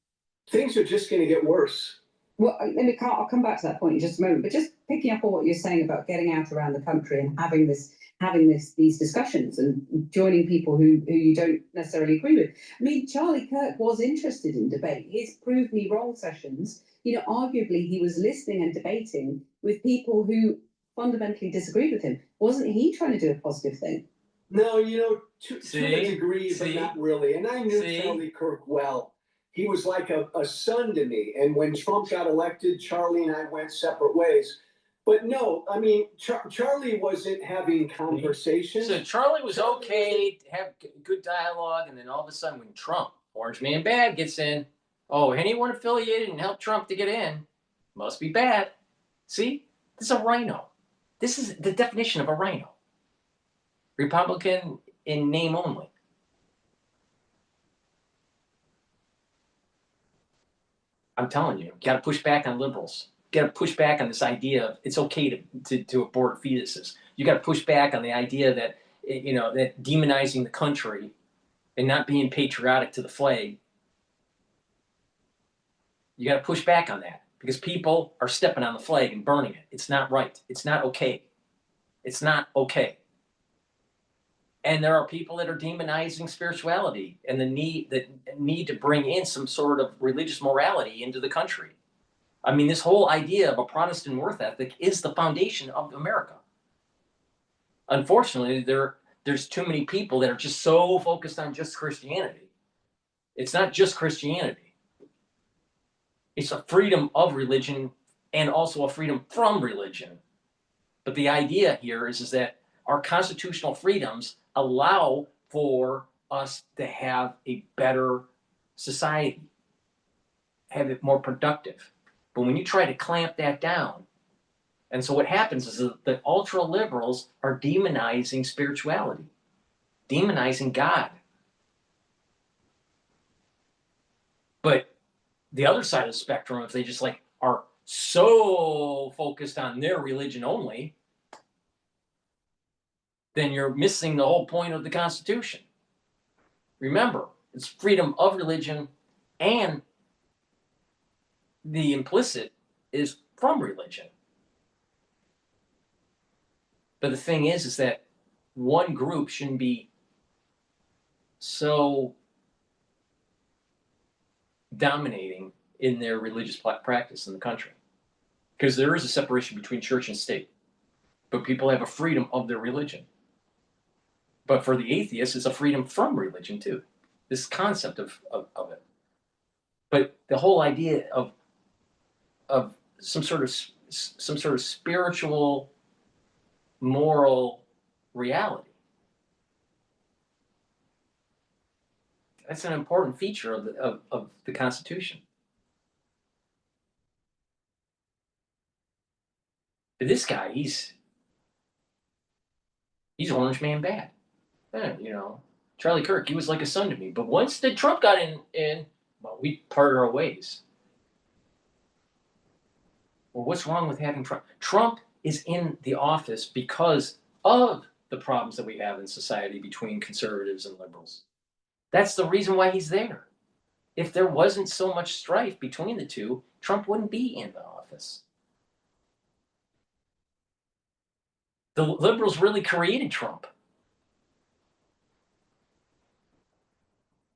Things are just going to get worse. Well, I'll come back to that point in just a moment, but just picking up on what you're saying about getting out around the country and having these discussions and joining people who you don't necessarily agree with. I mean, Charlie Kirk was interested in debate. His Prove Me Wrong sessions, arguably he was listening and debating with people who fundamentally disagreed with him. Wasn't he trying to do a positive thing? No, to a degree, but not really. And I knew Charlie Kirk well. He was like a son to me. And when Trump got elected, Charlie and I went separate ways. But no, I mean, Charlie wasn't having conversations. So Charlie was okay to have good dialogue, and then all of a sudden, when Trump, Orange Man Bad, gets in, oh, anyone affiliated and helped Trump to get in must be bad. See, this is a rhino. This is the definition of a rhino. Republican in name only. I'm telling you, got to push back on liberals. Got to push back on this idea of it's okay to abort fetuses. You got to push back on the idea that that demonizing the country and not being patriotic to the flag. You got to push back on that because people are stepping on the flag and burning it. It's not right. It's not okay. It's not okay. And there are people that are demonizing spirituality and the need to bring in some sort of religious morality into the country. I mean, this whole idea of a Protestant worth ethic is the foundation of America. Unfortunately, there's too many people that are just so focused on just Christianity. It's not just Christianity. It's a freedom of religion and also a freedom from religion. But the idea here is that our constitutional freedoms allow for us to have a better society, have it more productive. But when you try to clamp that down, and so what happens is that ultra liberals are demonizing spirituality, demonizing God. But the other side of the spectrum, if they just are so focused on their religion only, then you're missing the whole point of the Constitution. Remember, it's freedom of religion, and the implicit is from religion. But the thing is that one group shouldn't be so dominating in their religious practice in the country. Because there is a separation between church and state. But people have a freedom of their religion. But for the atheists, it's a freedom from religion too. This concept of it. But the whole idea of some sort of spiritual, moral reality. That's an important feature of the Constitution. But this guy, he's Orange Man Bad. Charlie Kirk, he was like a son to me. But once the Trump got in, well, we parted our ways. Well, what's wrong with having Trump? Trump is in the office because of the problems that we have in society between conservatives and liberals. That's the reason why he's there. If there wasn't so much strife between the two, Trump wouldn't be in the office. The liberals really created Trump.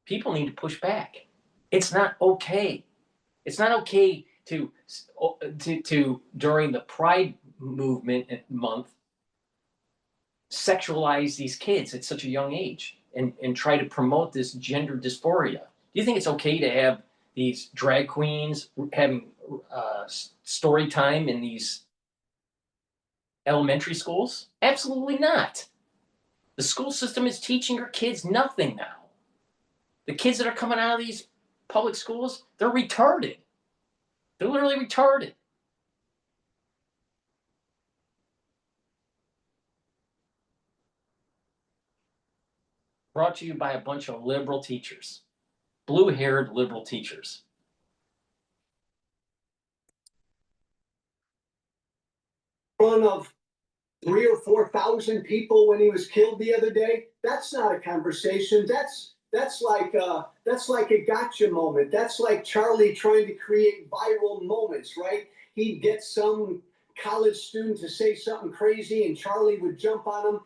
People need to push back. It's not okay. It's not okay to during the Pride movement month, sexualize these kids at such a young age and try to promote this gender dysphoria. Do you think it's okay to have these drag queens having story time in these elementary schools? Absolutely not. The school system is teaching your kids nothing now. The kids that are coming out of these public schools, they're retarded. They're literally retarded. Brought to you by a bunch of liberal teachers. Blue-haired liberal teachers. Front of 3,000 or 4,000 people when he was killed the other day. That's not a conversation. That's like a gotcha moment. That's like Charlie trying to create viral moments, right? He'd get some college student to say something crazy and Charlie would jump on him.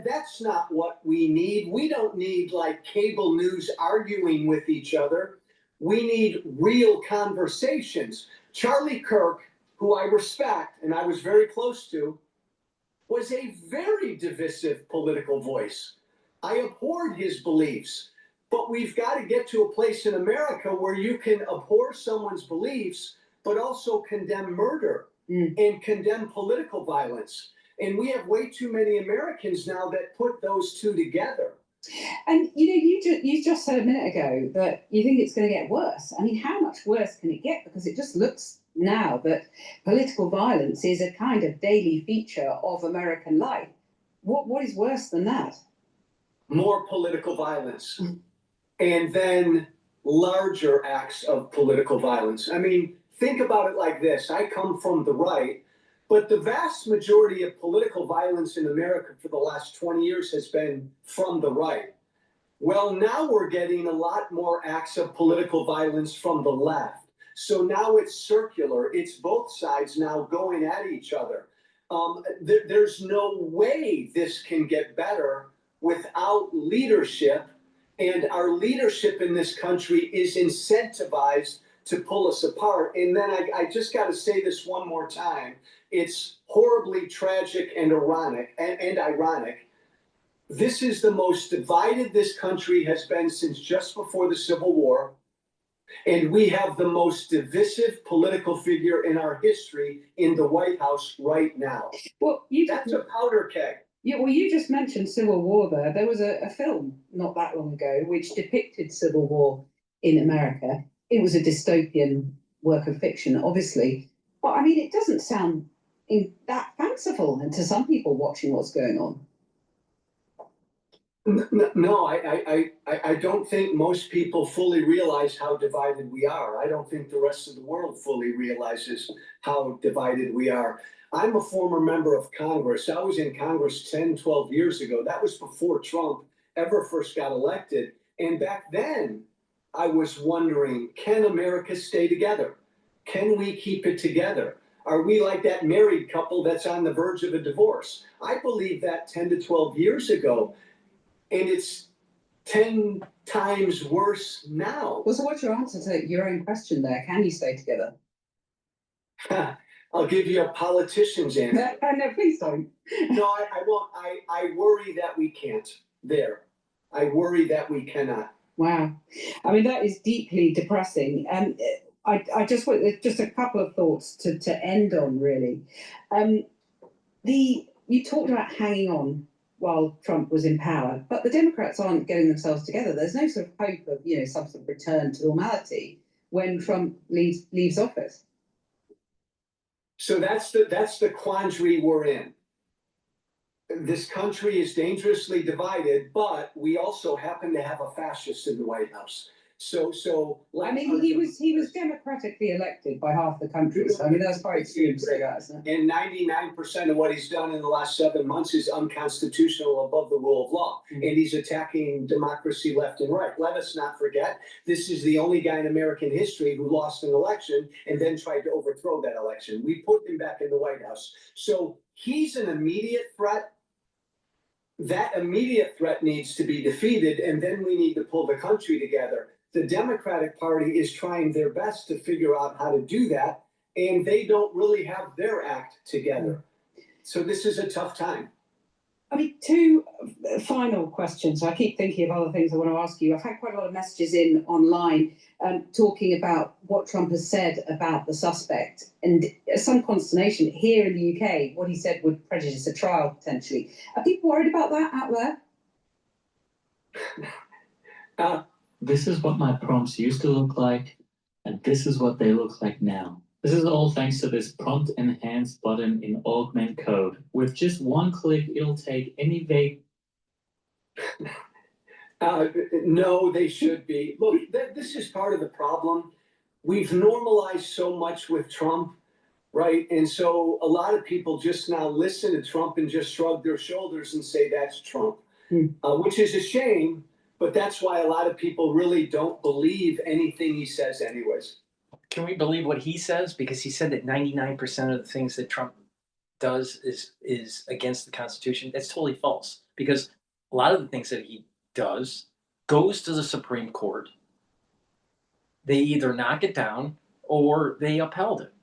That's not what we need. We don't need like cable news arguing with each other. We need real conversations. Charlie Kirk, who I respect and I was very close to, was a very divisive political voice. I abhorred his beliefs. But we've got to get to a place in America where you can abhor someone's beliefs, but also condemn murder. and condemn political violence. And we have way too many Americans now that put those two together. And you just said a minute ago that you think it's going to get worse. I mean, how much worse can it get? Because it just looks now that political violence is a kind of daily feature of American life. What is worse than that? More political violence, and then larger acts of political violence. I mean, think about it like this. I come from the right, but the vast majority of political violence in America for the last 20 years has been from the right. Well, now we're getting a lot more acts of political violence from the left. So now it's circular. It's both sides now going at each other. There's no way this can get better without leadership. And our leadership in this country is incentivized to pull us apart. And then I just got to say this one more time. It's horribly tragic and ironic. This is the most divided this country has been since just before the Civil War. And we have the most divisive political figure in our history in the White House right now. Well, that's a powder keg. Yeah, well, you just mentioned Civil War there. There was a film not that long ago which depicted Civil War in America. It was a dystopian work of fiction, obviously. But I mean, it doesn't sound that fanciful and to some people watching what's going on. No, I don't think most people fully realize how divided we are. I don't think the rest of the world fully realizes how divided we are. I'm a former member of Congress. I was in Congress 10, 12 years ago. That was before Trump ever first got elected. And back then, I was wondering, can America stay together? Can we keep it together? Are we like that married couple that's on the verge of a divorce? I believe that 10 to 12 years ago. And it's 10 times worse now. Well, so what's your answer to your own question there? Can you stay together? I'll give you a politician's answer. No, please don't. No, I won't. I worry that we can't. I worry that we cannot. Wow. I mean, that is deeply depressing. And I just want just a couple of thoughts to end on, really. You talked about hanging on while Trump was in power, but the Democrats aren't getting themselves together. There's no sort of hope of, some sort of return to normality when Trump leaves office. So that's the quandary we're in. This country is dangerously divided, but we also happen to have a fascist in the White House. So I mean, he was democratically elected by half the country. So I mean, that's quite extreme to say that, isn't it? And 99% of what he's done in the last 7 months is unconstitutional, above the rule of law. And he's attacking democracy left and right. Let us not forget, this is the only guy in American history who lost an election and then tried to overthrow that election. We put him back in the White House. So he's an immediate threat. That immediate threat needs to be defeated, and then we need to pull the country together. The Democratic Party is trying their best to figure out how to do that, and they don't really have their act together. So this is a tough time. I mean, two final questions. I keep thinking of other things I want to ask you. I've had quite a lot of messages in online talking about what Trump has said about the suspect, and some consternation here in the UK. What he said would prejudice a trial potentially. Are people worried about that out there? This is what my prompts used to look like, and this is what they look like now. This is all thanks to this prompt enhance button in augment code. With just one click, it'll take any vague. No, they should be. Look, this is part of the problem. We've normalized so much with Trump, right? And so a lot of people just now listen to Trump and just shrug their shoulders and say that's Trump, which is a shame. But that's why a lot of people really don't believe anything he says anyways. Can we believe what he says? Because he said that 99% of the things that Trump does is against the Constitution. That's totally false. Because a lot of the things that he does goes to the Supreme Court. They either knock it down or they upheld it.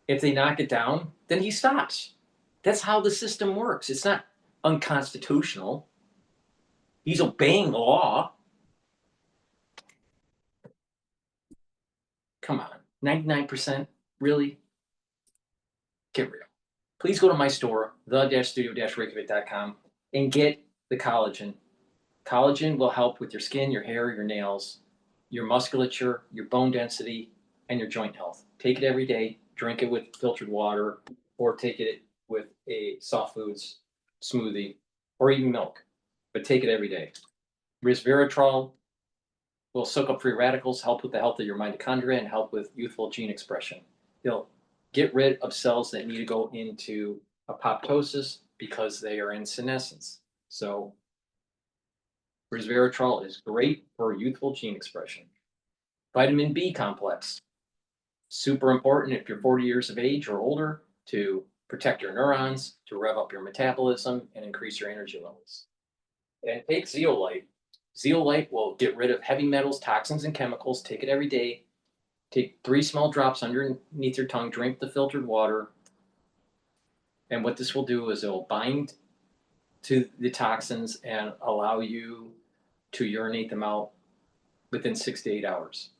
If they knock it down, then he stops. That's how the system works. It's not unconstitutional. He's obeying the law. Come on, 99%, really? get real. Please go to my store, the-studio-reykjavik.com, and get the collagen. Collagen will help with your skin, your hair, your nails, your musculature, your bone density, and your joint health. Take it every day. Drink it with filtered water, or take it with a soft foods smoothie, or even milk. But take it every day. Resveratrol will soak up free radicals, help with the health of your mitochondria, and help with youthful gene expression. It'll get rid of cells that need to go into apoptosis because they are in senescence. So resveratrol is great for youthful gene expression. Vitamin B complex, super important if you're 40 years of age or older, to protect your neurons, to rev up your metabolism, and increase your energy levels. And take zeolite. Zeolite will get rid of heavy metals, toxins, and chemicals. Take it every day. Take 3 small drops underneath your tongue. Drink the filtered water. And what this will do is it will bind to the toxins and allow you to urinate them out within 6 to 8 hours.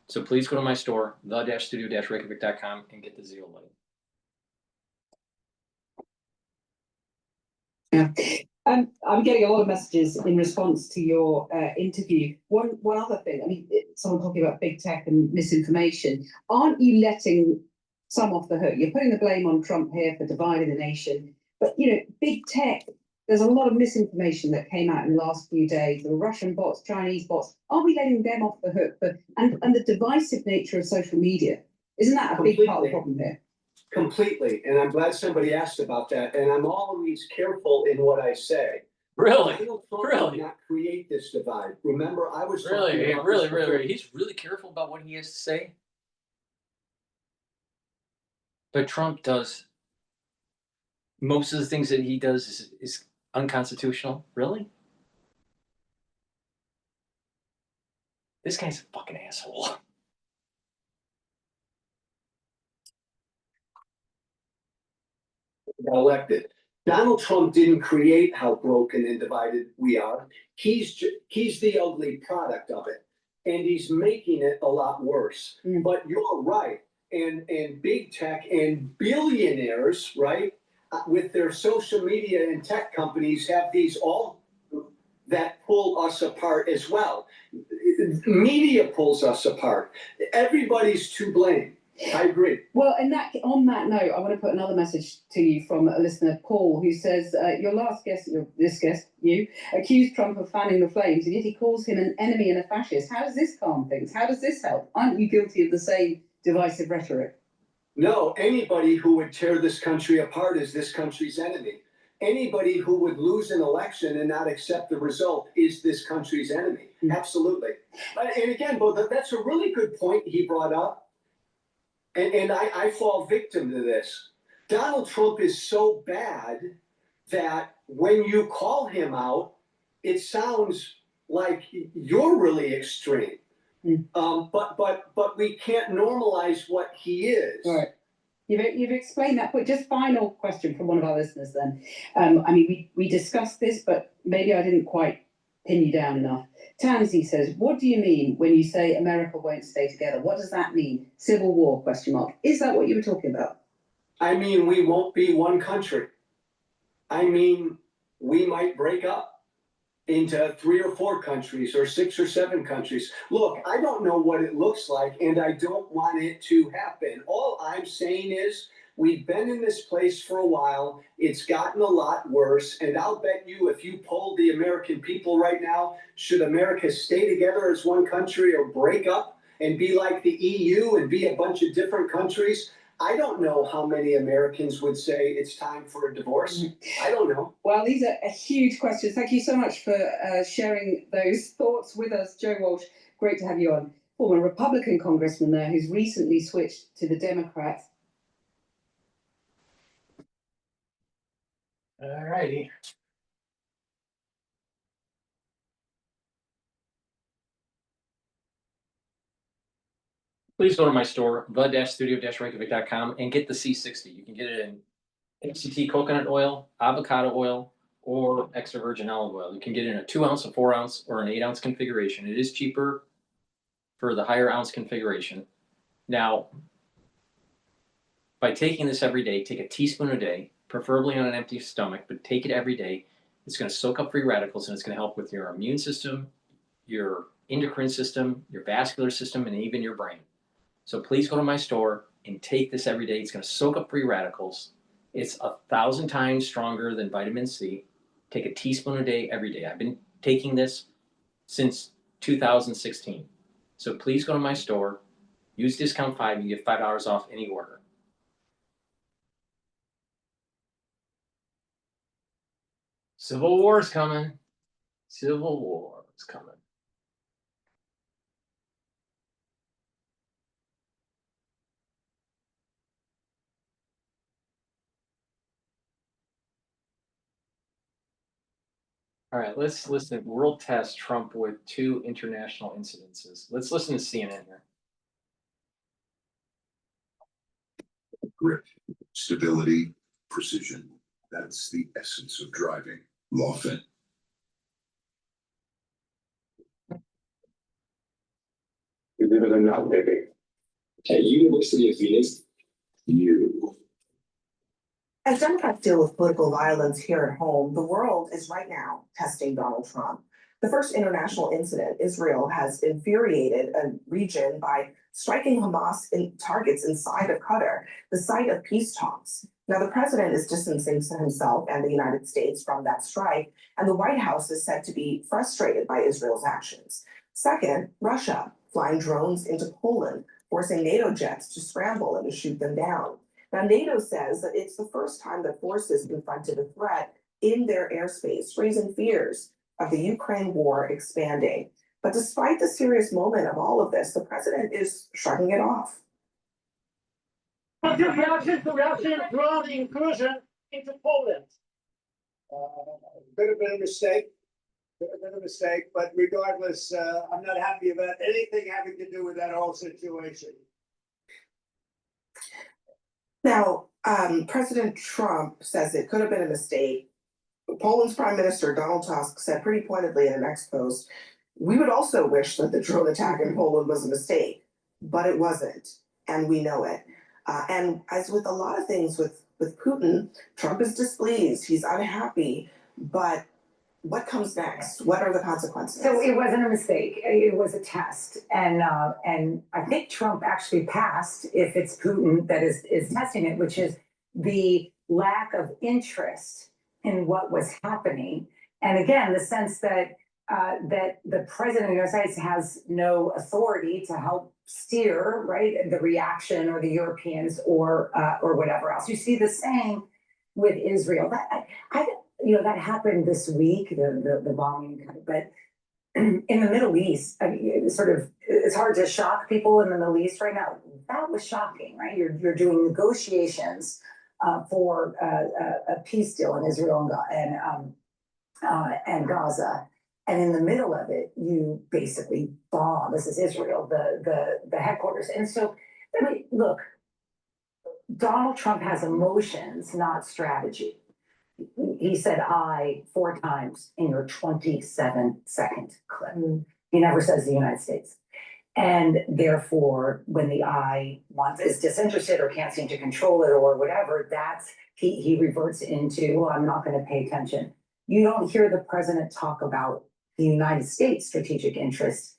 So please go to my store, the-studio-reykjavik.com, and get the zeolite. Yeah. I'm getting a lot of messages in response to your interview. One other thing, I mean, someone talking about big tech and misinformation. Aren't you letting some off the hook? You're putting the blame on Trump here for dividing the nation. But, you know, big tech, there's a lot of misinformation that came out in the last few days. The Russian bots, Chinese bots. Aren't we letting them off the hook? And the divisive nature of social media, isn't that a big part of the problem here? Completely, and I'm glad somebody asked about that, and I'm always careful in what I say. Really? Donald Trump Really? did not create this divide. Remember, I was talking Really, about really, this before. really, he's really careful about what he has to say. But Trump does, most of the things that he does is unconstitutional. Really? This guy's a fucking asshole. Got elected. Donald Trump didn't create how broken and divided we are. He's the ugly product of it, and he's making it a lot worse. But you're right, and big tech and billionaires, right, with their social media and tech companies have these all that pull us apart as well. Media pulls us apart. Everybody's to blame. I agree. Well, on that note, I want to put another message to you from a listener, Paul, who says, your last guest, you, accused Trump of fanning the flames, and yet he calls him an enemy and a fascist. How does this calm things? How does this help? Aren't you guilty of the same divisive rhetoric? No, anybody who would tear this country apart is this country's enemy. Anybody who would lose an election and not accept the result is this country's enemy. Absolutely. And again, but that's a really good point he brought up. And I fall victim to this. Donald Trump is so bad that when you call him out, it sounds like you're really extreme. But we can't normalize what he is. Right. You've explained that point. Just final question from one of our listeners then. I mean, we discussed this, but maybe I didn't quite pin you down enough. Tansy says, what do you mean when you say America won't stay together? What does that mean? Civil war, question mark. Is that what you were talking about? I mean, we won't be one country. I mean, we might break up into 3 or 4 countries or 6 or 7 countries. Look, I don't know what it looks like, and I don't want it to happen. All I'm saying is we've been in this place for a while. It's gotten a lot worse, and I'll bet you if you polled the American people right now, should America stay together as one country or break up and be like the EU and be a bunch of different countries? I don't know how many Americans would say it's time for a divorce. I don't know. Well, these are huge questions. Thank you so much for sharing those thoughts with us, Joe Walsh. Great to have you on. Former Republican congressman there who's recently switched to the Democrats. All righty. Please go to my store, the-studio-reykjavik.com, and get the C60. You can get it in MCT coconut oil, avocado oil, or extra virgin olive oil. You can get it in a 2 ounce, a 4 ounce, or an 8 ounce configuration. It is cheaper for the higher ounce configuration. Now, By taking this every day, take a teaspoon a day, preferably on an empty stomach, but take it every day. It's going to soak up free radicals and it's going to help with your immune system, your endocrine system, your vascular system, and even your brain. So please go to my store and take this every day. It's going to soak up free radicals. It's 1,000 times stronger than vitamin C. Take a teaspoon a day every day. I've been taking this since 2016. So please go to my store, use discount 5, you get $5 off any order. Civil War's coming. Civil War is coming. All right, let's listen. World test Trump with 2 international incidences. Let's listen to CNN here. Grip, stability, precision. That's the essence of driving. Lawfin. You live in a now, baby. At University of Phoenix, you. As Democrats deal with political violence here at home, the world is right now testing Donald Trump. The first international incident, Israel has infuriated a region by striking Hamas targets inside of Qatar, the site of peace talks. Now, the president is distancing himself and the United States from that strike, and the White House is said to be frustrated by Israel's actions. Second, Russia flying drones into Poland, forcing NATO jets to scramble and to shoot them down. Now, NATO says that it's the first time that forces confronted a threat in their airspace, raising fears of the Ukraine war expanding. But despite the serious moment of all of this, the president is shrugging it off. What's your reaction to drone incursion into Poland? Could have been a mistake. Could have been a mistake, but regardless, I'm not happy about anything having to do with that whole situation. Now, President Trump says it could have been a mistake. Poland's Prime Minister Donald Tusk said pretty pointedly in an ex post, we would also wish that the drone attack in Poland was a mistake, but it wasn't, and we know it. And as with a lot of things with Putin, Trump is displeased, he's unhappy, but what comes next? What are the consequences? So it wasn't a mistake. It was a test, and I think Trump actually passed if it's Putin that is testing it, which is the lack of interest in what was happening, and again the sense that that the president of the United States has no authority to help steer the reaction or the Europeans or whatever else. You see the same with Israel. That happened this week, the bombing, but in the Middle East, I mean, it's hard to shock people in the Middle East right now. That was shocking, right? You're doing negotiations for a peace deal in Israel and Gaza, and in the middle of it, you basically bomb. This is Israel, the headquarters, and so I mean, look, Donald Trump has emotions, not strategy. He said "I" 4 times in your 27-second clip. He never says the United States. And therefore, when the "I" is disinterested or can't seem to control it or whatever, he reverts into, I'm not going to pay attention. You don't hear the president talk about the United States strategic interests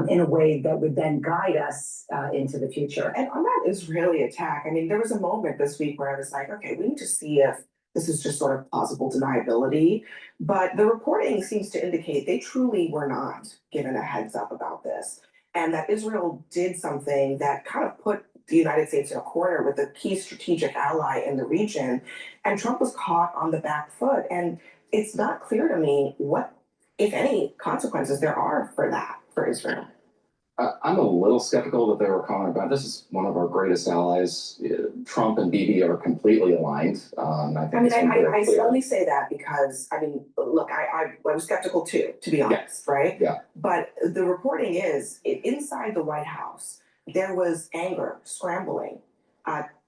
in a way that would then guide us into the future. And on that Israeli attack, I mean, there was a moment this week where I was like, okay, we need to see if this is just sort of plausible deniability. But the reporting seems to indicate they truly were not given a heads up about this. And that Israel did something that kind of put the United States in a corner with a key strategic ally in the region. And Trump was caught on the back foot. And it's not clear to me what, if any, consequences there are for that, for Israel. I'm a little skeptical that they were calling about this is one of our greatest allies. Trump and Bibi are completely aligned. I only say that because, I mean, look, I was skeptical too, to be honest, right? Yeah. But the reporting is, inside the White House, there was anger, scrambling.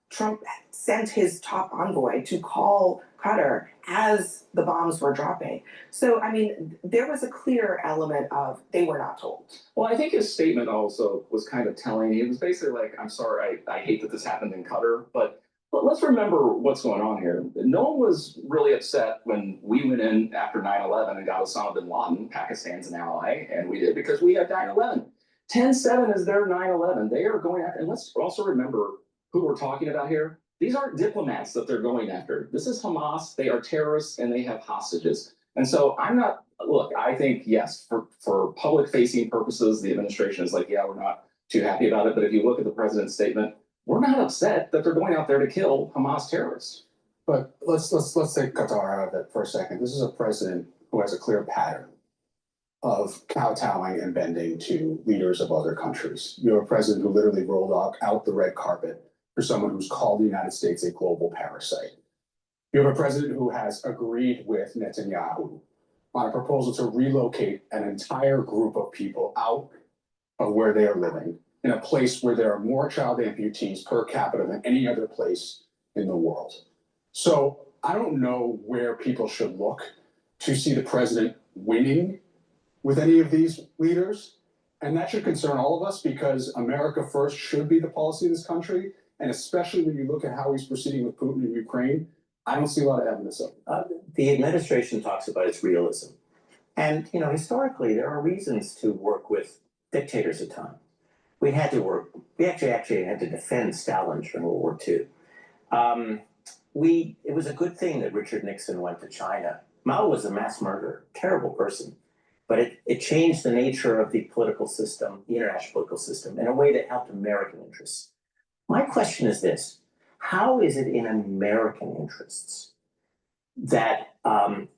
Trump sent his top envoy to call Qatar as the bombs were dropping. So, I mean, there was a clear element of they were not told. Well, I think his statement also was kind of telling. He was basically like, I'm sorry, I hate that this happened in Qatar, but But let's remember what's going on here. No one was really upset when we went in after 9/11 and got Osama bin Laden. Pakistan's an ally, and we did because we had 9/11. 10/7 is their 9/11. They are going after, and let's also remember who we're talking about here. These aren't diplomats that they're going after. This is Hamas. They are terrorists and they have hostages. And so I'm not, look, I think, yes, for public facing purposes, the administration is like, yeah, we're not too happy about it. But if you look at the president's statement, we're not upset that they're going out there to kill Hamas terrorists. But let's take Qatar out of it for a second. This is a president who has a clear pattern of kowtowing and bending to leaders of other countries. You have a president who literally rolled out the red carpet for someone who's called the United States a global parasite. You have a president who has agreed with Netanyahu on a proposal to relocate an entire group of people out of where they are living in a place where there are more child amputees per capita than any other place in the world. So I don't know where people should look to see the president winning with any of these leaders. And that should concern all of us because America first should be the policy of this country. And especially when you look at how he's proceeding with Putin in Ukraine, I don't see a lot of evidence of it. The administration talks about its realism. And, you know, historically, there are reasons to work with dictators at times. We actually had to defend Stalin during World War II. It was a good thing that Richard Nixon went to China. Mao was a mass murderer, terrible person. But it changed the nature of the political system, the international political system, in a way that helped American interests. My question is this: how is it in American interests that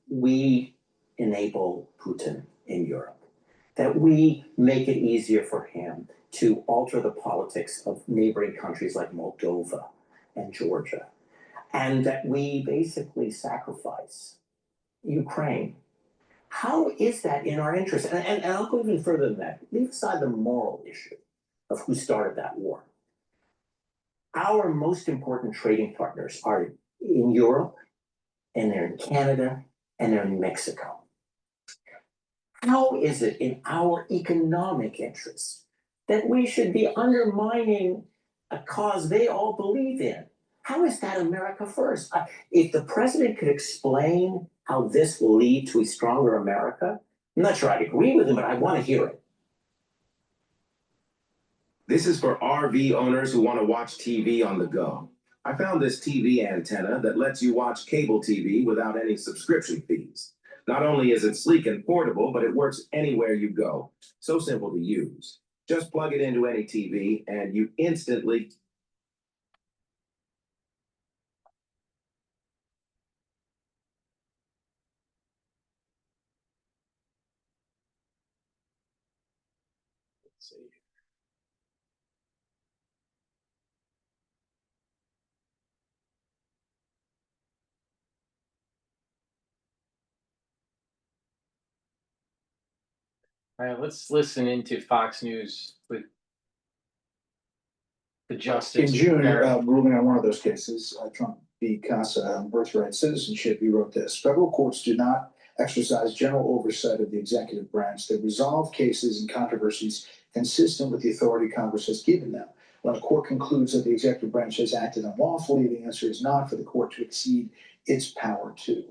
we enable Putin in Europe, that we make it easier for him to alter the politics of neighboring countries like Moldova and Georgia, and that we basically sacrifice Ukraine? How is that in our interest? And I'll go even further than that. Leave aside the moral issue of who started that war. Our most important trading partners are in Europe, and they're in Canada, and they're in Mexico. How is it in our economic interests that we should be undermining a cause they all believe in? How is that America first? If the president could explain how this will lead to a stronger America, I'm not sure I'd agree with him, but I want to hear it. This is for RV owners who want to watch TV on the go. I found this TV antenna that lets you watch cable TV without any subscription fees. Not only is it sleek and portable, but it works anywhere you go. So simple to use. Just plug it into any TV and you instantly see. All right, let's listen into Fox News with the justice. In June, ruling on one of those cases, Trump v. Casa on birthright citizenship, he wrote this: federal courts do not exercise general oversight of the executive branch. They resolve cases and controversies consistent with the authority Congress has given them. When a court concludes that the executive branch has acted unlawfully, the answer is not for the court to exceed its power to.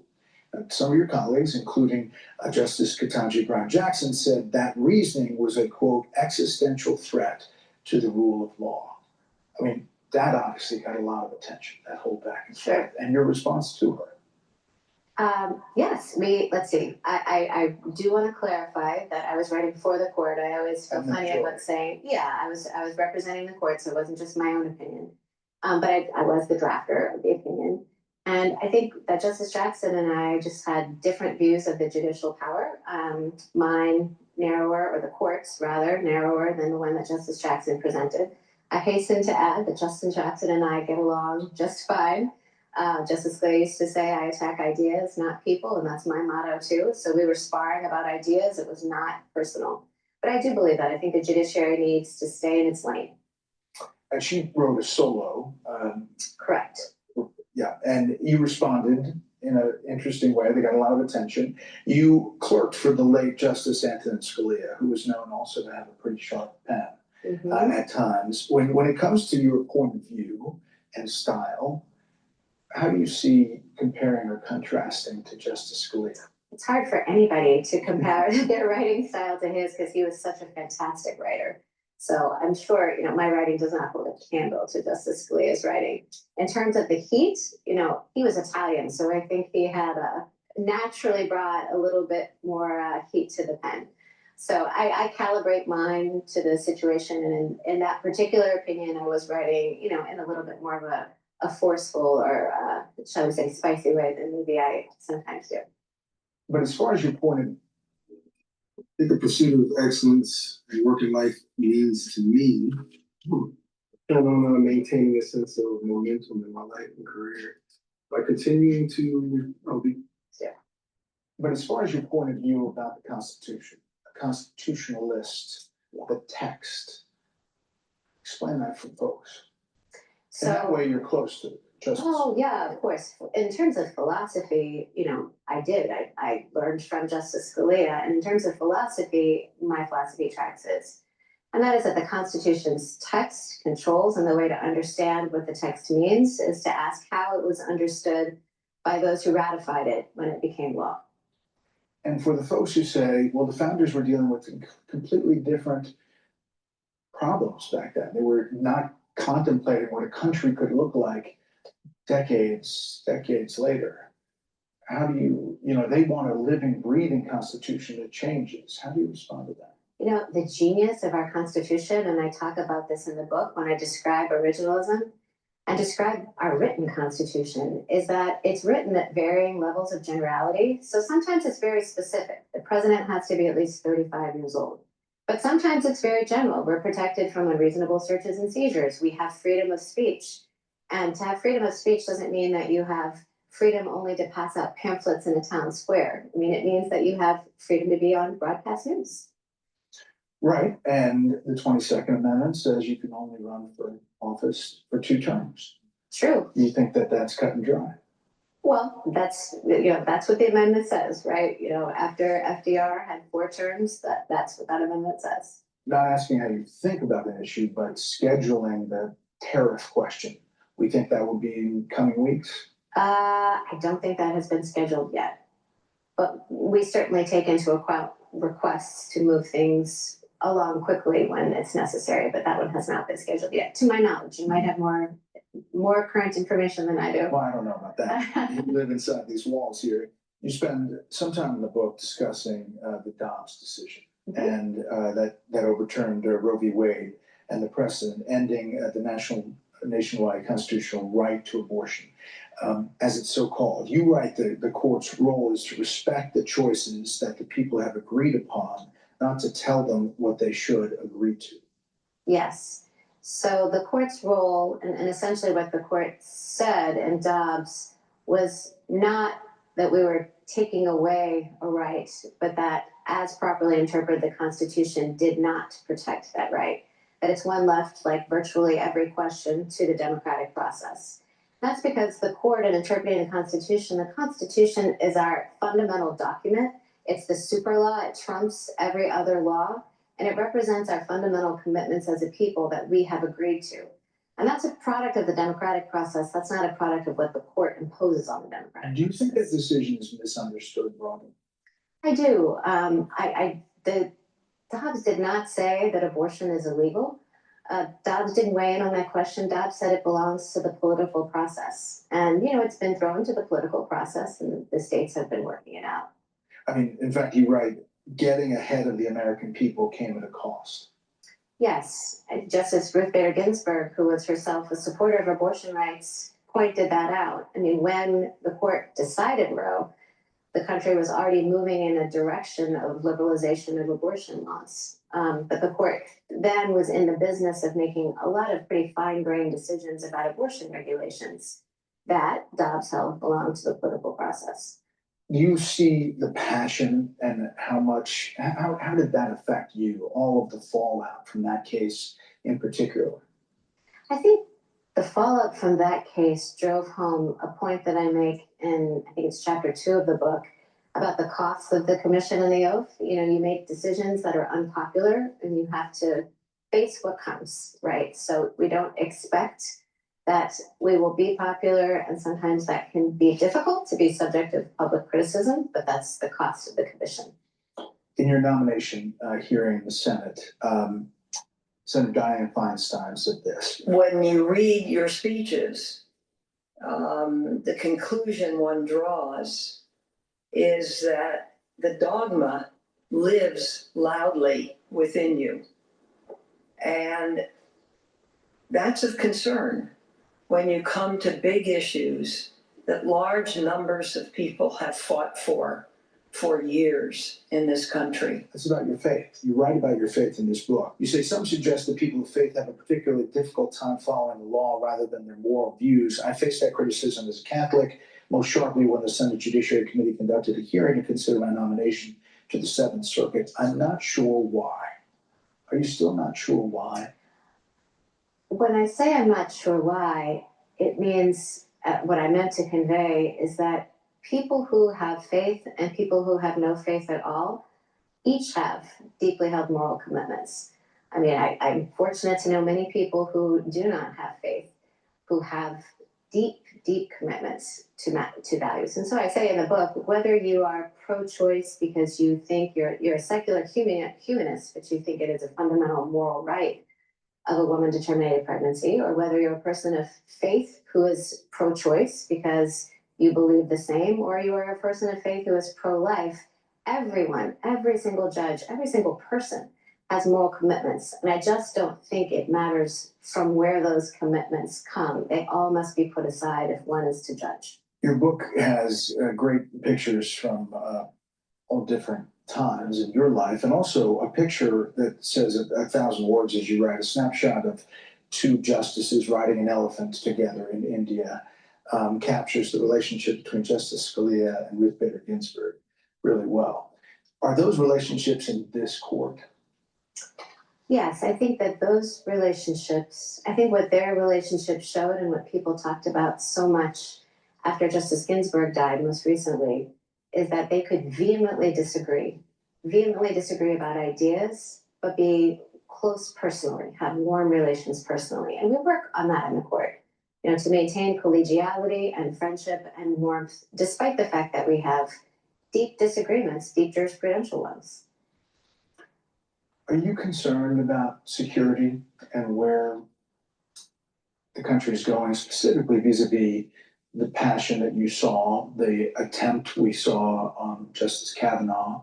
Some of your colleagues, including Justice Ketanji Brown Jackson, said that reasoning was a, quote, existential threat to the rule of law. I mean, that obviously got a lot of attention, that whole back and forth. And your response to her? Yes, let's see. I do want to clarify that I was writing for the court. I always feel funny about saying, yeah, I was representing the court, so it wasn't just my own opinion. But I was the drafter of the opinion. And I think that Justice Jackson and I just had different views of the judicial power. Mine narrower, or the court's rather, narrower than the one that Justice Jackson presented. I hasten to add that Justice Jackson and I get along just fine. Justice Scalia used to say, I attack ideas, not people, and that's my motto too. So we were sparring about ideas. It was not personal. But I do believe that. I think the judiciary needs to stay in its lane. And she wrote a solo. Correct. Yeah, and you responded in an interesting way. They got a lot of attention. You clerked for the late Justice Antonin Scalia, who was known also to have a pretty sharp pen at times. When it comes to your point of view and style, How do you see comparing or contrasting to Justice Scalia? It's hard for anybody to compare their writing style to his because he was such a fantastic writer. So I'm sure, my writing does not hold a candle to Justice Scalia's writing. In terms of the heat, he was Italian, so I think he had naturally brought a little bit more heat to the pen. So I calibrate mine to the situation, and in that particular opinion, I was writing, in a little bit more of a forceful or, shall we say, spicy way than maybe I sometimes do. But as far as your point of I think the pursuit of excellence in working life means to me, and on maintaining a sense of momentum in my life and career by continuing to be. Yeah. But as far as your point of view about the Constitution, a constitutionalist, the text, explain that for folks. So and that way you're close to justice. Oh, yeah, of course. In terms of philosophy, I learned from Justice Scalia. And in terms of philosophy, my philosophy tracks is, and that is that the Constitution's text, controls, and the way to understand what the text means is to ask how it was understood by those who ratified it when it became law. And for the folks who say, well, the founders were dealing with completely different problems back then. They were not contemplating what a country could look like decades later. How do you, they want a living, breathing constitution that changes. How do you respond to that? The genius of our Constitution, and I talk about this in the book when I describe originalism and describe our written Constitution, is that it's written at varying levels of generality. So sometimes it's very specific. The president has to be at least 35 years old. But sometimes it's very general. We're protected from unreasonable searches and seizures. We have freedom of speech. And to have freedom of speech doesn't mean that you have freedom only to pass out pamphlets in a town square. I mean, it means that you have freedom to be on broadcast news. Right, and the 22nd Amendment says you can only run for office for 2 terms. True. You think that that's cut and dry? Well, that's what the amendment says, right? After FDR had 4 terms, that's what that amendment says. Not asking how you think about the issue, but scheduling the tariff question. We think that will be in coming weeks? I don't think that has been scheduled yet. But we certainly take into account requests to move things along quickly when it's necessary, but that one has not been scheduled yet, to my knowledge. You might have more current information than I do. Well, I don't know about that. You live inside these walls here. You spend some time in the book discussing the Dobbs decision and that overturned Roe v. Wade and the precedent ending the nationwide constitutional right to abortion, as it's so called. You write the court's role is to respect the choices that the people have agreed upon, not to tell them what they should agree to. Yes. So the court's role, and essentially what the court said in Dobbs, was not that we were taking away a right, but that as properly interpreted, the Constitution did not protect that right. That it's one left, like virtually every question, to the democratic process. That's because the court, in interpreting the Constitution is our fundamental document. It's the super law. It trumps every other law. And it represents our fundamental commitments as a people that we have agreed to. And that's a product of the democratic process. That's not a product of what the court imposes on the democratic process. Do you think that decision is misunderstood broadly? I do. Dobbs did not say that abortion is illegal. Dobbs didn't weigh in on that question. Dobbs said it belongs to the political process. And, it's been thrown to the political process, and the states have been working it out. I mean, in fact, you write, getting ahead of the American people came at a cost. Yes. Justice Ruth Bader Ginsburg, who was herself a supporter of abortion rights, pointed that out. I mean, when the court decided Roe, the country was already moving in a direction of liberalization of abortion laws. But the court then was in the business of making a lot of pretty fine-grained decisions about abortion regulations that Dobbs held belonged to the political process. You see the passion and how did that affect you, all of the fallout from that case in particular? I think the fallout from that case drove home a point that I make in, I think it's chapter 2 of the book, about the costs of the commission and the oath. You make decisions that are unpopular and you have to face what comes, right? So we don't expect that we will be popular, and sometimes that can be difficult to be subject of public criticism, but that's the cost of the commission. In your nomination hearing in the Senate, Senator Dianne Feinstein said this. When you read your speeches, the conclusion one draws is that the dogma lives loudly within you. And that's of concern when you come to big issues that large numbers of people have fought for years in this country. It's about your faith. You write about your faith in this book. You say some suggest that people of faith have a particularly difficult time following the law rather than their moral views. I faced that criticism as a Catholic, most sharply when the Senate Judiciary Committee conducted a hearing to consider my nomination to the Seventh Circuit. I'm not sure why. Are you still not sure why? When I say I'm not sure why, it means what I meant to convey is that people who have faith and people who have no faith at all each have deeply held moral commitments. I mean, I'm fortunate to know many people who do not have faith, who have deep, deep commitments to values. And so I say in the book, whether you are pro-choice because you think you're a secular humanist, but you think it is a fundamental moral right of a woman to terminate a pregnancy, or whether you're a person of faith who is pro-choice because you believe the same, or you are a person of faith who is pro-life, everyone, every single judge, every single person has moral commitments. And I just don't think it matters from where those commitments come. They all must be put aside if one is to judge. Your book has great pictures from all different times in your life, and also a picture that says 1,000 words as you write, a snapshot of two justices riding an elephant together in India, captures the relationship between Justice Scalia and Ruth Bader Ginsburg really well. Are those relationships in this court? Yes, I think that those relationships, I think what their relationship showed and what people talked about so much after Justice Ginsburg died most recently, is that they could vehemently disagree about ideas, but be close personally, have warm relations personally. And we work on that in the court, to maintain collegiality and friendship and warmth, despite the fact that we have deep disagreements, deep jurisprudential ones. Are you concerned about security and where the country is going, specifically vis-a-vis the passion that you saw, the attempt we saw on Justice Kavanaugh,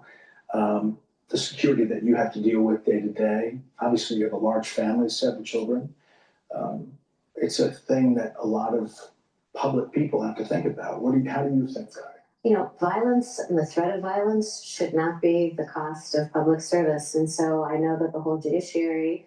the security that you have to deal with day to day? Obviously, you have a large family, 7 children. It's a thing that a lot of public people have to think about. How do you think about it? Violence and the threat of violence should not be the cost of public service. And so I know that the whole judiciary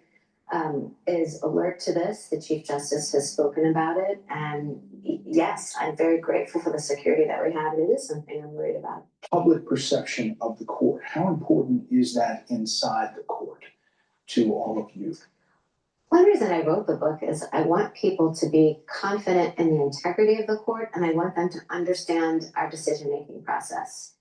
is alert to this. The Chief Justice has spoken about it. And yes, I'm very grateful for the security that we have. And it is something I'm worried about. Public perception of the court, how important is that inside the court to all of you? One reason I wrote the book is I want people to be confident in the integrity of the court, and I want them to understand our decision-making process.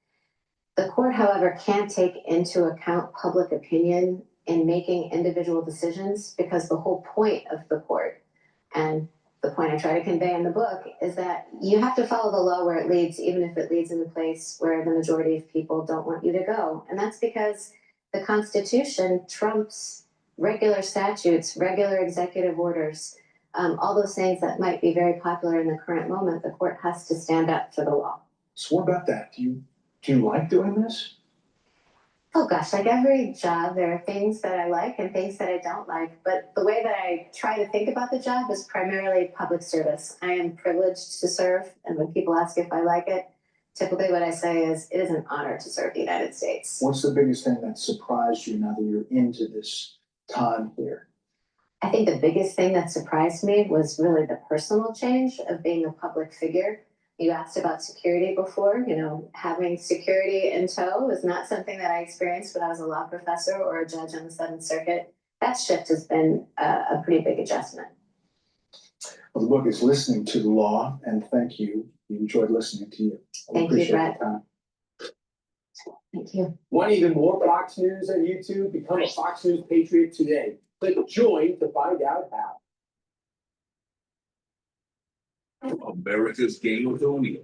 The court, however, can't take into account public opinion in making individual decisions, because the whole point of the court, and the point I try to convey in the book, is that you have to follow the law where it leads, even if it leads in a place where the majority of people don't want you to go. And that's because the Constitution trumps regular statutes, regular executive orders, all those things that might be very popular in the current moment. The court has to stand up for the law. So what about that? Do you like doing this? Oh gosh, like every job, there are things that I like and things that I don't like. But the way that I try to think about the job is primarily public service. I am privileged to serve, and when people ask if I like it, typically what I say is, it is an honor to serve the United States. What's the biggest thing that surprised you now that you're into this time here? I think the biggest thing that surprised me was really the personal change of being a public figure. You asked about security before. Having security in tow is not something that I experienced when I was a law professor or a judge on the 7th Circuit. That shift has been a pretty big adjustment. Well, the book is Listening to the Law, and thank you. We enjoyed listening to you. Thank you, Brett. Thank you. Want even more Fox News on YouTube? Become a Fox News Patriot today. Click join to find out how. America's Game of O'Neill.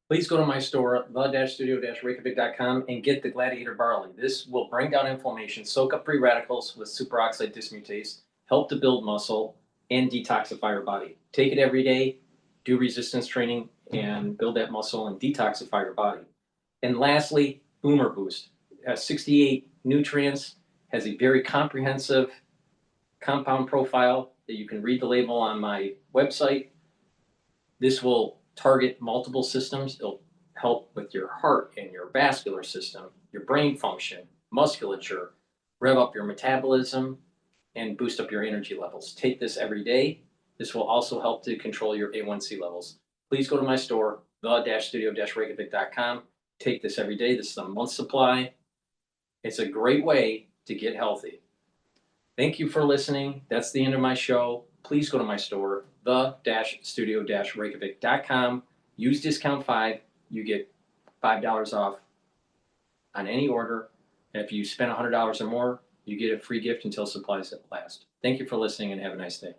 Please go to my store, the-studio-reykjavik.com, and get the Gladiator Barley. This will bring down inflammation, soak up free radicals with superoxide dismutase, help to build muscle, and detoxify your body. Take it every day, do resistance training, and build that muscle and detoxify your body. And lastly, Boomer Boost. It has 68 nutrients, has a very comprehensive compound profile that you can read the label on my website. This will target multiple systems. It'll help with your heart and your vascular system, your brain function, musculature, rev up your metabolism, and boost up your energy levels. Take this every day. This will also help to control your A1C levels. Please go to my store, the-studio-reykjavik.com. Take this every day. This is a month's supply. It's a great way to get healthy. Thank you for listening. That's the end of my show. Please go to my store, the-studio-reykjavik.com. Use discount 5. You get $5 off on any order. And if you spend $100 or more, you get a free gift until supplies last. Thank you for listening and have a nice day.